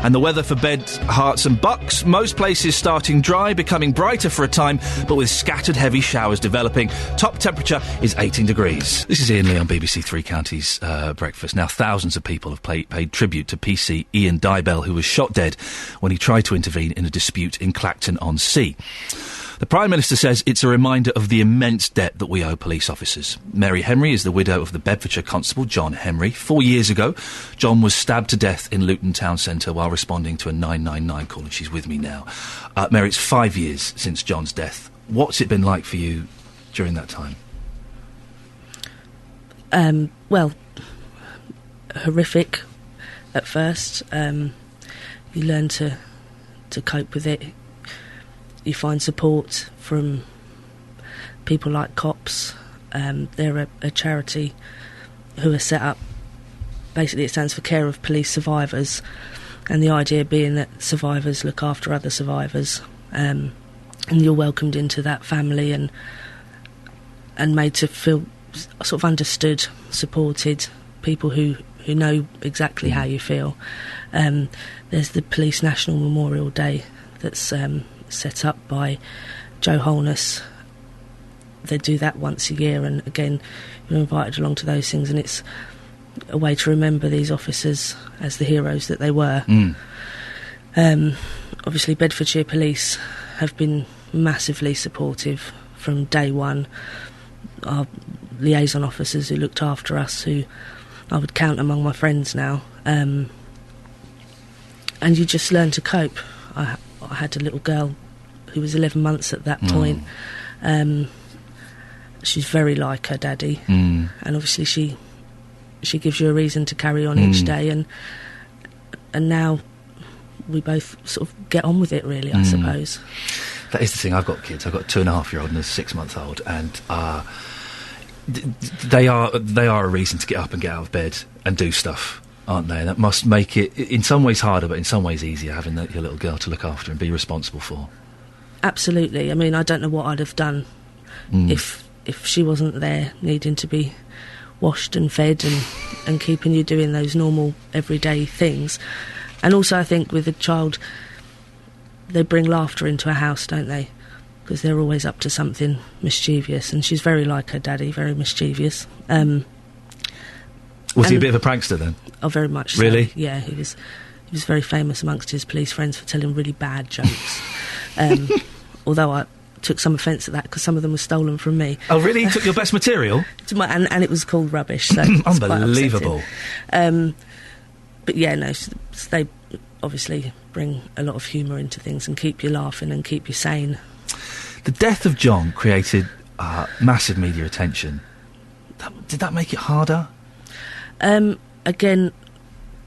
And the weather for Beds, Hearts and Bucks. Most places starting dry, becoming brighter for a time, but with scattered heavy showers developing. Top temperature is 18 degrees. This is Iain Lee on BBC Three Counties Breakfast. Now, thousands of people have paid tribute to PC Ian Dybell, who was shot dead when he tried to intervene in a dispute in Clacton-on-Sea. The Prime Minister says it's a reminder of the immense debt that we owe police officers. Mary Henry is the widow of the Bedfordshire Constable John Henry. 4 years ago, John was stabbed to death in Luton Town Centre while responding to a 999 call, and she's with me now. Mary, it's 5 years since John's death. What's it been like for you during that time? Well, horrific at first. You learn to cope with it. You find support from people like COPS. They're a charity who are set up, basically it stands for Care of Police Survivors, and the idea being that survivors look after other survivors, and you're welcomed into that family and made to feel sort of understood, supported, people who who know exactly how you feel. There's the Police National Memorial Day that's set up by Joe Holness. They do that once a year, and again, you're invited along to those things, and it's a way to remember these officers as the heroes that they were. Obviously, Bedfordshire Police have been massively supportive from day one. Our liaison officers who looked after us, who I would count among my friends now, and you just learn to cope. I had a little girl who was 11 months at that point. She's very like her daddy, and obviously she gives you a reason to carry on each day, and now we both sort of get on with it, really, I suppose. That is the thing. I've got kids. I've got a 2.5-year-old and a 6-month-old, and they are a reason to get up and get out of bed and do stuff, aren't they? And that must make it, in some ways, harder, but in some ways easier, having your little girl to look after and be responsible for. Absolutely. I mean, I don't know what I'd have done if she wasn't there, needing to be washed and fed and keeping you doing those normal everyday things. And also, I think with a child, they bring laughter into a house, don't they? Because they're always up to something mischievous, and she's very like her daddy, very mischievous. Was he a bit of a prankster then? Oh, very much so. Really? Yeah, he was very famous amongst his police friends for telling really bad jokes. Although I took some offence at that, because some of them were stolen from me. Oh, really? He took your best material? And it was called rubbish, so Unbelievable. But yeah, no, they obviously bring a lot of humour into things and keep you laughing and keep you sane. The death of John created massive media attention. Did that make it harder? Again,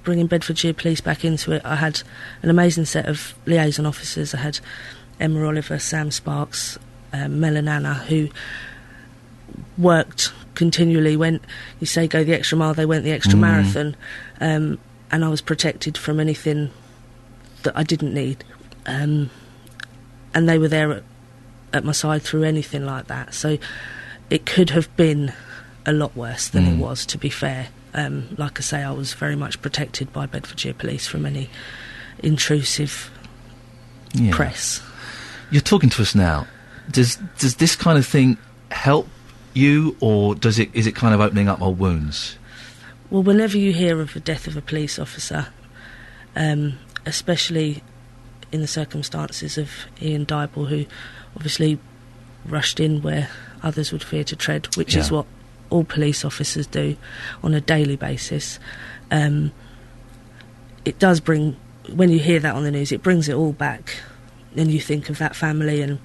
bringing Bedfordshire Police back into it, I had an amazing set of liaison officers. I had Emma Oliver, Sam Sparks, Mel and Anna, who worked continually. When you say go the extra mile, they went the extra marathon, and I was protected from anything that I didn't need, and they were there at my side through anything like that. So it could have been a lot worse than it was, to be fair. Like I say, I was very much protected by Bedfordshire Police from any intrusive press. You're talking to us now. Does this kind of thing help you, or is it kind of opening up old wounds? Well, whenever you hear of the death of a police officer, especially in the circumstances of Iain Dybel, who obviously rushed in where others would fear to tread, which is what all police officers do on a daily basis, it does bring, when you hear that on the news, it brings it all back, and you think of that family and,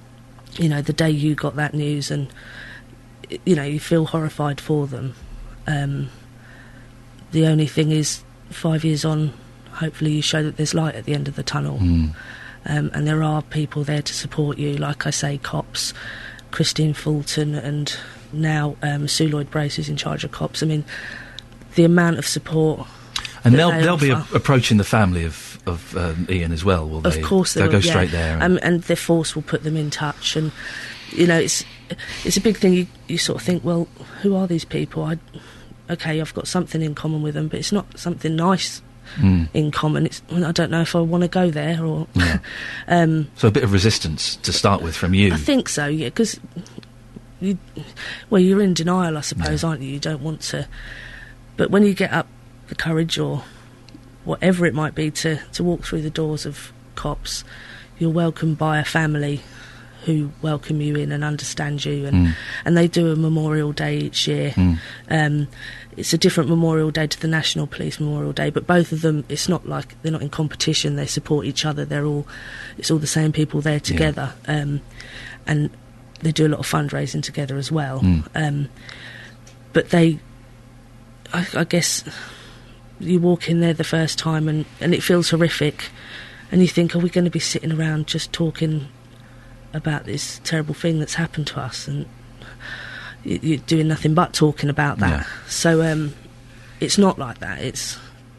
you know, the day you got that news, and, you know, you feel horrified for them. The only thing is, 5 years on, hopefully you show that there's light at the end of the tunnel, and there are people there to support you, like I say, cops, Christine Fulton, and now Sue Lloyd-Brace, who's in charge of cops. I mean, the amount of support. And they'll be approaching the family of Iain as well, will they? Of course they they'll will, go straight there. And their force will put them in touch. And, you know, it's a big thing. You sort of think, well, who are these people? Okay, I've got something in common with them, but it's not something nice in common. I don't know if I want to go there or... Yeah. So a bit of resistance to start with from you. I think so, yeah, because... you're in denial, I suppose, aren't you? You don't want to... But when you get up the courage, or whatever it might be, to walk through the doors of cops, you're welcomed by a family who welcome you in and understand you, and they do a Memorial Day each year. It's a different Memorial Day to the National Police Memorial Day, but both of them, it's not like they're not in competition, they support each other, it's all the same people there together, and they do a lot of fundraising together as well. But I guess you walk in there the first time and it feels horrific, and you think, are we going to be sitting around just talking about this terrible thing that's happened to us, and you're doing nothing but talking about that. So it's not like that.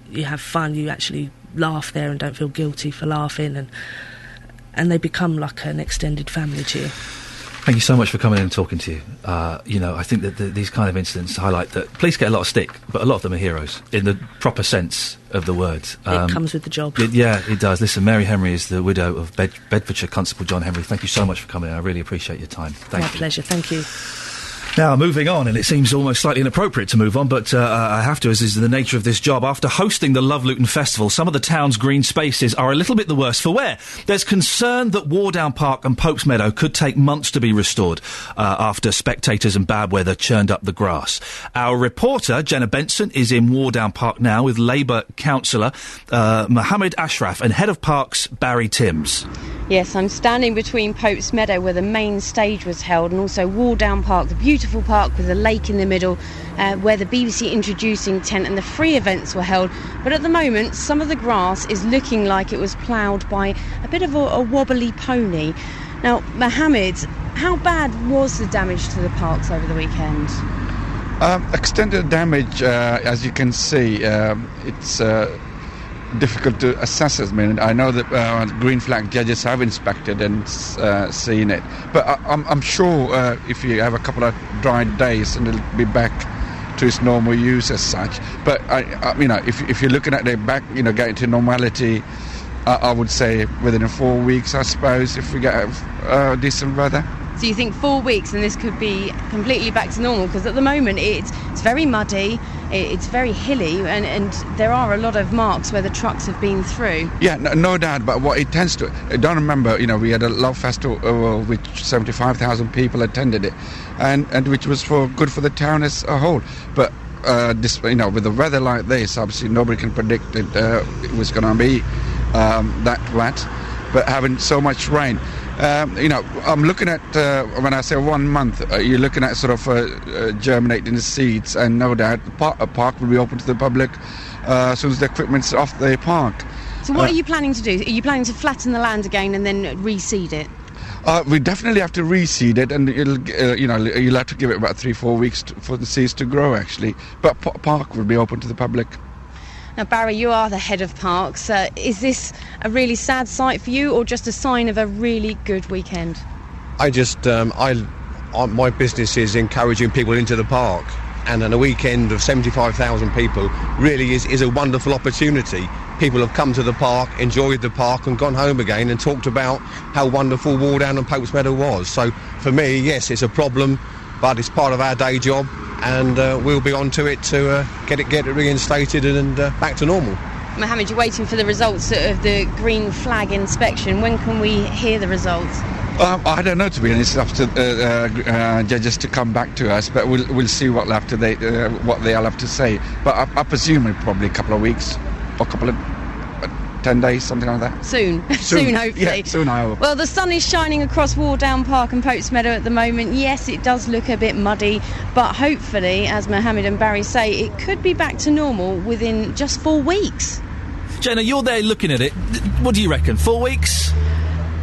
You have fun, you actually laugh there and don't feel guilty for laughing, and they become like an extended family to you. Thank you so much for coming in and talking to you. I think that these kind of incidents highlight that police get a lot of stick, but a lot of them are heroes, in the proper sense of the word. It comes with the job. It does. Listen, Mary Henry is the widow of Bedfordshire Constable John Henry. Thank you so much for coming in. I really appreciate your time. Thank you. My pleasure. Thank you. Now, moving on, and it seems almost slightly inappropriate to move on, but I have to, as is the nature of this job. After hosting the Love Luton Festival, some of the town's green spaces are a little bit the worse for wear. There's concern that Wardown Park and Pope's Meadow could take months to be restored after spectators and bad weather churned up the grass. Our reporter, Jenna Benson, is in Wardown Park now with Labour councillor Mohammed Ashraf and Head of Parks Barry Timms. Yes, I'm standing between Pope's Meadow, where the main stage was held, and also Wardown Park, the beautiful park with a lake in the middle, where the BBC Introducing tent and the free events were held. But at the moment, some of the grass is looking like it was ploughed by a bit of a wobbly pony. Now, Mohammed, how bad was the damage to the parks over the weekend? Extended damage, as you can see, it's difficult to assess at the moment. I know that green flag judges have inspected and seen it, but I'm sure if you have a couple of dry days and it'll be back to its normal use as such. But if you're looking at it back, getting to normality, I would say within 4 weeks, I suppose, if we get decent weather. So you think 4 weeks and this could be completely back to normal? Because at the moment it's very muddy, it's very hilly, and there are a lot of marks where the trucks have been through. Yeah, no doubt, but what it tends to... I don't remember, we had a Love Festival which 75,000 people attended it, and which was good for the town as a whole. But with the weather like this, obviously nobody can predict it was going to be that wet, but having so much rain... I'm looking at, when I say 1 month, you're looking at sort of germinating the seeds, and no doubt the park will be open to the public as soon as the equipment's off the park. So what are you planning to do? Are you planning to flatten the land again and then reseed it? We definitely have to reseed it, and you'll have to give it about 3-4 weeks for the seeds to grow, actually. But park will be open to the public. Now, Barry, you are the head of parks. Is this a really sad sight for you, or just a sign of a really good weekend? I just, my business is encouraging people into the park, and on a weekend of 75,000 people really is a wonderful opportunity. People have come to the park, enjoyed the park, and gone home again and talked about how wonderful Wardown and Pope's Meadow was. So, for me, yes, it's a problem, but it's part of our day job, and we'll be on to it to get it reinstated and back to normal. Mohammed, you're waiting for the results of the green flag inspection. When can we hear the results? I don't know, to be honest. It's up to judges to come back to us, but we'll see what they'll have to say. But I presume it's probably a couple of weeks, or a couple of 10 days, something like that. Soon, hopefully. Yeah, soon, I hope. Well, the sun is shining across Wardown Park and Pope's Meadow at the moment. Yes, it does look a bit muddy, but hopefully, as Mohammed and Barry say, it could be back to normal within just 4 weeks. Jenna, you're there looking at it. What do you reckon, 4 weeks?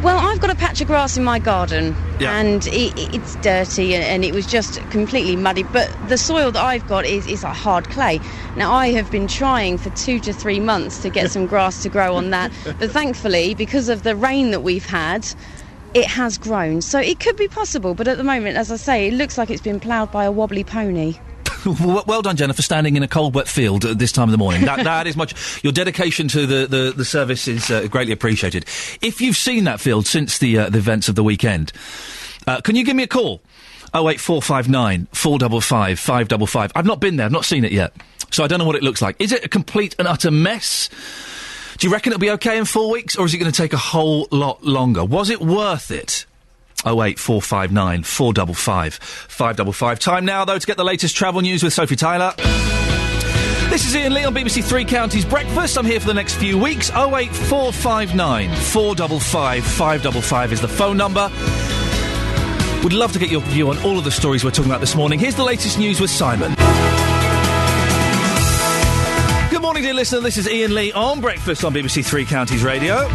Well, I've got a patch of grass in my garden, yeah. And it's dirty, and it was just completely muddy. But the soil that I've got is like hard clay. Now, I have been trying for 2 to 3 months to get some grass to grow on that. But thankfully, because of the rain that we've had, it has grown. So it could be possible. But at the moment, as I say, it looks like it's been ploughed by a wobbly pony. Well done, Jenna, for standing in a cold, wet field at this time of the morning. That is much... Your dedication to the service is greatly appreciated. If you've seen that field since the events of the weekend, can you give me a call? 08459 455 555. I've not been there. I've not seen it yet. So I don't know what it looks like. Is it a complete and utter mess? Do you reckon it'll be okay in 4 weeks, or is it going to take a whole lot longer? Was it worth it? 08459 455 555. Time now, though, to get the latest travel news with Sophie Tyler. This is Iain Lee on BBC Three Counties Breakfast. I'm here for the next few weeks. 08459 455 555 is the phone number. Would love to get your view on all of the stories we're talking about this morning. Here's the latest news with Simon. Good morning, dear listener. This is Iain Lee on Breakfast on BBC Three Counties Radio.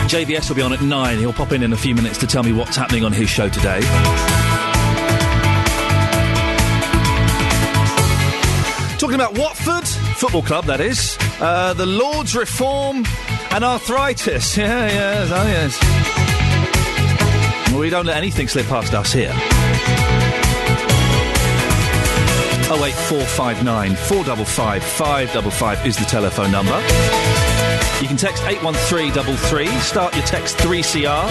JVS will be on at 9. He'll pop in a few minutes to tell me what's happening on his show today. Talking about Watford Football Club, that is. The Lord's Reform and arthritis. Yes. We don't let anything slip past us here. 08459 455 555 is the telephone number. You can text 81333, start your text 3CR,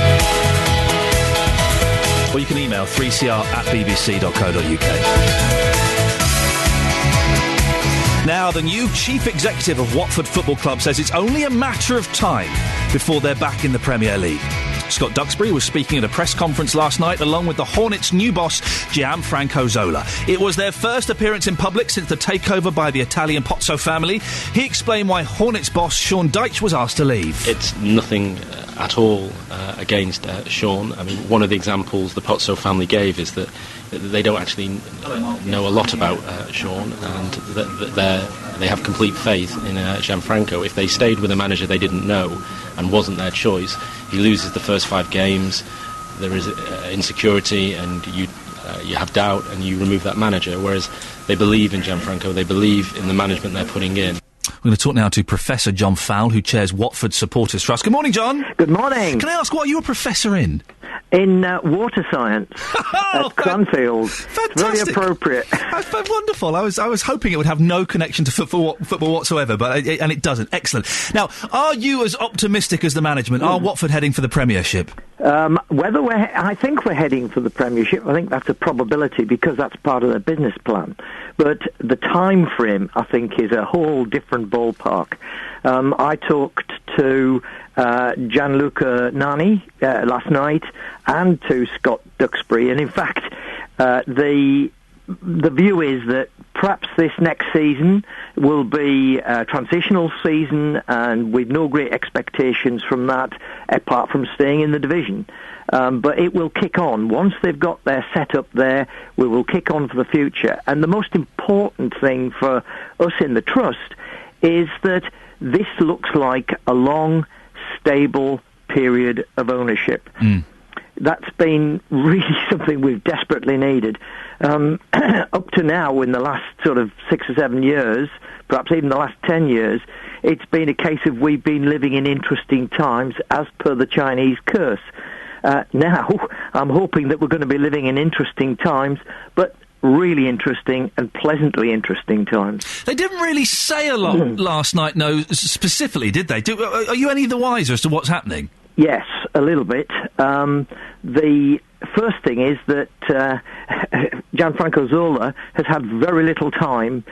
or you can email 3cr@bbc.co.uk. Now, the new chief executive of Watford Football Club says it's only a matter of time before they're back in the Premier League. Scott Duxbury was speaking at a press conference last night along with the Hornets' new boss, Gianfranco Zola. It was their first appearance in public since the takeover by the Italian Pozzo family. He explained why Hornets boss Sean Dyche was asked to leave. It's nothing at all against Sean. I mean, one of the examples the Pozzo family gave is that they don't actually know a lot about Sean, and they have complete faith in Gianfranco. If they stayed with a manager they didn't know and wasn't their choice, he loses the first 5 games, there is insecurity, and you have doubt, and you remove that manager. Whereas they believe in Gianfranco, they believe in the management they're putting in. We're going to talk now to Professor John Fowle, who chairs Watford Supporters Trust. Good morning, John. Good morning. Can I ask what you're a professor in? In water science at Cranfield. Fantastic. Very appropriate. Wonderful. I was hoping it would have no connection to football whatsoever, and it doesn't. Excellent. Now, are you as optimistic as the management? Are Watford heading for the Premiership? I think we're heading for the Premiership. I think that's a probability because that's part of their business plan. But the time frame, I think, is a whole different ballpark. I talked to Gianluca Nani last night and to Scott Duxbury, and in fact, the view is that perhaps this next season will be a transitional season, and with no great expectations from that, apart from staying in the division. But it will kick on. Once they've got their setup there, we will kick on for the future. And the most important thing for us in the Trust is that this looks like a long, stable period of ownership. That's been really something we've desperately needed. Up to now, in the last sort of 6 or 7 years, perhaps even the last 10 years, it's been a case of we've been living in interesting times as per the Chinese curse. Now, I'm hoping that we're going to be living in interesting times, but really interesting and pleasantly interesting times. They didn't really say a lot last night, no, specifically, did they? Are you any the wiser as to what's happening? Yes, a little bit. The first thing is that Gianfranco Zola has had very little time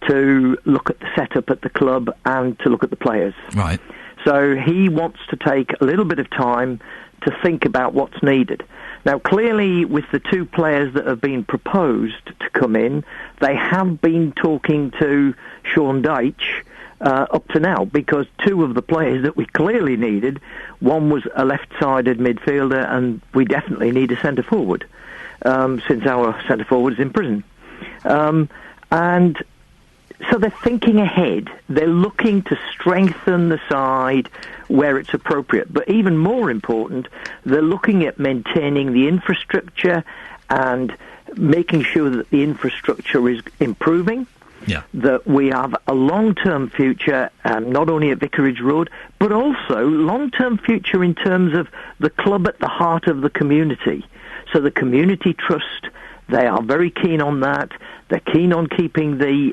to look at the setup at the club and to look at the players. Right. So he wants to take a little bit of time to think about what's needed. Now, clearly, with the 2 players that have been proposed to come in, they have been talking to Sean Dyche up to now, because 2 of the players that we clearly needed, one was a left-sided midfielder, and we definitely need a centre-forward, since our centre-forward is in prison. And so they're thinking ahead. They're looking to strengthen the side where it's appropriate. But even more important, they're looking at maintaining the infrastructure and making sure that the infrastructure is improving. Yeah. That we have a long-term future, not only at Vicarage Road, but also long-term future in terms of the club at the heart of the community. So the Community Trust, they are very keen on that. They're keen on keeping the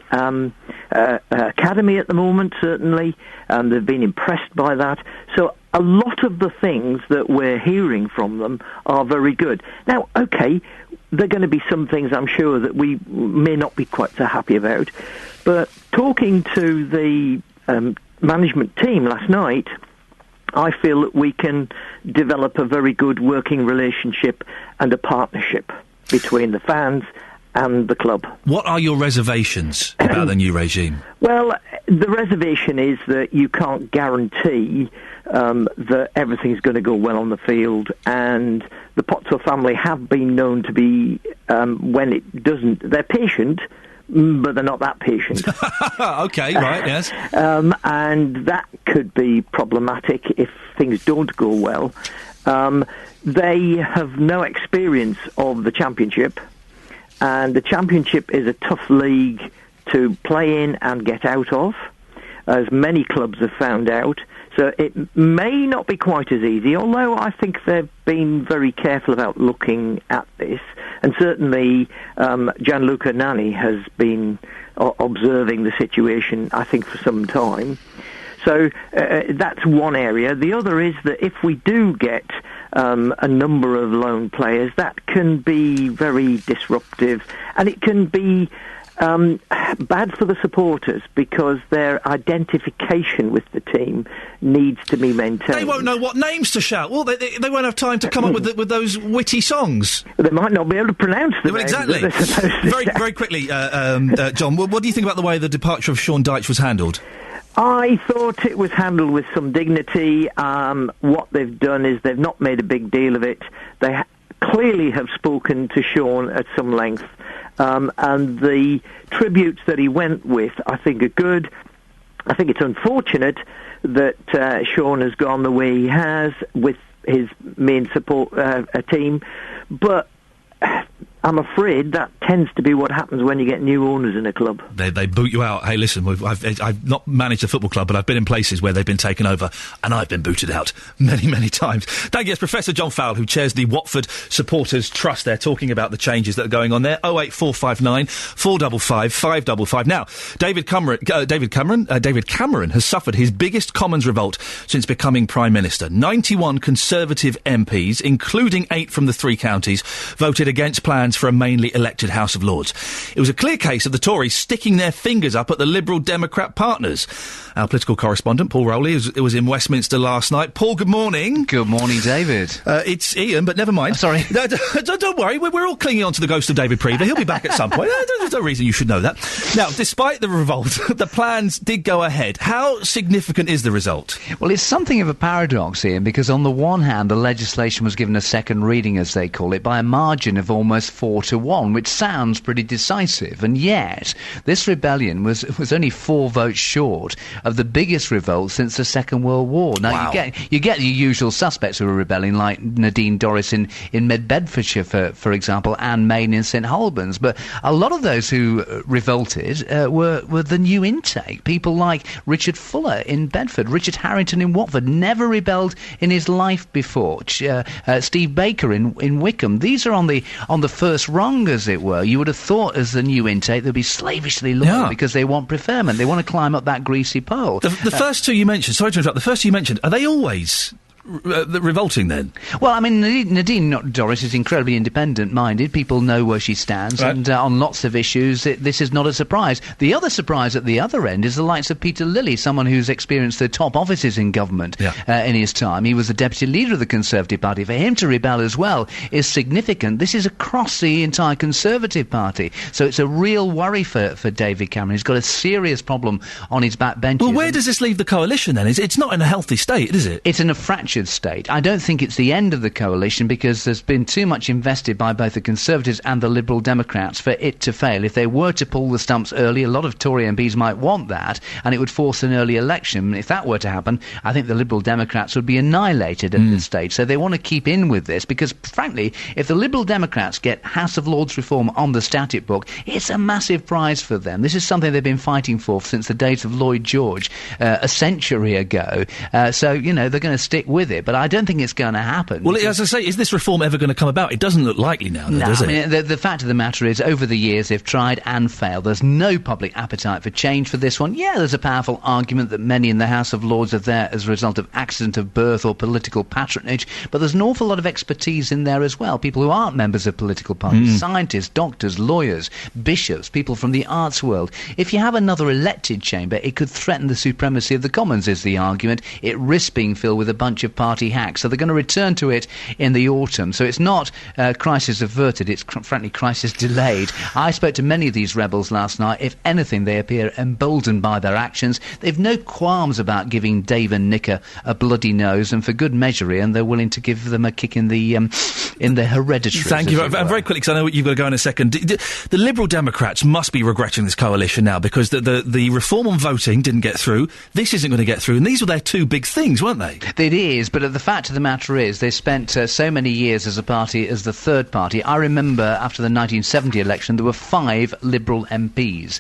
academy at the moment, certainly. They've been impressed by that. So a lot of the things that we're hearing from them are very good. Now, okay, there are going to be some things, I'm sure, that we may not be quite so happy about. But talking to the management team last night, I feel that we can develop a very good working relationship and a partnership between the fans and the club. What are your reservations about the new regime? Well, the reservation is that you can't guarantee that everything's going to go well on the field, and the Pozzo family have been known to be, when it doesn't, they're patient, but they're not that patient. Okay, right, yes. And that could be problematic if things don't go well. They have no experience of the Championship, and the Championship is a tough league to play in and get out of, as many clubs have found out. So it may not be quite as easy, although I think they've been very careful about looking at this. And certainly Gianluca Nani has been observing the situation, I think, for some time. So that's one area. The other is that if we do get a number of lone players, that can be very disruptive, and it can be bad for the supporters because their identification with the team needs to be maintained. They won't know what names to shout. Well, they won't have time to come up with those witty songs. They might not be able to pronounce them. Well, exactly. Very quickly, John, what do you think about the way the departure of Sean Dyche was handled? I thought it was handled with some dignity. What they've done is they've not made a big deal of it. They clearly have spoken to Sean at some length. And the tributes that he went with, I think, are good. I think it's unfortunate that Sean has gone the way he has with his main support team, but I'm afraid that tends to be what happens when you get new owners in a club. They boot you out. Hey, listen, I've not managed a football club, but I've been in places where they've been taken over, and I've been booted out many, many times. Thank you. It's Professor John Fowle, who chairs the Watford Supporters Trust. They're talking about the changes that are going on there. 08459 455 555. Now, David Cameron has suffered his biggest Commons revolt since becoming Prime Minister. 91 Conservative MPs, including 8 from the 3 counties, voted against plans for a mainly elected House of Lords. It was a clear case of the Tories sticking their fingers up at the Liberal Democrat partners. Our political correspondent, Paul Rowley, was in Westminster last night. Paul, good morning. Good morning, David. It's Iain, but never mind. Sorry. Don't worry, we're all clinging on to the ghost of David Prever. He'll be back at some point. There's no reason you should know that. Now, despite the revolt, the plans did go ahead. How significant is the result? Well, it's something of a paradox, Iain, because on the one hand, the legislation was given a second reading, as they call it, by a margin of almost 4-1, which sounds pretty decisive, and yet this rebellion was only 4 votes short of the biggest revolt since the Second World War. Now, wow. you get the usual suspects who are rebelling, like Nadine Dorries in Mid Bedfordshire, for example, Anne Main in St Albans, but a lot of those who revolted were the new intake. People like Richard Fuller in Bedford, Richard Harrington in Watford, never rebelled in his life before. Steve Baker in Wickham. These are on the first rung, as it were. You would have thought, as the new intake, they'd be slavishly loyal because they want preferment. They want to climb up that greasy pole. The first 2 you mentioned, sorry to interrupt, the first 2 you mentioned, are they always revolting then? Well, I mean, Nadine Dorries is incredibly independent-minded. People know where she stands, right. And on lots of issues, this is not a surprise. The other surprise at the other end is the likes of Peter Lilly, someone who's experienced the top offices in government in his time. He was the deputy leader of the Conservative Party. For him to rebel as well is significant. This is across the entire Conservative Party, so it's a real worry for David Cameron. He's got a serious problem on his backbenches. Well, where does this leave the coalition then? It's not in a healthy state, is it? It's in a fractured state. I don't think it's the end of the coalition because there's been too much invested by both the Conservatives and the Liberal Democrats for it to fail. If they were to pull the stumps early, a lot of Tory MPs might want that, and it would force an early election. If that were to happen, I think the Liberal Democrats would be annihilated at this stage. So they want to keep in with this because, frankly, if the Liberal Democrats get House of Lords reform on the statute book, it's a massive prize for them. This is something they've been fighting for since the days of Lloyd George a century ago. So, you know, they're going to stick with it, but I don't think it's going to happen. Well, as I say, is this reform ever going to come about? It doesn't look likely now, though, does it? I mean, the fact of the matter is, over the years, they've tried and failed. There's no public appetite for change for this one. Yeah, there's a powerful argument that many in the House of Lords are there as a result of accident of birth or political patronage, but there's an awful lot of expertise in there as well. People who aren't members of political parties, scientists, doctors, lawyers, bishops, people from the arts world. If you have another elected chamber, it could threaten the supremacy of the Commons, is the argument. It risks being filled with a bunch of party hacks. So they're going to return to it in the autumn. So it's not crisis averted, it's frankly crisis delayed. I spoke to many of these rebels last night. If anything, they appear emboldened by their actions. They've no qualms about giving Dave and Nick a bloody nose, and for good measure, Ian, they're willing to give them a kick in the hereditary. Thank you. And very quickly, because I know you've got to go in a second. The Liberal Democrats must be regretting this coalition now, because the reform on voting didn't get through. This isn't going to get through, and these were their 2 big things, weren't they? It is, but the fact of the matter is they spent so many years as a party, as the third party. I remember after the 1970 election there were 5 Liberal MPs.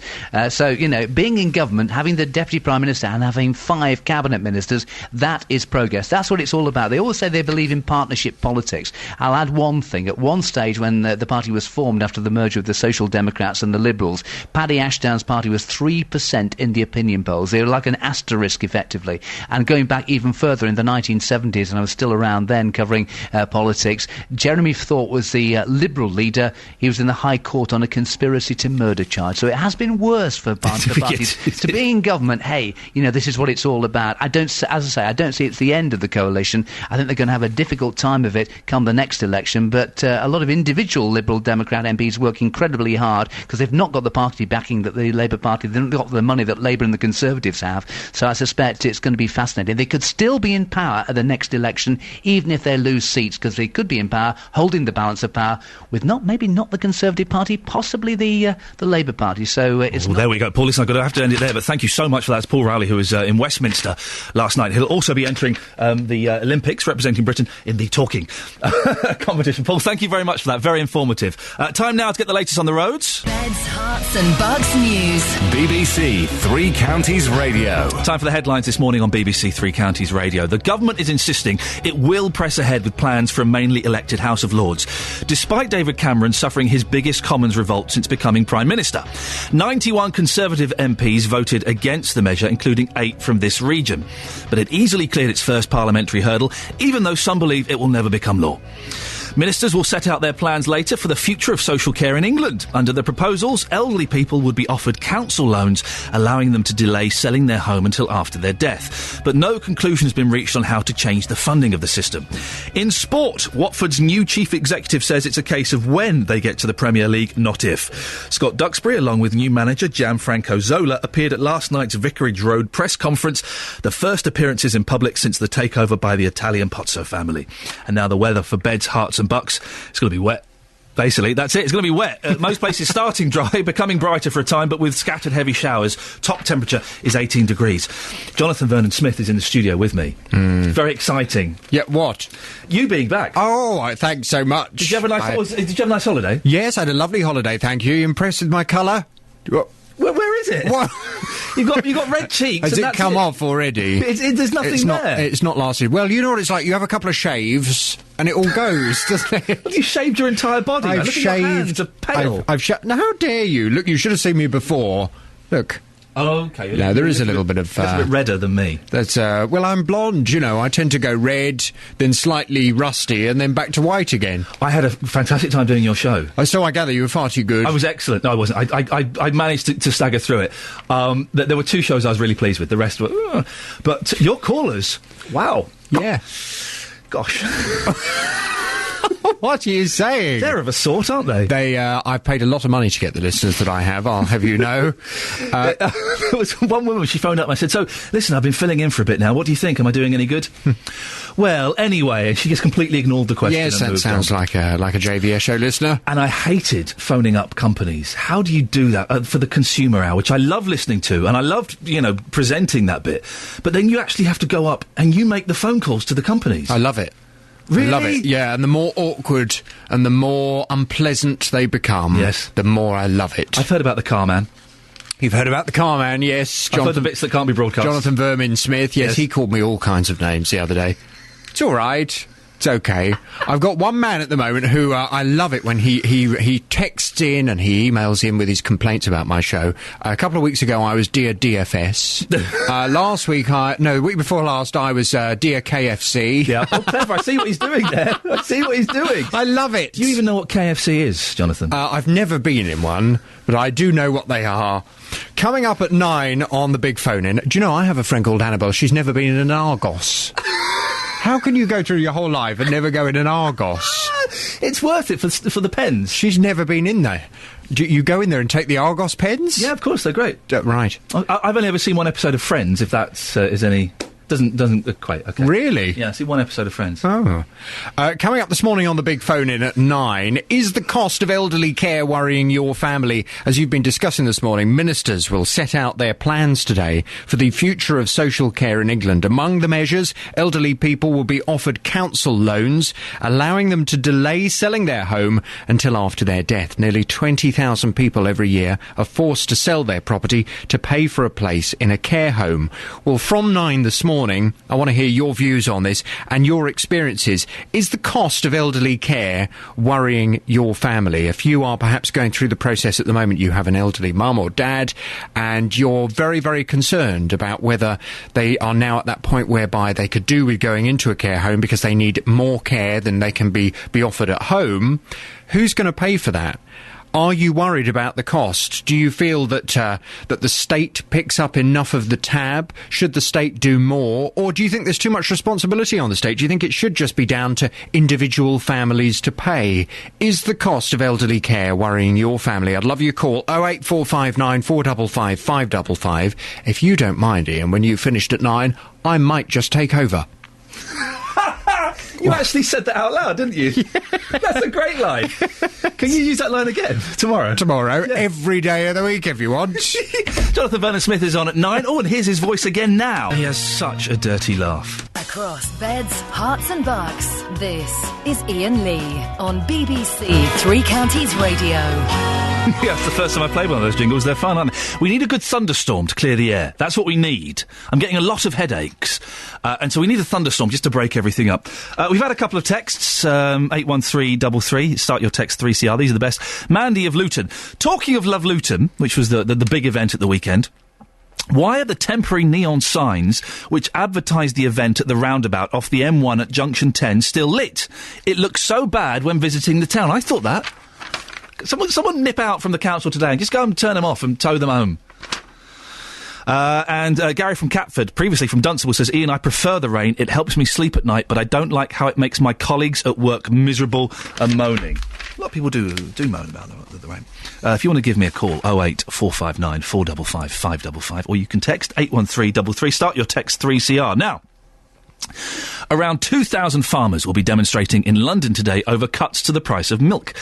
So, you know, being in government, having the Deputy Prime Minister and having 5 cabinet ministers, that is progress. That's what it's all about. They always say they believe in partnership politics. I'll add one thing. At one stage when the party was formed after the merger of the Social Democrats and the Liberals, Paddy Ashdown's party was 3% in the opinion polls. They were like an asterisk, effectively. And going back even further in the 1970s, and I was still around then covering politics, Jeremy Thorpe was the Liberal leader. He was in the High Court on a conspiracy to murder charge. So it has been worse for the parties to be in government. Hey, you know, this is what it's all about. I don't see it's the end of the coalition. I think they're going to have a difficult time of it come the next election. But a lot of individual Liberal Democrat MPs work incredibly hard because they've not got the party backing that the Labour Party, they've not got the money that Labour and the Conservatives have. So I suspect it's going to be fascinating. They could still be in power at the next election, even if they lose seats, because they could be in power, holding the balance of power with maybe not the Conservative Party, possibly the Labour Party. So it's there we go, Paul. Listen, I'm going to have to end it there, but thank you so much for that. It's Paul Rowley, who was in Westminster last night. He'll also be entering the Olympics, representing Britain in the talking competition. Paul, thank you very much for that. Very informative. Time now to get the latest on the roads. Beds, Herts and Bucks News. BBC Three Counties Radio. Time for the headlines this morning on BBC Three Counties Radio. The government is insisting it will press ahead with plans for a mainly elected House of Lords, despite David Cameron suffering his biggest Commons revolt since becoming Prime Minister. 91 Conservative MPs voted against the measure, including 8 from this region. But it easily cleared its first parliamentary hurdle, even though some believe it will never become law. Ministers will set out their plans later for the future of social care in England. Under the proposals, elderly people would be offered council loans, allowing them to delay selling their home until after their death. But no conclusion has been reached on how to change the funding of the system. In sport, Watford's new chief executive says it's a case of when they get to the Premier League, not if. Scott Duxbury, along with new manager Gianfranco Zola, appeared at last night's Vicarage Road press conference, the first appearances in public since the takeover by the Italian Pozzo family. And now the weather for Beds, Herts and Bucks. It's going to be wet. Basically, that's it. It's going to be wet. Most places starting dry, becoming brighter for a time, but with scattered heavy showers. Top temperature is 18 degrees. Jonathan Vernon-Smith is in the studio with me. Very exciting. Yeah, what? You being back. Oh, thanks so much. Did you have a nice holiday? Yes, I had a lovely holiday, thank you. Impressed with my colour? Where is it? What? You've got red cheeks. Has it come off already? There's nothing there. It's not lasted. Well, you know what it's like. You have a couple of shaves and it all goes, doesn't it? Well, you shaved your entire body. I've Look shaved. at your hands are pale. Now, how dare you? Look, you should have seen me before. Look. Oh, okay. No, there is a little bit of... That's a bit redder than me. That's, well, I'm blonde, you know. I tend to go red, then slightly rusty, and then back to white again. I had a fantastic time doing your show. Oh, so I gather you were far too good. I was excellent. No, I wasn't. I managed to stagger through it. There were 2 shows I was really pleased with. The rest were... But your callers... Wow. Yeah. Gosh. What are you saying? They're of a sort, aren't they? I've paid a lot of money to get the listeners that I have, I'll have you know. There was one woman, she phoned up and I said, so, listen, I've been filling in for a bit now. What do you think? Am I doing any good? Well, anyway, she just completely ignored the question. Yes, that sounds like a JVS show listener. And I hated phoning up companies. How do you do that for the consumer hour, which I love listening to, and I loved, presenting that bit. But then you actually have to go up and you make the phone calls to the companies. I love it. Really? I love it, yeah, and the more awkward and the more unpleasant they become, the more I love it. I've heard about the car man. You've heard about the car man, yes. I've heard the bits that can't be broadcast. Jonathan Vernon-Smith, yes, he called me all kinds of names the other day. It's all right. It's okay. I've got one man at the moment who I love it when he texts in and he emails in with his complaints about my show. A couple of weeks ago I was Dear DFS. The week before last I was Dear KFC. Yeah, oh, clever. I see what he's doing there. I see what he's doing. I love it. Do you even know what KFC is, Jonathan? I've never been in one, but I do know what they are. Coming up at 9 on the big phone-in. Do you know, I have a friend called Annabelle. She's never been in an Argos. How can you go through your whole life and never go in an Argos? It's worth it for the pens. She's never been in there. Do you go in there and take the Argos pens? Yeah, of course, they're great. Right. I've only ever seen one episode of Friends, if that is any Doesn't equate. Okay. Really? Yeah, I see one episode of Friends. Oh. Coming up this morning on the big phone in at 9, is the cost of elderly care worrying your family? As you've been discussing this morning, ministers will set out their plans today for the future of social care in England. Among the measures, elderly people will be offered council loans, allowing them to delay selling their home until after their death. Nearly 20,000 people every year are forced to sell their property to pay for a place in a care home. Well, from 9 this morning, I want to hear your views on this and your experiences. Is the cost of elderly care worrying your family? If you are perhaps going through the process at the moment, you have an elderly mum or dad, and you're very, very concerned about whether they are now at that point whereby they could do with going into a care home because they need more care than they can be offered at home, who's going to pay for that? Are you worried about the cost? Do you feel that that the state picks up enough of the tab? Should the state do more? Or do you think there's too much responsibility on the state? Do you think it should just be down to individual families to pay? Is the cost of elderly care worrying your family? I'd love your call, 08459 455 555. If you don't mind, Ian, when you've finished at 9, I might just take over. You actually said that out loud, didn't you? Yeah. That's a great line. Can you use that line again tomorrow? Tomorrow, yeah. Every day of the week if you want. Jonathan Vernon-Smith is on at 9. Oh, and here's his voice again now. He has such a dirty laugh. Across beds, hearts and bucks, this is Iain Lee on BBC Three Counties Radio. Yeah, it's the first time I played one of those jingles. They're fun, aren't they? We need a good thunderstorm to clear the air. That's what we need. I'm getting a lot of headaches. And so we need a thunderstorm just to break everything up. We've had a couple of texts, 81333. Start your text 3CR. These are the best. Mandy of Luton. Talking of Love Luton, which was the big event at the weekend, why are the temporary neon signs which advertise the event at the roundabout off the M1 at Junction 10 still lit? It looks so bad when visiting the town. I thought that. Someone nip out from the council today and just go and turn them off and tow them home. And Gary from Catford, previously from Dunstable, says, Ian, I prefer the rain. It helps me sleep at night, but I don't like how it makes my colleagues at work miserable and moaning. A lot of people do moan about the rain. If you want to give me a call, 08459 455 555, or you can text 81333. Start your text 3CR. Now, around 2,000 farmers will be demonstrating in London today over cuts to the price of milk.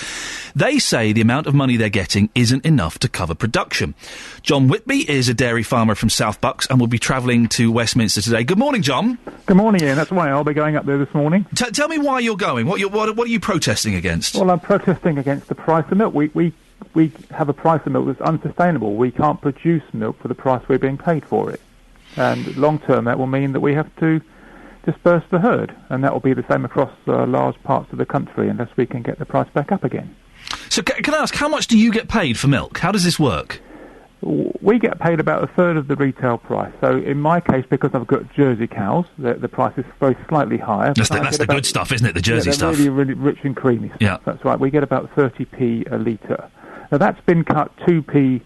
They say the amount of money they're getting isn't enough to cover production. John Whitby is a dairy farmer from South Bucks and will be travelling to Westminster today. Good morning, John. Good morning, Ian. That's why I'll be going up there this morning. Tell me why you're going. What are you protesting against? Well, I'm protesting against the price of milk. We have a price of milk that's unsustainable. We can't produce milk for the price we're being paid for it. And long term, that will mean that we have to disperse the herd, and that will be the same across large parts of the country unless we can get the price back up again. So can I ask, how much do you get paid for milk? How does this work? We get paid about a third of the retail price. So in my case, because I've got Jersey cows, the price is very slightly higher. That's the good stuff, isn't it, the Jersey stuff? Really, really rich and creamy stuff. Yeah. That's right. We get about 30p a litre. Now that's been cut 2p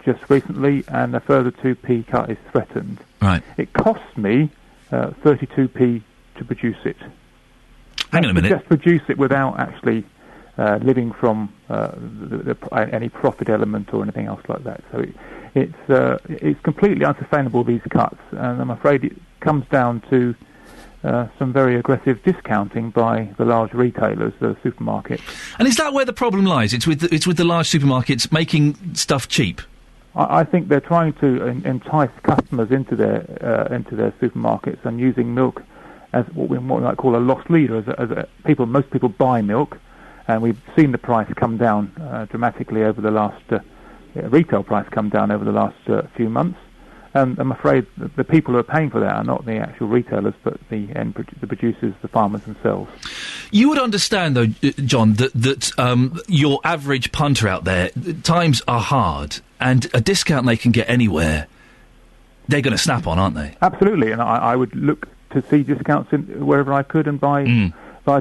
just recently, and a further 2p cut is threatened. Right. It costs me 32p to produce it. Hang on a minute. Just produce it without actually living from any profit element or anything else like that. So it's completely unsustainable, these cuts, and I'm afraid it comes down to some very aggressive discounting by the large retailers, the supermarkets. And is that where the problem lies? It's with the large supermarkets making stuff cheap. I think they're trying to entice customers into their supermarkets and using milk as what we might call a loss leader. Most people buy milk, and we've seen the price come down dramatically over the last retail price come down over the last few months. And I'm afraid the people who are paying for that are not the actual retailers, but the producers, the farmers themselves. You would understand, though, John, that your average punter out there, times are hard, and a discount they can get anywhere, they're going to snap on, aren't they? Absolutely, and I would look to see discounts wherever I could and buy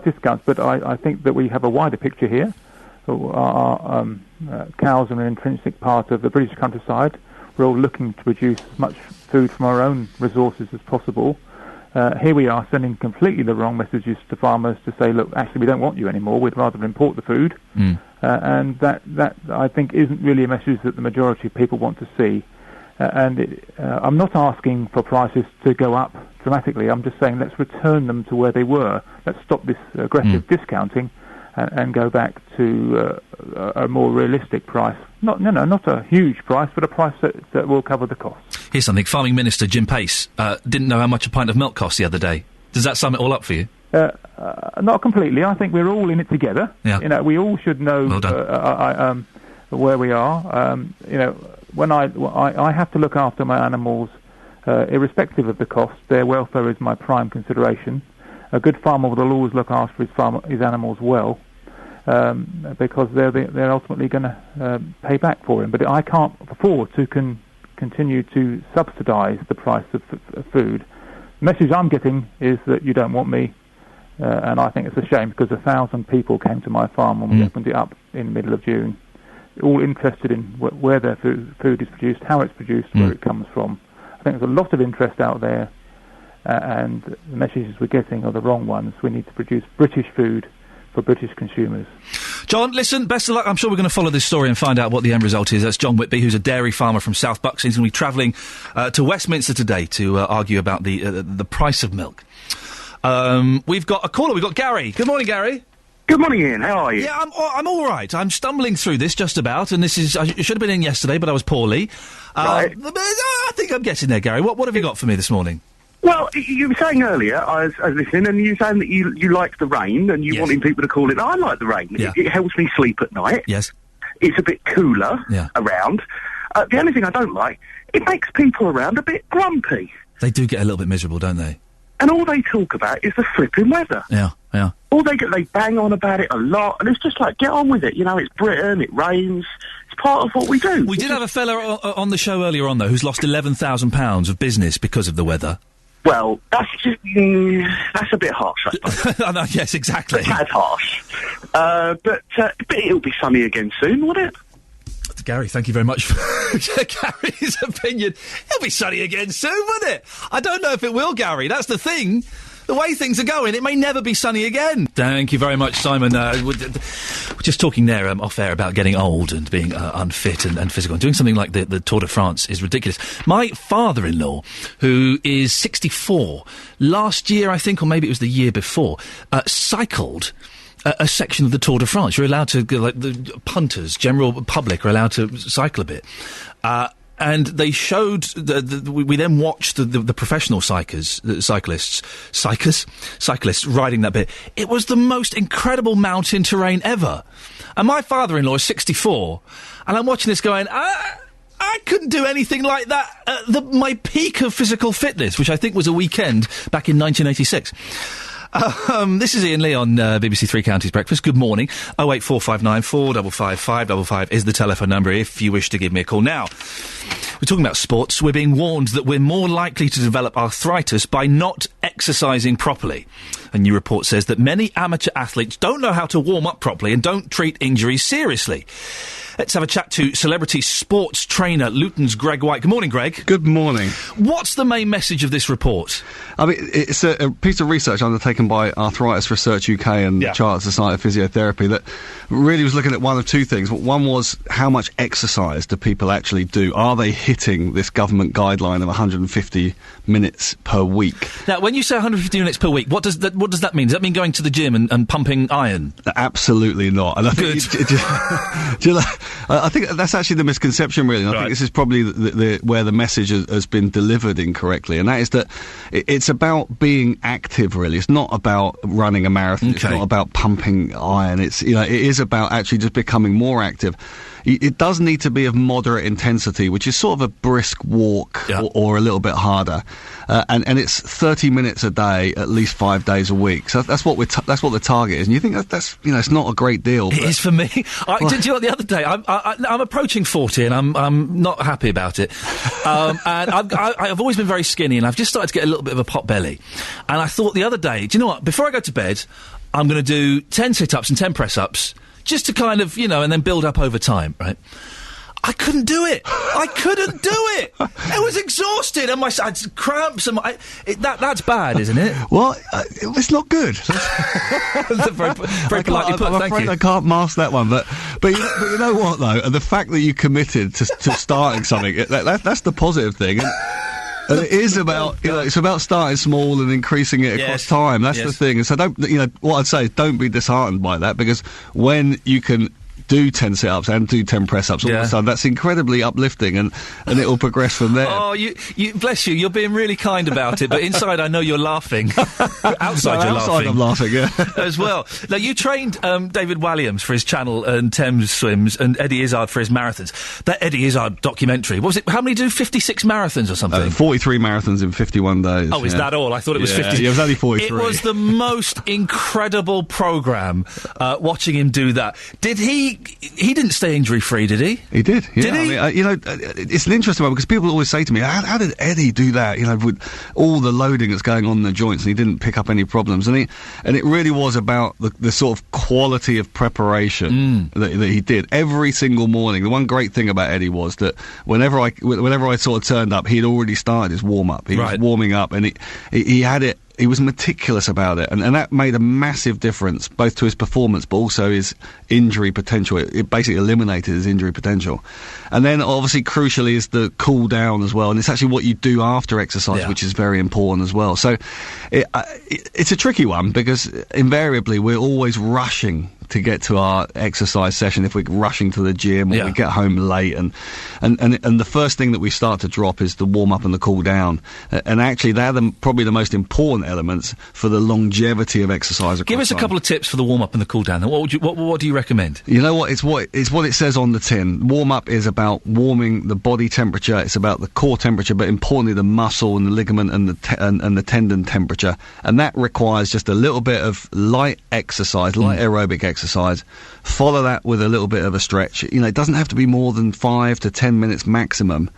discounts. But I think that we have a wider picture here. Our cows are an intrinsic part of the British countryside. We're all looking to produce as much food from our own resources as possible. Here we are sending completely the wrong messages to farmers to say, look, actually we don't want you anymore, we'd rather import the food. And that I think isn't really a message that the majority of people want to see. I'm not asking for prices to go up dramatically. I'm just saying let's return them to where they were. Let's stop this aggressive discounting and go back to a more realistic price. Not a huge price, but a price that will cover the costs. Here's something. Farming Minister Jim Pace didn't know how much a pint of milk cost the other day. Does that sum it all up for you? Not completely. I think we're all in it together. Yeah. We all should know where we are. When I have to look after my animals, irrespective of the cost, their welfare is my prime consideration. A good farmer will always look after his animals well, because they're ultimately going to pay back for him. But I can't afford to continue to subsidise the price of food. The message I'm getting is that you don't want me, and I think it's a shame, because 1,000 people came to my farm when we opened it up in the middle of June, all interested in where their food is produced, how it's produced, where it comes from. I think there's a lot of interest out there, and the messages we're getting are the wrong ones. We need to produce British food for British consumers. John, listen, best of luck. I'm sure we're going to follow this story and find out what the end result is. That's John Whitby, who's a dairy farmer from South Bucks. He's going to be travelling to Westminster today to argue about the price of milk. We've got a caller. We've got Gary. Good morning, Gary. Good morning, Ian. How are you? Yeah, I'm all right. I'm stumbling through this just about, and this is... I should have been in yesterday, but I was poorly. Right. But I think I'm getting there, Gary. What have you got for me this morning? Well, you were saying earlier, I was listening, and you were saying that you like the rain, and you wanting people to call it. I like the rain. Yeah. It helps me sleep at night. Yes. It's a bit cooler around. The only thing I don't like, it makes people around a bit grumpy. They do get a little bit miserable, don't they? And all they talk about is the flipping weather. Yeah. All they bang on about it a lot, and it's just like, get on with it. It's Britain, it rains. It's part of what we do. We did have a fella on the show earlier on, though, who's lost £11,000 of business because of the weather. Well, that's a bit harsh, I suppose. Yes, exactly. That's harsh. But it'll be sunny again soon, won't it? Gary, thank you very much for Gary's opinion. It'll be sunny again soon, won't it? I don't know if it will, Gary. That's the thing. The way things are going, it may never be sunny again. Thank you very much, Simon. We're just talking there off air about getting old and being unfit and physical. And doing something like the Tour de France is ridiculous. My father-in-law, who is 64, last year, I think, or maybe it was the year before, cycled a section of the Tour de France. You're allowed to, the punters, general public are allowed to cycle a bit. And they showed, we then watched the professional cyclists riding that bit. It was the most incredible mountain terrain ever. And my father-in-law is 64, and I'm watching this going, I couldn't do anything like that at my peak of physical fitness, which I think was a weekend back in 1986. This is Ian Lee on BBC Three Counties Breakfast. Good morning. 08459 455 555 is the telephone number if you wish to give me a call. Now, we're talking about sports. We're being warned that we're more likely to develop arthritis by not exercising properly. A new report says that many amateur athletes don't know how to warm up properly and don't treat injuries seriously. Let's have a chat to celebrity sports trainer Luton's Greg White. Good morning, Greg. Good morning. What's the main message of this report? I mean, it's a piece of research undertaken by Arthritis Research UK and the Chartered Society of Physiotherapy that really was looking at one of two things. One was how much exercise do people actually do? Are they hitting this government guideline of 150 minutes per week? Now, when you say 150 minutes per week, what does that mean? Does that mean going to the gym and pumping iron? Absolutely not. And I think I think that's actually the misconception, really. And I think this is probably where the message has been delivered incorrectly, and that is that it's about being active, really. It's not about running a marathon. It's not about pumping iron. It is about actually just becoming more active. It does need to be of moderate intensity, which is sort of a brisk walk or a little bit harder. And it's 30 minutes a day, at least 5 days a week. So that's what the target is. And you think that's it's not a great deal. It is for me. Do you know what, the other day I'm approaching 40 and I'm not happy about it. And I've always been very skinny, and I've just started to get a little bit of a pot belly. And I thought the other day, do you know what? Before I go to bed, I'm going to do 10 sit-ups and 10 press-ups. Just to kind of, and then build up over time, right? I couldn't do it. I couldn't do it. I was exhausted, and I had cramps, and that's bad, isn't it? Well, it's not good. That's very politely put. I'm afraid I can't mask that one, but you know what though, the fact that you committed to starting something, that's the positive thing. And it is about, it's about starting small and increasing it across time. That's the thing. And so what I'd say is don't be disheartened by that, because when you can do 10 sit-ups and do 10 press-ups all of a sudden, that's incredibly uplifting, and it will progress from there. Oh, you bless you, you're being really kind about it, but inside I know you're laughing. Outside you're laughing. I'm laughing, yeah. As well. Now, you trained David Walliams for his Channel and Thames Swims, and Eddie Izzard for his marathons. That Eddie Izzard documentary, what was it, how many do 56 marathons or something? 43 marathons in 51 days. Oh, is that all? I thought it was 50. Yeah, it was only 43. It was the most incredible programme, watching him do that. Did he didn't stay injury-free, did he? He did. Yeah. Did he? I mean, it's an interesting one, because people always say to me, how did Eddie do that? With all the loading that's going on in the joints, and he didn't pick up any problems. And it really was about the sort of quality of preparation that he did every single morning. The one great thing about Eddie was that whenever I sort of turned up, he'd already started his warm-up. He was warming up, and he had it. He was meticulous about it, and that made a massive difference, both to his performance, but also his injury potential. It basically eliminated his injury potential. And then, obviously, crucially, is the cool down as well, and it's actually what you do after exercise, which is very important as well. So, it's a tricky one, because invariably we're always rushing to get to our exercise session if we're rushing to the gym or we get home late, and the first thing that we start to drop is the warm up and the cool down, and actually they're probably the most important elements for the longevity of exercise. Give us a couple of tips for the warm up and the cool down. What do you recommend? You know what? It's what it says on the tin. Warm up is about warming the body temperature. It's about the core temperature, but importantly the muscle and the ligament and the tendon temperature, and that requires just a little bit of light exercise, light aerobic exercise. Follow that with a little bit of a stretch. It doesn't have to be more than 5 to 10 minutes maximum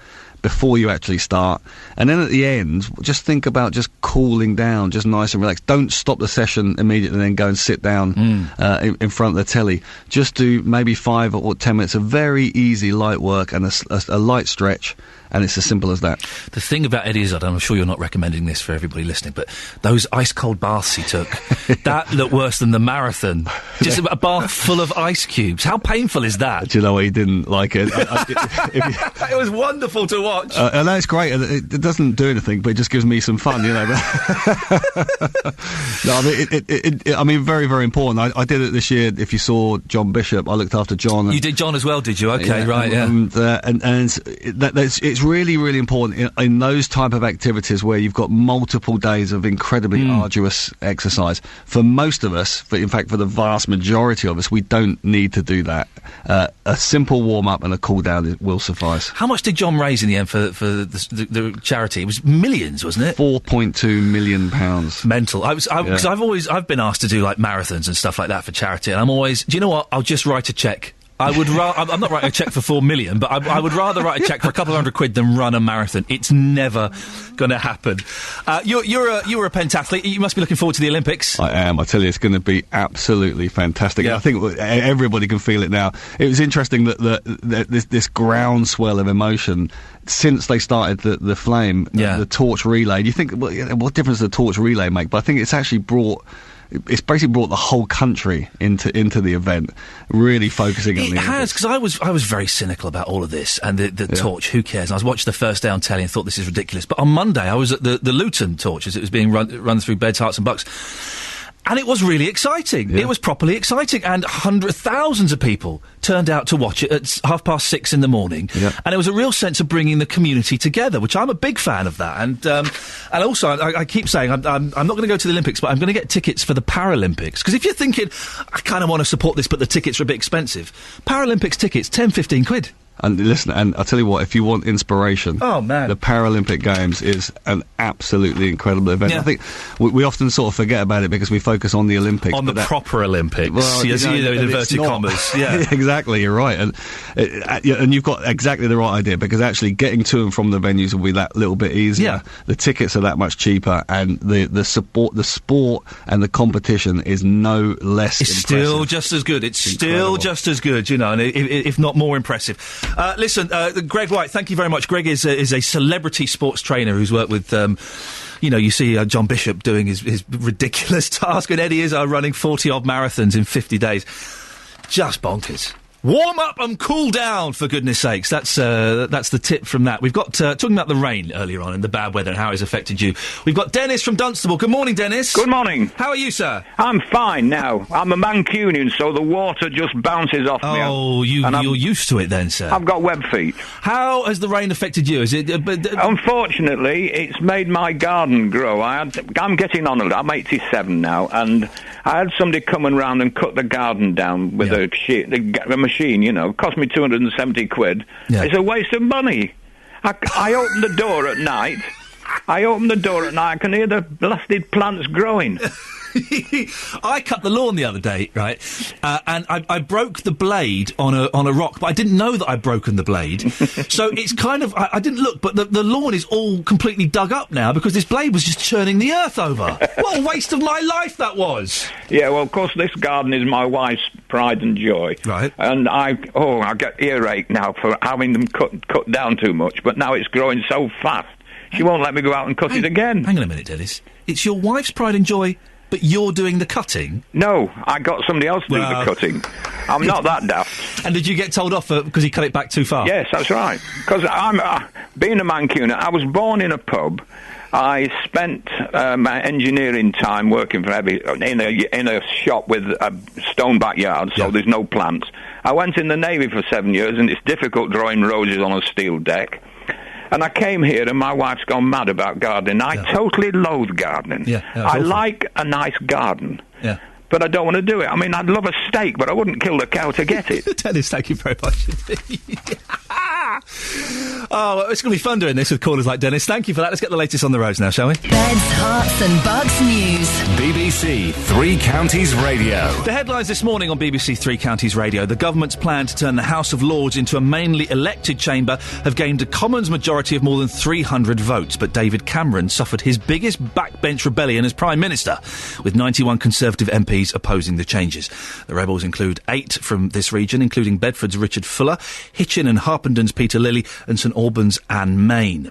before you actually start. And then at the end, just think about just cooling down, just nice and relaxed. Don't stop the session immediately and then go and sit down in front of the telly. Just do maybe 5 or 10 minutes of very easy light work and a light stretch, and it's as simple as that. The thing about Eddie Izzard, I'm sure you're not recommending this for everybody listening, but those ice-cold baths he took, that looked worse than the marathon. Just a bath full of ice cubes. How painful is that? Do you know what? He didn't like it. It was wonderful to watch. And that's great. It doesn't do anything, but it just gives me some fun, No, I mean, very, very important. I did it this year. If you saw John Bishop, I looked after John. You did John as well, did you? Okay, right, yeah. And it's really, really important in those type of activities where you've got multiple days of incredibly arduous exercise. For most of us, in fact, for the vast majority of us, we don't need to do that. A simple warm-up and a cool-down will suffice. How much did John raise in the end for the charity? It was millions, wasn't it? £4.2 million. Mental. Because I've been asked to do like marathons and stuff like that for charity, and I'm always, do you know what? I'll just write a cheque. I'm not writing a cheque for 4 million, but I would rather write a cheque for a couple of £100 than run a marathon. It's never going to happen. You're a pentathlete. You must be looking forward to the Olympics. I am. I tell you, it's going to be absolutely fantastic. Yeah. I think everybody can feel it now. It was interesting that this groundswell of emotion since they started the flame, the torch relay. You think, what difference does the torch relay make? But I think it's actually it's basically brought the whole country into the event, really focusing on the Olympics. It has, because I was very cynical about all of this, and the torch, who cares? And I was watching the first day on telly and thought this is ridiculous. But on Monday, I was at the Luton torch as it was being run through Beds, Herts and Bucks. And it was really exciting. Yeah. It was properly exciting. And thousands of people turned out to watch it at 6:30 in the morning. Yeah. And it was a real sense of bringing the community together, which I'm a big fan of that. And also, I keep saying, I'm not going to go to the Olympics, but I'm going to get tickets for the Paralympics. Because if you're thinking, I kind of want to support this, but the tickets are a bit expensive, Paralympics tickets, 10-15 quid. And listen, and I'll tell you what, if you want inspiration, oh man, the Paralympic Games is an absolutely incredible event. Yeah. I think we often sort of forget about it because we focus on the Olympics. On the proper Olympics. Well, in inverted commas. Yeah. Exactly, you're right. And you've got exactly the right idea, because actually getting to and from the venues will be that little bit easier. Yeah. The tickets are that much cheaper, and the sport and the competition is no less impressive. Still just as good. It's incredible. Still just as good, and if not more impressive. Listen, Greg White, thank you very much. Greg is a celebrity sports trainer who's worked with... you see John Bishop doing his ridiculous task, and Eddie Izzard running 40-odd marathons in 50 days. Just bonkers. Warm up and cool down, for goodness sakes. That's the tip from that. We've got, talking about the rain earlier on and the bad weather and how it's affected you. We've got Dennis from Dunstable. Good morning, Dennis. Good morning. How are you, sir? I'm fine now. I'm a Mancunian, so the water just bounces off me. Oh, you're used to it then, sir. I've got web feet. How has the rain affected you? Is it... Unfortunately, it's made my garden grow. I'm getting on a little. I'm 87 now, and I had somebody coming round and cut the garden down with a machine, cost me 270 quid. Yeah. It's a waste of money. I open the door at night. I can hear the blasted plants growing. I cut the lawn the other day, right? And I broke the blade on a rock, but I didn't know that I'd broken the blade. So it's kind of... I didn't look, but the lawn is all completely dug up now because this blade was just churning the earth over. What a waste of my life that was! Yeah, well, of course, this garden is my wife's pride and joy. Right. And I get earache now for having them cut down too much, but now it's growing so fast, she won't let me go out and cut it again. Hang on a minute, Dennis. It's your wife's pride and joy... But you're doing the cutting? No, I got somebody else to do the cutting. I'm not that daft. And did you get told off because he cut it back too far? Yes, that's right. Because I'm being a Mancunian, I was born in a pub. I spent my engineering time working for in a shop with a stone backyard, so there's no plants. I went in the Navy for 7 years, and it's difficult drawing roses on a steel deck. And I came here, and my wife's gone mad about gardening. I totally loathe gardening. I like a nice garden. Yeah. But I don't want to do it. I mean, I'd love a steak, but I wouldn't kill the cow to get it. Dennis, thank you very much. Oh, it's going to be fun doing this with callers like Dennis. Thank you for that. Let's get the latest on the roads now, shall we? Beds, Hearts and Bucks News. BBC Three Counties Radio. The headlines this morning on BBC Three Counties Radio. The government's plan to turn the House of Lords into a mainly elected chamber have gained a Commons majority of more than 300 votes, but David Cameron suffered his biggest backbench rebellion as Prime Minister, with 91 Conservative MPs opposing the changes. The rebels include 8 from this region, including Bedford's Richard Fuller, Hitchin and Harpenden Peter Lilly, and St Albans Anne Main.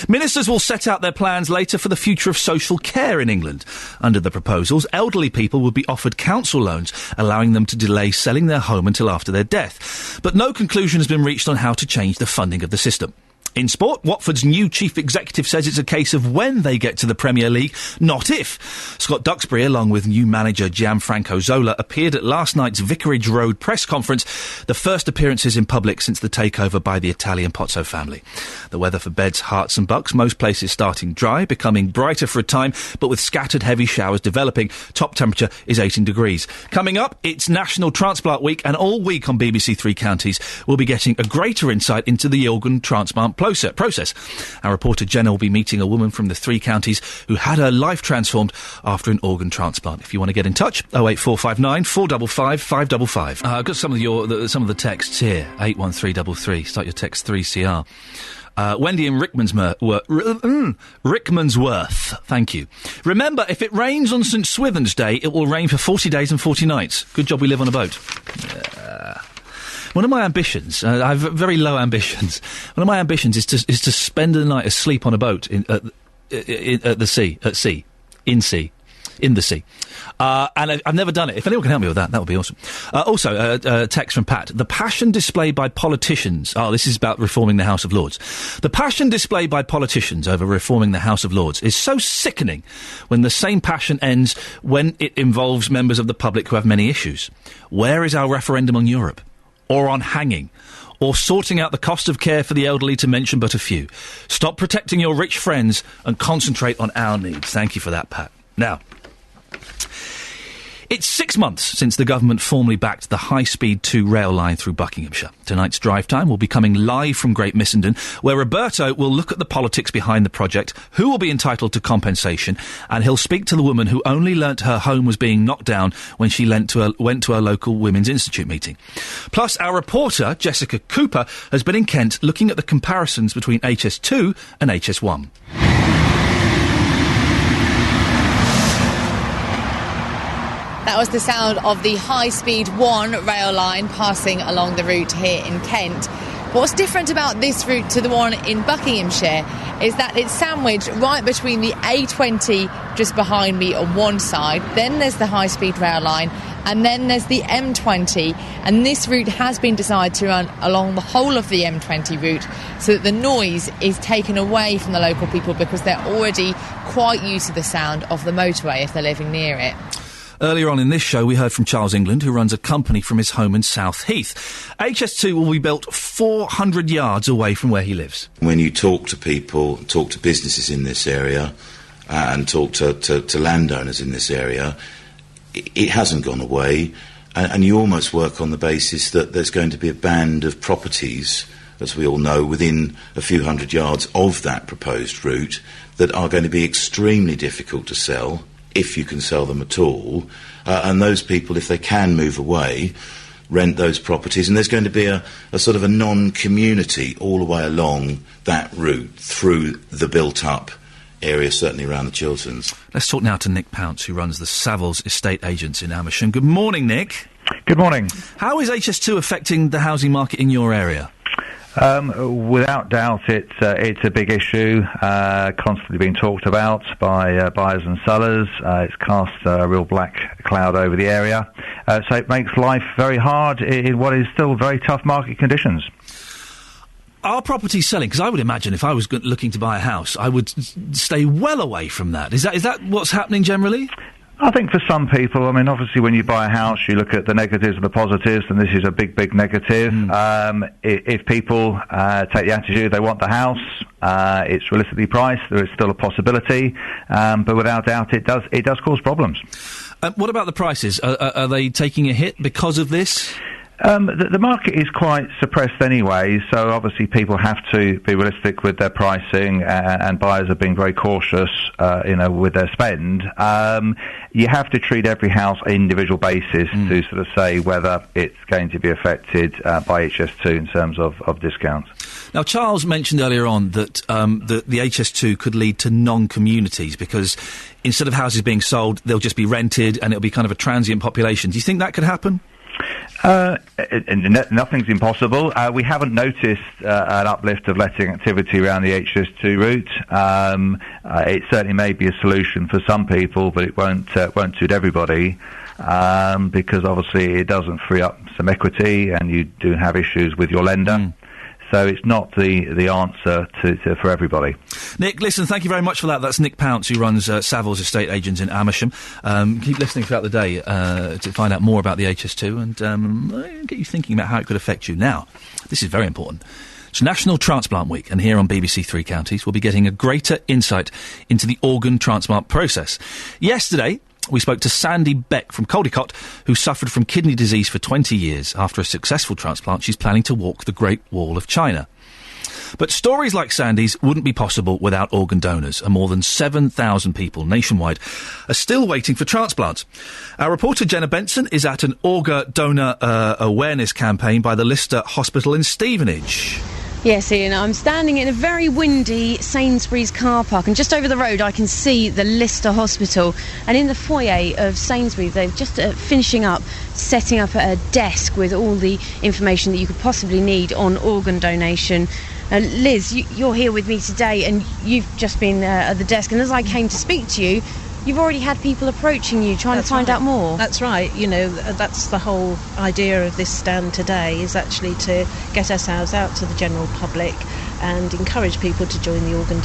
Ministers will set out their plans later for the future of social care in England. Under the proposals, elderly people will be offered council loans, allowing them to delay selling their home until after their death. But no conclusion has been reached on how to change the funding of the system. In sport, Watford's new chief executive says it's a case of when they get to the Premier League, not if. Scott Duxbury, along with new manager Gianfranco Zola, appeared at last night's Vicarage Road press conference, the first appearances in public since the takeover by the Italian Pozzo family. The weather for Beds, Hearts and Bucks, most places starting dry, becoming brighter for a time, but with scattered heavy showers developing. Top temperature is 18 degrees. Coming up, it's National Transplant Week, and all week on BBC Three Counties, we'll be getting a greater insight into the organ transplant process. Our reporter Jenna will be meeting a woman from the Three Counties who had her life transformed after an organ transplant. If you want to get in touch, 08459 455 555. I've got some of the texts here. 81333. Start your text 3CR. Wendy in Rickmansworth. Thank you. Remember, if it rains on St Swithin's Day, it will rain for 40 days and 40 nights. Good job we live on a boat. One of my ambitions, I have very low ambitions. One of my ambitions is to spend the night asleep on a boat in the sea. And I've never done it. If anyone can help me with that, that would be awesome. Also, text from Pat. The passion displayed by politicians... Oh, this is about reforming the House of Lords. The passion displayed by politicians over reforming the House of Lords is so sickening when the same passion ends when it involves members of the public who have many issues. Where is our referendum on Europe? Or on hanging? Or sorting out the cost of care for the elderly, to mention but a few? Stop protecting your rich friends and concentrate on our needs. Thank you for that, Pat. Now... It's 6 months since the government formally backed the High Speed 2 rail line through Buckinghamshire. Tonight's drive time will be coming live from Great Missenden, where Roberto will look at the politics behind the project, who will be entitled to compensation, and he'll speak to the woman who only learnt her home was being knocked down when she went to a local Women's Institute meeting. Plus, our reporter, Jessica Cooper, has been in Kent looking at the comparisons between HS2 and HS1. That was the sound of the High Speed 1 rail line passing along the route here in Kent. But what's different about this route to the one in Buckinghamshire is that it's sandwiched right between the A20 just behind me on one side, then there's the high-speed rail line, and then there's the M20, and this route has been designed to run along the whole of the M20 route so that the noise is taken away from the local people because they're already quite used to the sound of the motorway if they're living near it. Earlier on in this show, we heard from Charles England, who runs a company from his home in South Heath. HS2 will be built 400 yards away from where he lives. When you talk to people, talk to businesses in this area, and talk to landowners in this area, it hasn't gone away, and you almost work on the basis that there's going to be a band of properties, as we all know, within a few hundred yards of that proposed route that are going to be extremely difficult to sell, if you can sell them at all, and those people, if they can move away, rent those properties, and there's going to be a sort of a non-community all the way along that route through the built-up area, certainly around the Chilterns. Let's talk now to Nick Pounce, who runs the Savills Estate Agents in Amersham. Good morning, Nick. Good morning. How is HS2 affecting the housing market in your area? Without doubt, it's a big issue, constantly being talked about by buyers and sellers. It's cast a real black cloud over the area, so it makes life very hard in what is still very tough market conditions. Are properties selling? Because I would imagine if I was looking to buy a house, I would stay well away from that. Is that what's happening generally? I think for some people, I mean, obviously when you buy a house, you look at the negatives and the positives, and this is a big, big negative. If people take the attitude they want the house, it's realistically priced, there is still a possibility, but without doubt it does cause problems. What about the prices? Are they taking a hit because of this? The market is quite suppressed anyway, so obviously people have to be realistic with their pricing, and buyers are being very cautious, with their spend. You have to treat every house on an individual basis to sort of say whether it's going to be affected by HS2 in terms of discounts. Now, Charles mentioned earlier on that the HS2 could lead to non-communities because instead of houses being sold, they'll just be rented and it'll be kind of a transient population. Do you think that could happen? Nothing's impossible. We haven't noticed an uplift of letting activity around the HS2 route. It certainly may be a solution for some people, but it won't suit everybody, because obviously it doesn't free up some equity, and you do have issues with your lender. So it's not the answer for everybody. Nick, listen, thank you very much for that. That's Nick Pounce, who runs Savills Estate Agents in Amersham. Keep listening throughout the day to find out more about the HS2 and get you thinking about how it could affect you. Now, this is very important. It's National Transplant Week, and here on BBC Three Counties we'll be getting a greater insight into the organ transplant process. Yesterday, we spoke to Sandy Beck from Caldicott, who suffered from kidney disease for 20 years. After a successful transplant, she's planning to walk the Great Wall of China. But stories like Sandy's wouldn't be possible without organ donors, and more than 7,000 people nationwide are still waiting for transplants. Our reporter Jenna Benson is at an organ donor awareness campaign by the Lister Hospital in Stevenage. Yes, Ian, I'm standing in a very windy Sainsbury's car park, and just over the road I can see the Lister Hospital, and in the foyer of Sainsbury's they're just finishing up setting up a desk with all the information that you could possibly need on organ donation. Liz, you're here with me today, and you've just been at the desk, and as I came to speak to you, you've already had people approaching you trying to find out more. That's right. You know, that's the whole idea of this stand today, is actually to get ourselves out to the general public and encourage people to join the organ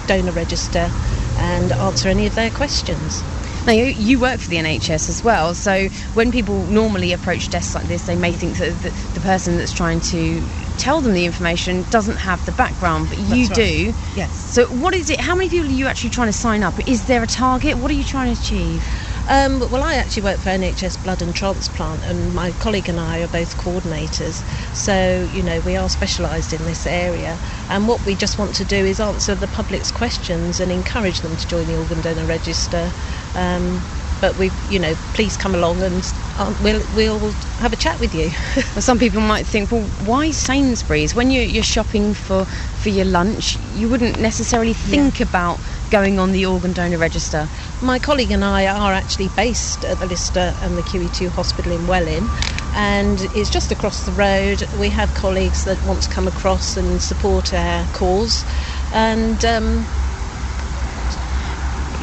donor register and answer any of their questions. Now, you work for the NHS as well, so when people normally approach desks like this, they may think that the person that's trying to tell them the information doesn't have the background, but you do. Yes. So what is it? How many people are you actually trying to sign up? Is there a target? What are you trying to achieve? Well, I actually work for NHS Blood and Transplant, and my colleague and I are both coordinators, so, you know, we are specialised in this area, and what we just want to do is answer the public's questions and encourage them to join the organ donor register. But please come along and we'll have a chat with you. Well, some people might think, well, why Sainsbury's? When you're shopping for your lunch, you wouldn't necessarily think about going on the organ donor register. My colleague and I are actually based at the Lister and the QE2 Hospital in Welling, and it's just across the road. We have colleagues that want to come across and support our cause, and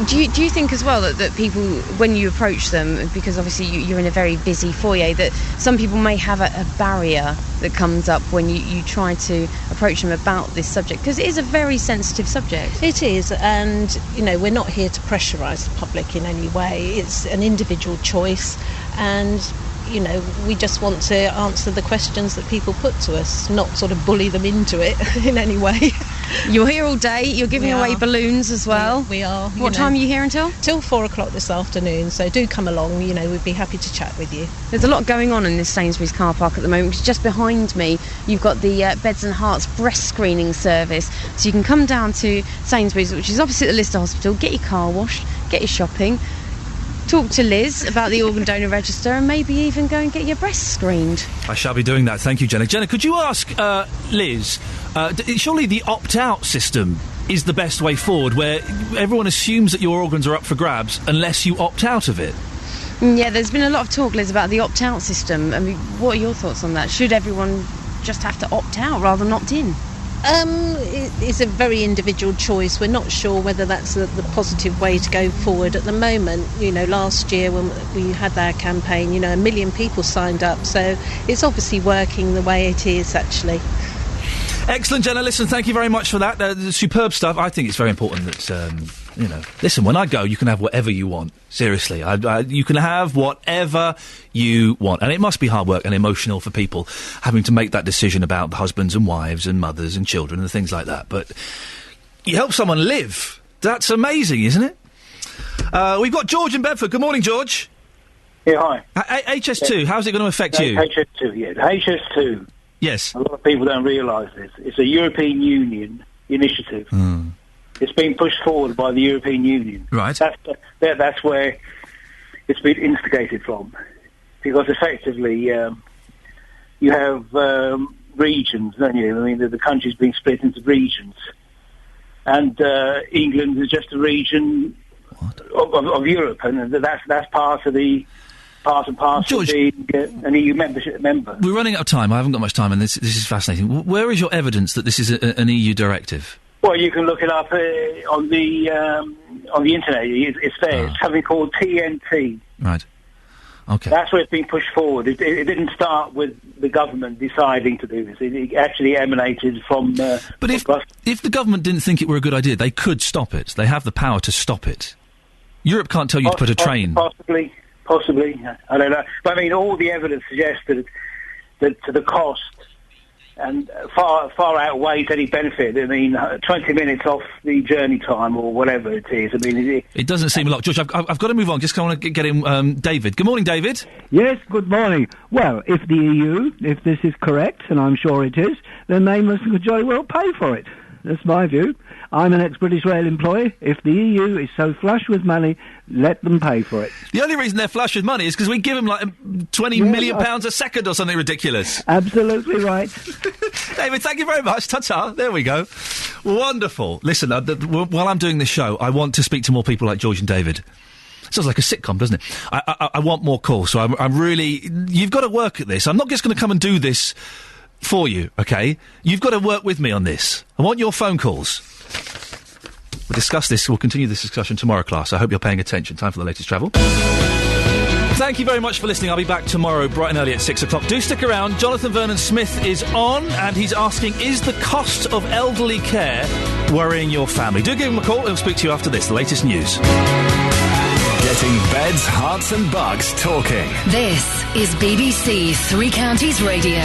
do you think as well that people, when you approach them, because obviously you're in a very busy foyer, that some people may have a barrier that comes up when you try to approach them about this subject, because it is a very sensitive subject? It is, and we're not here to pressurise the public in any way. It's an individual choice, and we just want to answer the questions that people put to us, not sort of bully them into it in any way. You're here all day, you're giving away balloons as well. We are. What time are you here until? Till 4 o'clock this afternoon, so do come along, we'd be happy to chat with you. There's a lot going on in this Sainsbury's car park at the moment, because just behind me you've got the Beds and Hearts breast screening service, so you can come down to Sainsbury's, which is opposite the Lister Hospital, get your car washed, get your shopping, talk to Liz about the organ donor register, and maybe even go and get your breasts screened. I shall be doing that. Thank you, Jenna. Jenna, could you ask Liz, surely the opt-out system is the best way forward, where everyone assumes that your organs are up for grabs unless you opt out of it? Yeah, there's been a lot of talk, Liz, about the opt-out system. I mean, what are your thoughts on that? Should everyone just have to opt out rather than opt in? It's a very individual choice. We're not sure whether that's the positive way to go forward at the moment. Last year when we had our campaign, 1 million people signed up, so it's obviously working the way it is, actually. Excellent, Jenna. Listen, thank you very much for that. Superb stuff. I think it's very important that, listen, when I go, you can have whatever you want. Seriously. You can have whatever you want. And it must be hard work and emotional for people having to make that decision about husbands and wives and mothers and children and things like that. But you help someone live. That's amazing, isn't it? We've got George in Bedford. Good morning, George. Yeah, hi. HS2, how's it going to affect you? HS2, yeah. HS2. Yes. A lot of people don't realise this. It's a European Union initiative. It's been pushed forward by the European Union. Right. That's where it's been instigated from. Because effectively, you have regions, don't you? I mean, the country's been split into regions. And England is just a region of Europe, and that's part of the... part and parcel George, of being an EU member. We're running out of time. I haven't got much time, and this is fascinating. Where is your evidence that this is an EU directive? Well, you can look it up on the internet. It's there. It's something called TNT. Right. Okay. That's where it's been pushed forward. It didn't start with the government deciding to do this. It actually emanated from... but if the government didn't think it were a good idea, they could stop it. They have the power to stop it. Europe can't tell you to put a train... Possibly, I don't know. But I mean, all the evidence suggests that the cost and far outweighs any benefit. I mean, 20 minutes off the journey time or whatever it is. I mean, it doesn't seem a lot. George, I've got to move on. Just want to get in David. Good morning, David. Yes, good morning. Well, if the EU, if this is correct, and I'm sure it is, then they must jolly well pay for it. That's my view. I'm an ex-British Rail employee. If the EU is so flush with money, let them pay for it. The only reason they're flush with money is because we give them like £20 million a second or something ridiculous. Absolutely right. David, thank you very much. Ta-ta. There we go. Wonderful. Listen, while I'm doing this show, I want to speak to more people like George and David. Sounds like a sitcom, doesn't it? I want more calls, so I'm really... You've got to work at this. I'm not just going to come and do this for you, OK? You've got to work with me on this. I want your phone calls. We'll discuss this. We'll continue this discussion tomorrow, class. I hope you're paying attention. Time for the latest travel. Thank you very much for listening. I'll be back tomorrow, bright and early at 6 o'clock. Do stick around. Jonathan Vernon-Smith is on, and he's asking, is the cost of elderly care worrying your family? Do give him a call. He'll speak to you after this. The latest news. Getting beds, hearts and bugs talking. This is BBC Three Counties Radio.